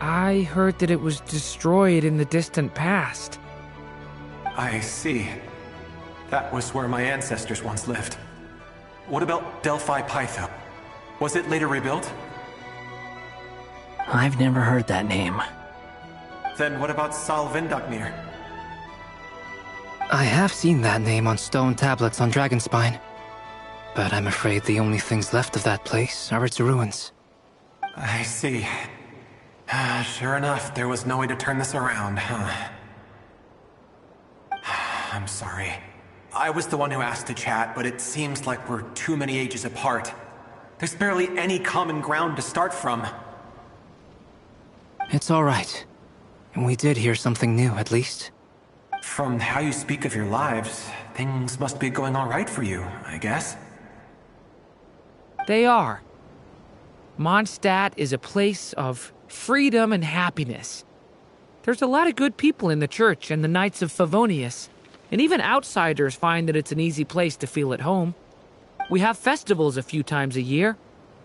I heard that it was destroyed in the distant past. I see. That was where my ancestors once lived. What about Delphi Pytho? Was it later rebuilt? I've never heard that name. Then what about Salvindaknir? I have seen that name on stone tablets on Dragonspine. But I'm afraid the only things left of that place are its ruins. I see. Sure enough, there was no way to turn this around, huh? I'm sorry. I was the one who asked to chat, but it seems like we're too many ages apart. There's barely any common ground to start from. It's all right. We did hear something new, at least. From how you speak of your lives, things must be going all right for you, I guess. They are. Mondstadt is a place of freedom and happiness. There's a lot of good people in the church and the Knights of Favonius, and even outsiders find that it's an easy place to feel at home. We have festivals a few times a year.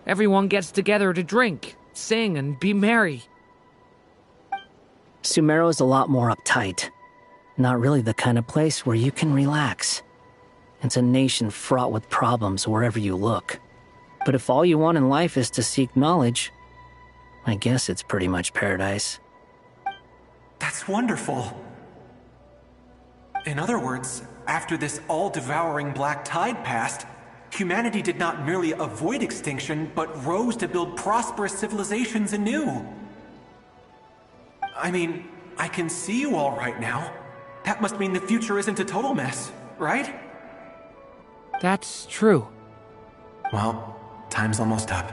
Everyone gets together to drink, sing, and be merry. Sumeru is a lot more uptight. Not really the kind of place where you can relax. It's a nation fraught with problems wherever you look. But if all you want in life is to seek knowledge, I guess it's pretty much paradise. That's wonderful. In other words, after this all-devouring black tide passed, humanity did not merely avoid extinction, but rose to build prosperous civilizations anew. I mean, I can see you all right now. That must mean the future isn't a total mess, right? That's true. Well, time's almost up.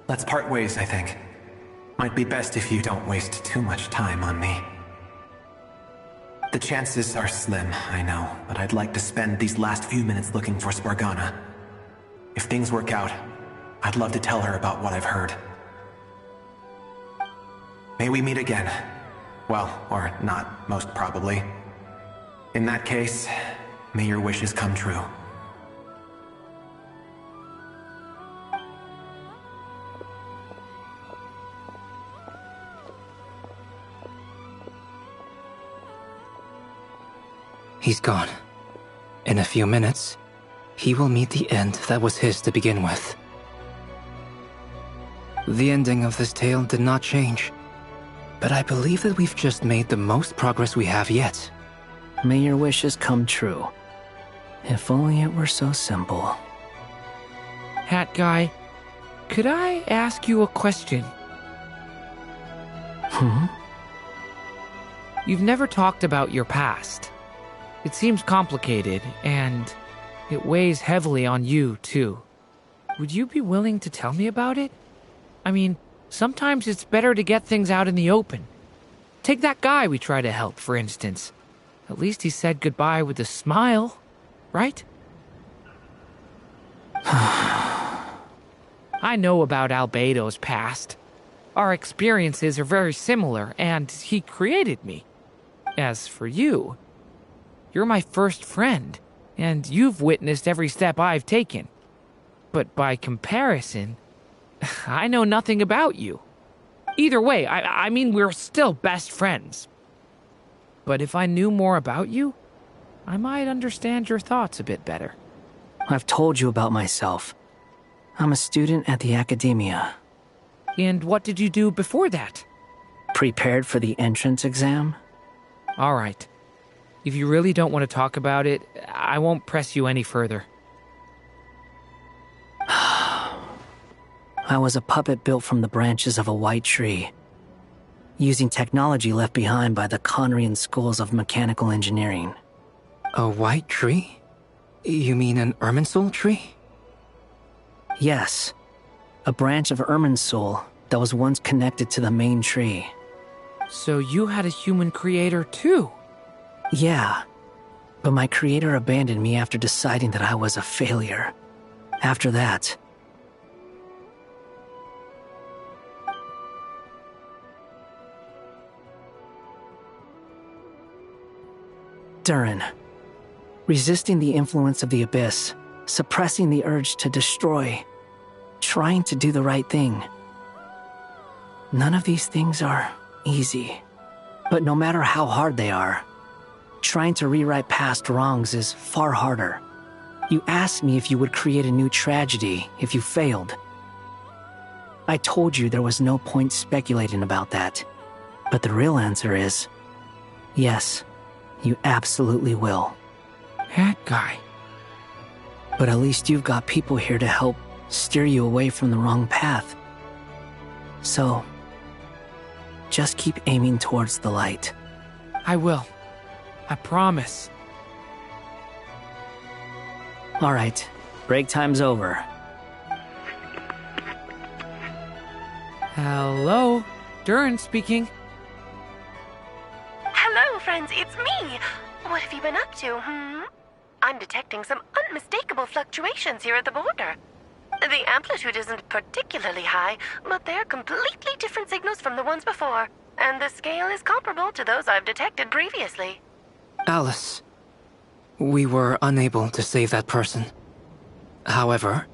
Let's part ways, I think. Might be best if you don't waste too much time on me. The chances are slim, I know, but I'd like to spend these last few minutes looking for Spargana. If things work out, I'd love to tell her about what I've heard. May we meet again. Well, or not, most probably. In that case, may your wishes come true. He's gone. In a few minutes, he will meet the end that was his to begin with. The ending of this tale did not change, but I believe that we've just made the most progress we have yet. May your wishes come true. If only it were so simple. Hat guy, could I ask you a question? You've never talked about your past. It seems complicated, and it weighs heavily on you, too. Would you be willing to tell me about it? I mean, sometimes it's better to get things out in the open. Take that guy we try to help, for instance. At least he said goodbye with a smile, right? I know about Albedo's past. Our experiences are very similar, and he created me. As for you, you're my first friend, and you've witnessed every step I've taken. But by comparison, I know nothing about you. Either way, I mean, we're still best friends. But if I knew more about you, I might understand your thoughts a bit better. I've told you about myself. I'm a student at the academia. And what did you do before that? Prepared for the entrance exam? All right. If you really don't want to talk about it, I won't press you any further. I was a puppet built from the branches of a white tree, using technology left behind by the Conrian schools of mechanical engineering. A white tree? You mean an Irminsul tree? Yes. A branch of Irminsul that was once connected to the main tree. So you had a human creator too? Yeah. But my creator abandoned me after deciding that I was a failure. After that, Durin. Resisting the influence of the abyss, suppressing the urge to destroy, trying to do the right thing. None of these things are easy. But no matter how hard they are, trying to rewrite past wrongs is far harder. You asked me if you would create a new tragedy if you failed. I told you there was no point speculating about that. But the real answer is, yes, you absolutely will. That guy. But at least you've got people here to help steer you away from the wrong path. So, just keep aiming towards the light. I will. I promise. All right, break time's over. Hello, Durin speaking. Hello, friends, it's me. What have you been up to, I'm detecting some unmistakable fluctuations here at the border. The amplitude isn't particularly high, but they're completely different signals from the ones before, and the scale is comparable to those I've detected previously. Alice, we were unable to save that person. However,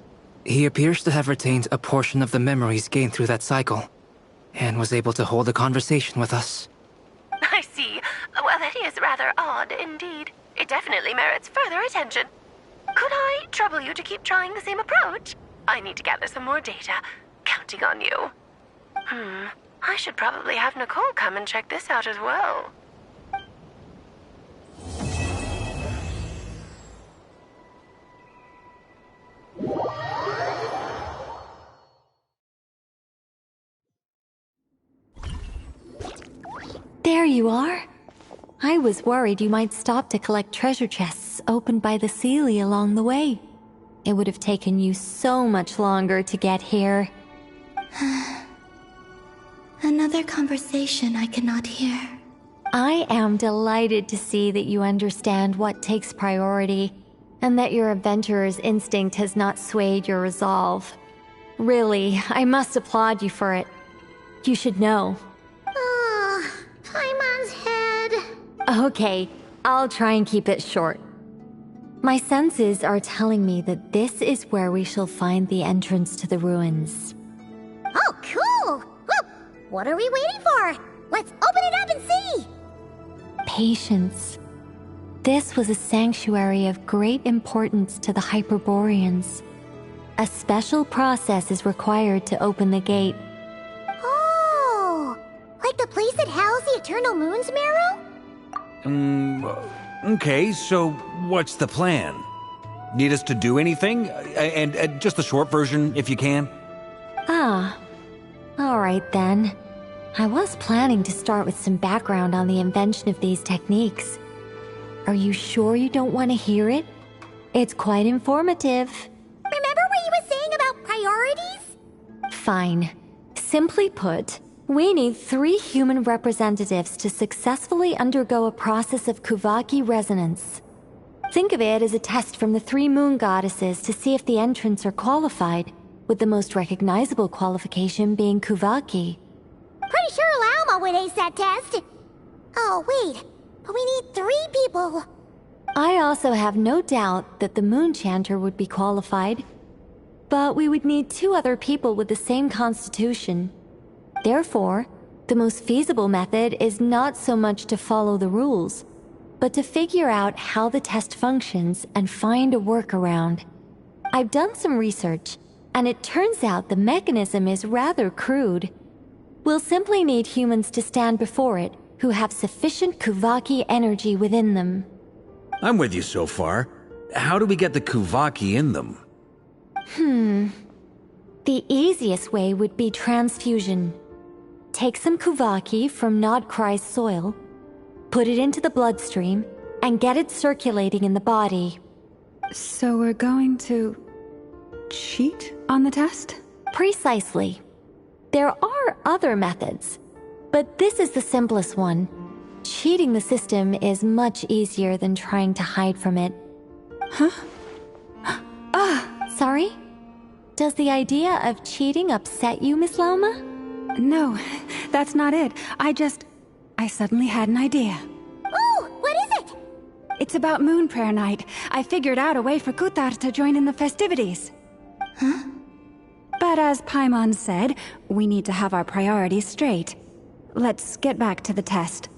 he appears to have retained a portion of the memories gained through that cycle, and was able to hold a conversation with us. I see. Well, that is rather odd indeed. It definitely merits further attention. Could I trouble you to keep trying the same approach? I need to gather some more data. Counting on you. I should probably have Nicole come and check this out as well. There you are. I was worried you might stop to collect treasure chests opened by the Seelie along the way. It would have taken you so much longer to get here. Another conversation I cannot hear. I am delighted to see that you understand what takes priority, and that your adventurer's instinct has not swayed your resolve. Really, I must applaud you for it. You should know. Paimon's head. Okay, I'll try and keep it short. My senses are telling me that this is where we shall find the entrance to the ruins. Oh, cool! Woo! What are we waiting for? Let's open it up and see! Patience. This was a sanctuary of great importance to the Hyperboreans. A special process is required to open the gate. Oh! Like the place that housed the Eternal Moon's marrow? Okay, so what's the plan? Need us to do anything? And just the short version, if you can. Alright then. I was planning to start with some background on the invention of these techniques. Are you sure you don't want to hear it? It's quite informative. Remember what you were saying about priorities? Fine. Simply put, we need 3 human representatives to successfully undergo a process of Kuvaki resonance. Think of it as a test from the 3 moon goddesses to see if the entrants are qualified, with the most recognizable qualification being Kuvaki. Pretty sure Lauma would ace that test. Oh, wait. But we need 3 people. I also have no doubt that the Moon Chanter would be qualified. But we would need 2 other people with the same constitution. Therefore, the most feasible method is not so much to follow the rules, but to figure out how the test functions and find a workaround. I've done some research, and it turns out the mechanism is rather crude. We'll simply need humans to stand before it who have sufficient Kuvaki energy within them. I'm with you so far. How do we get the Kuvaki in them? The easiest way would be transfusion. Take some Kuvaki from Nodcry's soil, put it into the bloodstream, and get it circulating in the body. So we're going to cheat on the test? Precisely. There are other methods, but this is the simplest one. Cheating the system is much easier than trying to hide from it. Huh? Sorry? Does the idea of cheating upset you, Miss Lauma? No, that's not it. I suddenly had an idea. Oh, what is it? It's about Moon Prayer Night. I figured out a way for Kutar to join in the festivities. Huh? But as Paimon said, we need to have our priorities straight. Let's get back to the test.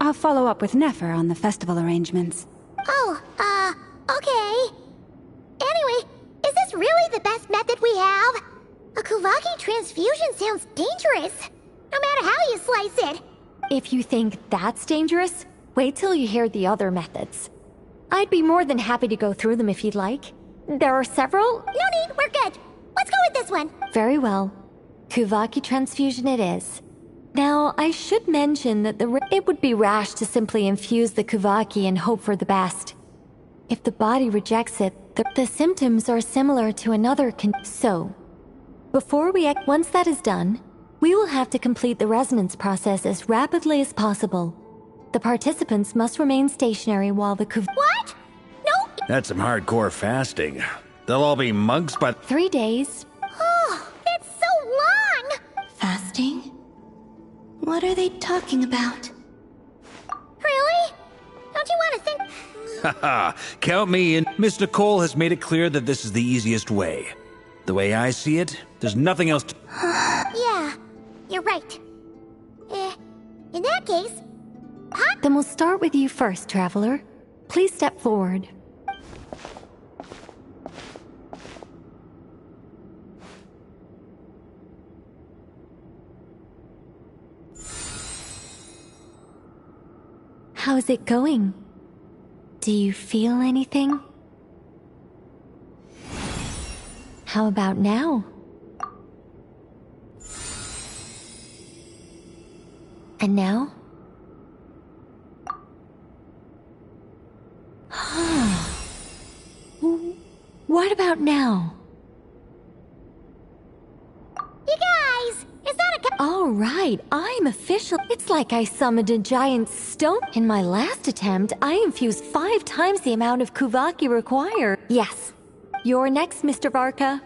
I'll follow up with Nefer on the festival arrangements. Oh, okay. Anyway, is this really the best method we have? A Kuvaki transfusion sounds dangerous, no matter how you slice it. If you think that's dangerous, wait till you hear the other methods. I'd be more than happy to go through them if you'd like. There are several. No need, we're good. Let's go with this one. Very well. Kuvaki transfusion it is. Now, I should mention that it would be rash to simply infuse the Kuvaki and hope for the best. If the body rejects it, the symptoms are similar to another So, once that is done, we will have to complete the resonance process as rapidly as possible. The participants must remain stationary while the What? No! That's some hardcore fasting. They'll all be monks by 3 days. Oh, it's so long! Fasting? What are they talking about? Really? Don't you want to think... Haha, count me in. Miss Nicole has made it clear that this is the easiest way. The way I see it, there's nothing else to... Yeah, you're right. In that case... Then we'll start with you first, Traveler. Please step forward. How's it going? Do you feel anything? How about now? And now? Right about now. You guys, is that a... All right, I'm official. It's like I summoned a giant stone. In my last attempt, I infused 5 times the amount of Kuvaki required. Yes. You're next, Mr. Varka.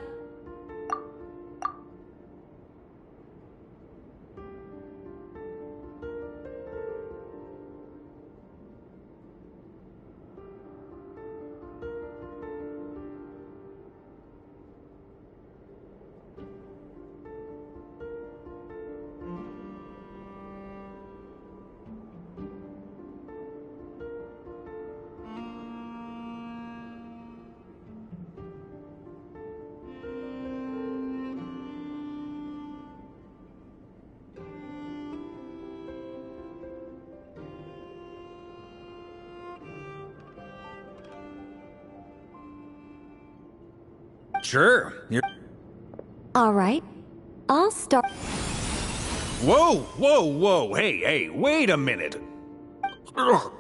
Sure. All right. I'll start. Whoa, whoa, whoa. Hey, wait a minute. How's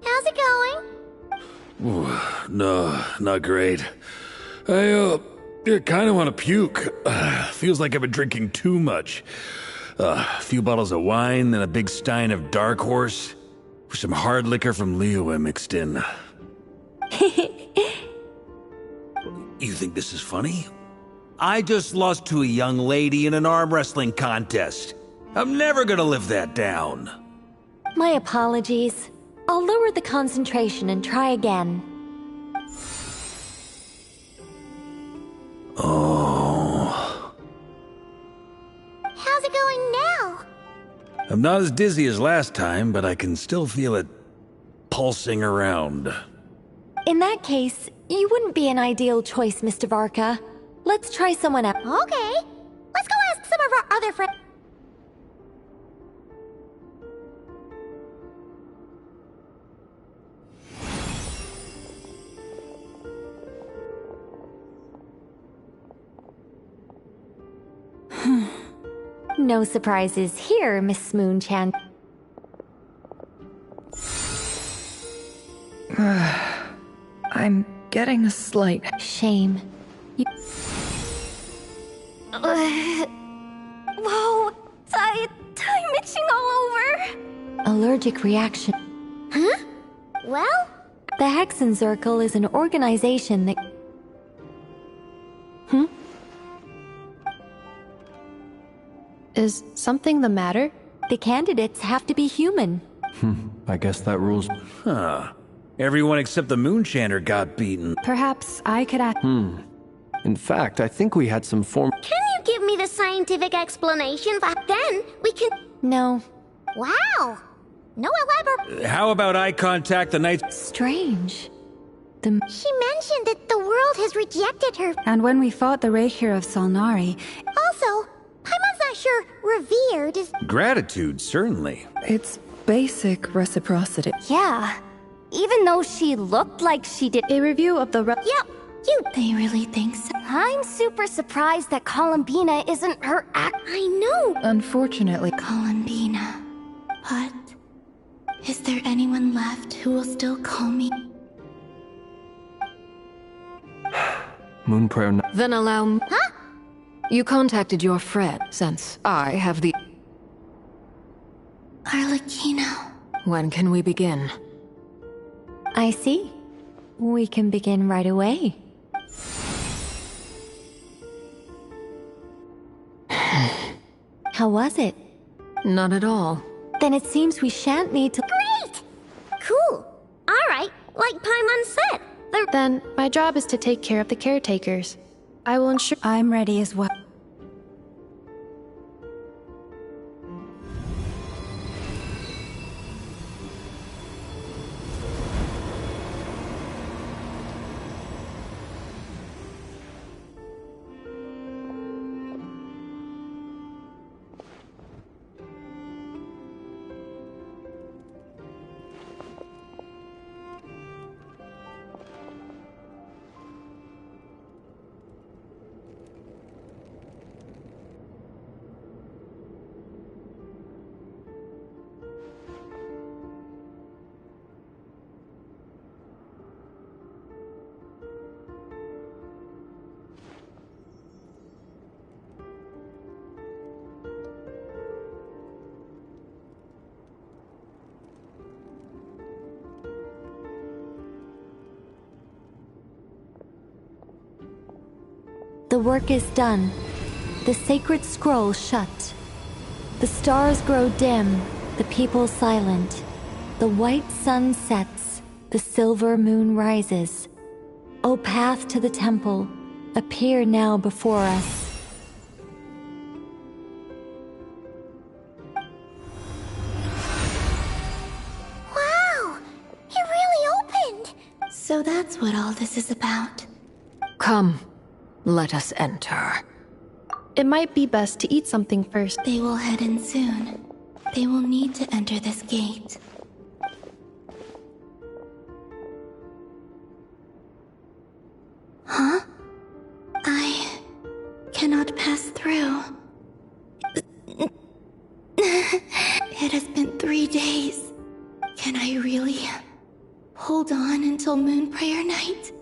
it going? Ooh, no, not great. I kind of want to puke. Feels like I've been drinking too much. A few bottles of wine, then a big stein of Dark Horse, with some hard liquor from Liyue mixed in. You think this is funny? I just lost to a young lady in an arm wrestling contest. I'm never gonna live that down. My apologies. I'll lower the concentration and try again. Oh. How's it going now? I'm not as dizzy as last time, but I can still feel it pulsing around. In that case, you wouldn't be an ideal choice, Mr. Varka. Let's try someone else. Okay. Let's go ask some of our other friends. No surprises here, Miss Moonchan. I'm getting a slight... Shame. Whoa! I'm itching all over! Allergic reaction. Huh? Well? The Hexen Circle is an organization that... Is something the matter? The candidates have to be human. I guess that rules. Huh. Everyone except the Moonchanter got beaten. Perhaps I could ask... In fact, I think we had some form... Can you give me the scientific explanation? Then we can... No. Wow! No elaborate... How about eye contact the night... Strange. She mentioned that the world has rejected her. And when we fought the Raihir of Salnari... Also, Paimon's not sure revered is... Gratitude, certainly. It's basic reciprocity. Yeah. Even though she looked like she did... A review of the... Yep. You... They really think so? I'm super surprised that Columbina isn't her act... I know. Unfortunately... Columbina. But... is there anyone left who will still call me? Moon prayer... Then allow... Huh? You contacted your friend, since I have the... Arlecchino. When can we begin? I see. We can begin right away. How was it? Not at all. Then it seems we shan't need to... Great! Cool. Alright, like Paimon said. Then, my job is to take care of the caretakers. I will ensure... I'm ready as well. The work is done. The sacred scroll shut. The stars grow dim, the people silent. The white sun sets, the silver moon rises. O path to the temple, appear now before us. Wow! It really opened! So that's what all this is about. Come, let us enter. It might be best to eat something first. They will head in soon. They will need to enter this gate. Huh? I cannot pass through. It has been 3 days. Can I really hold on until Moon Prayer Night?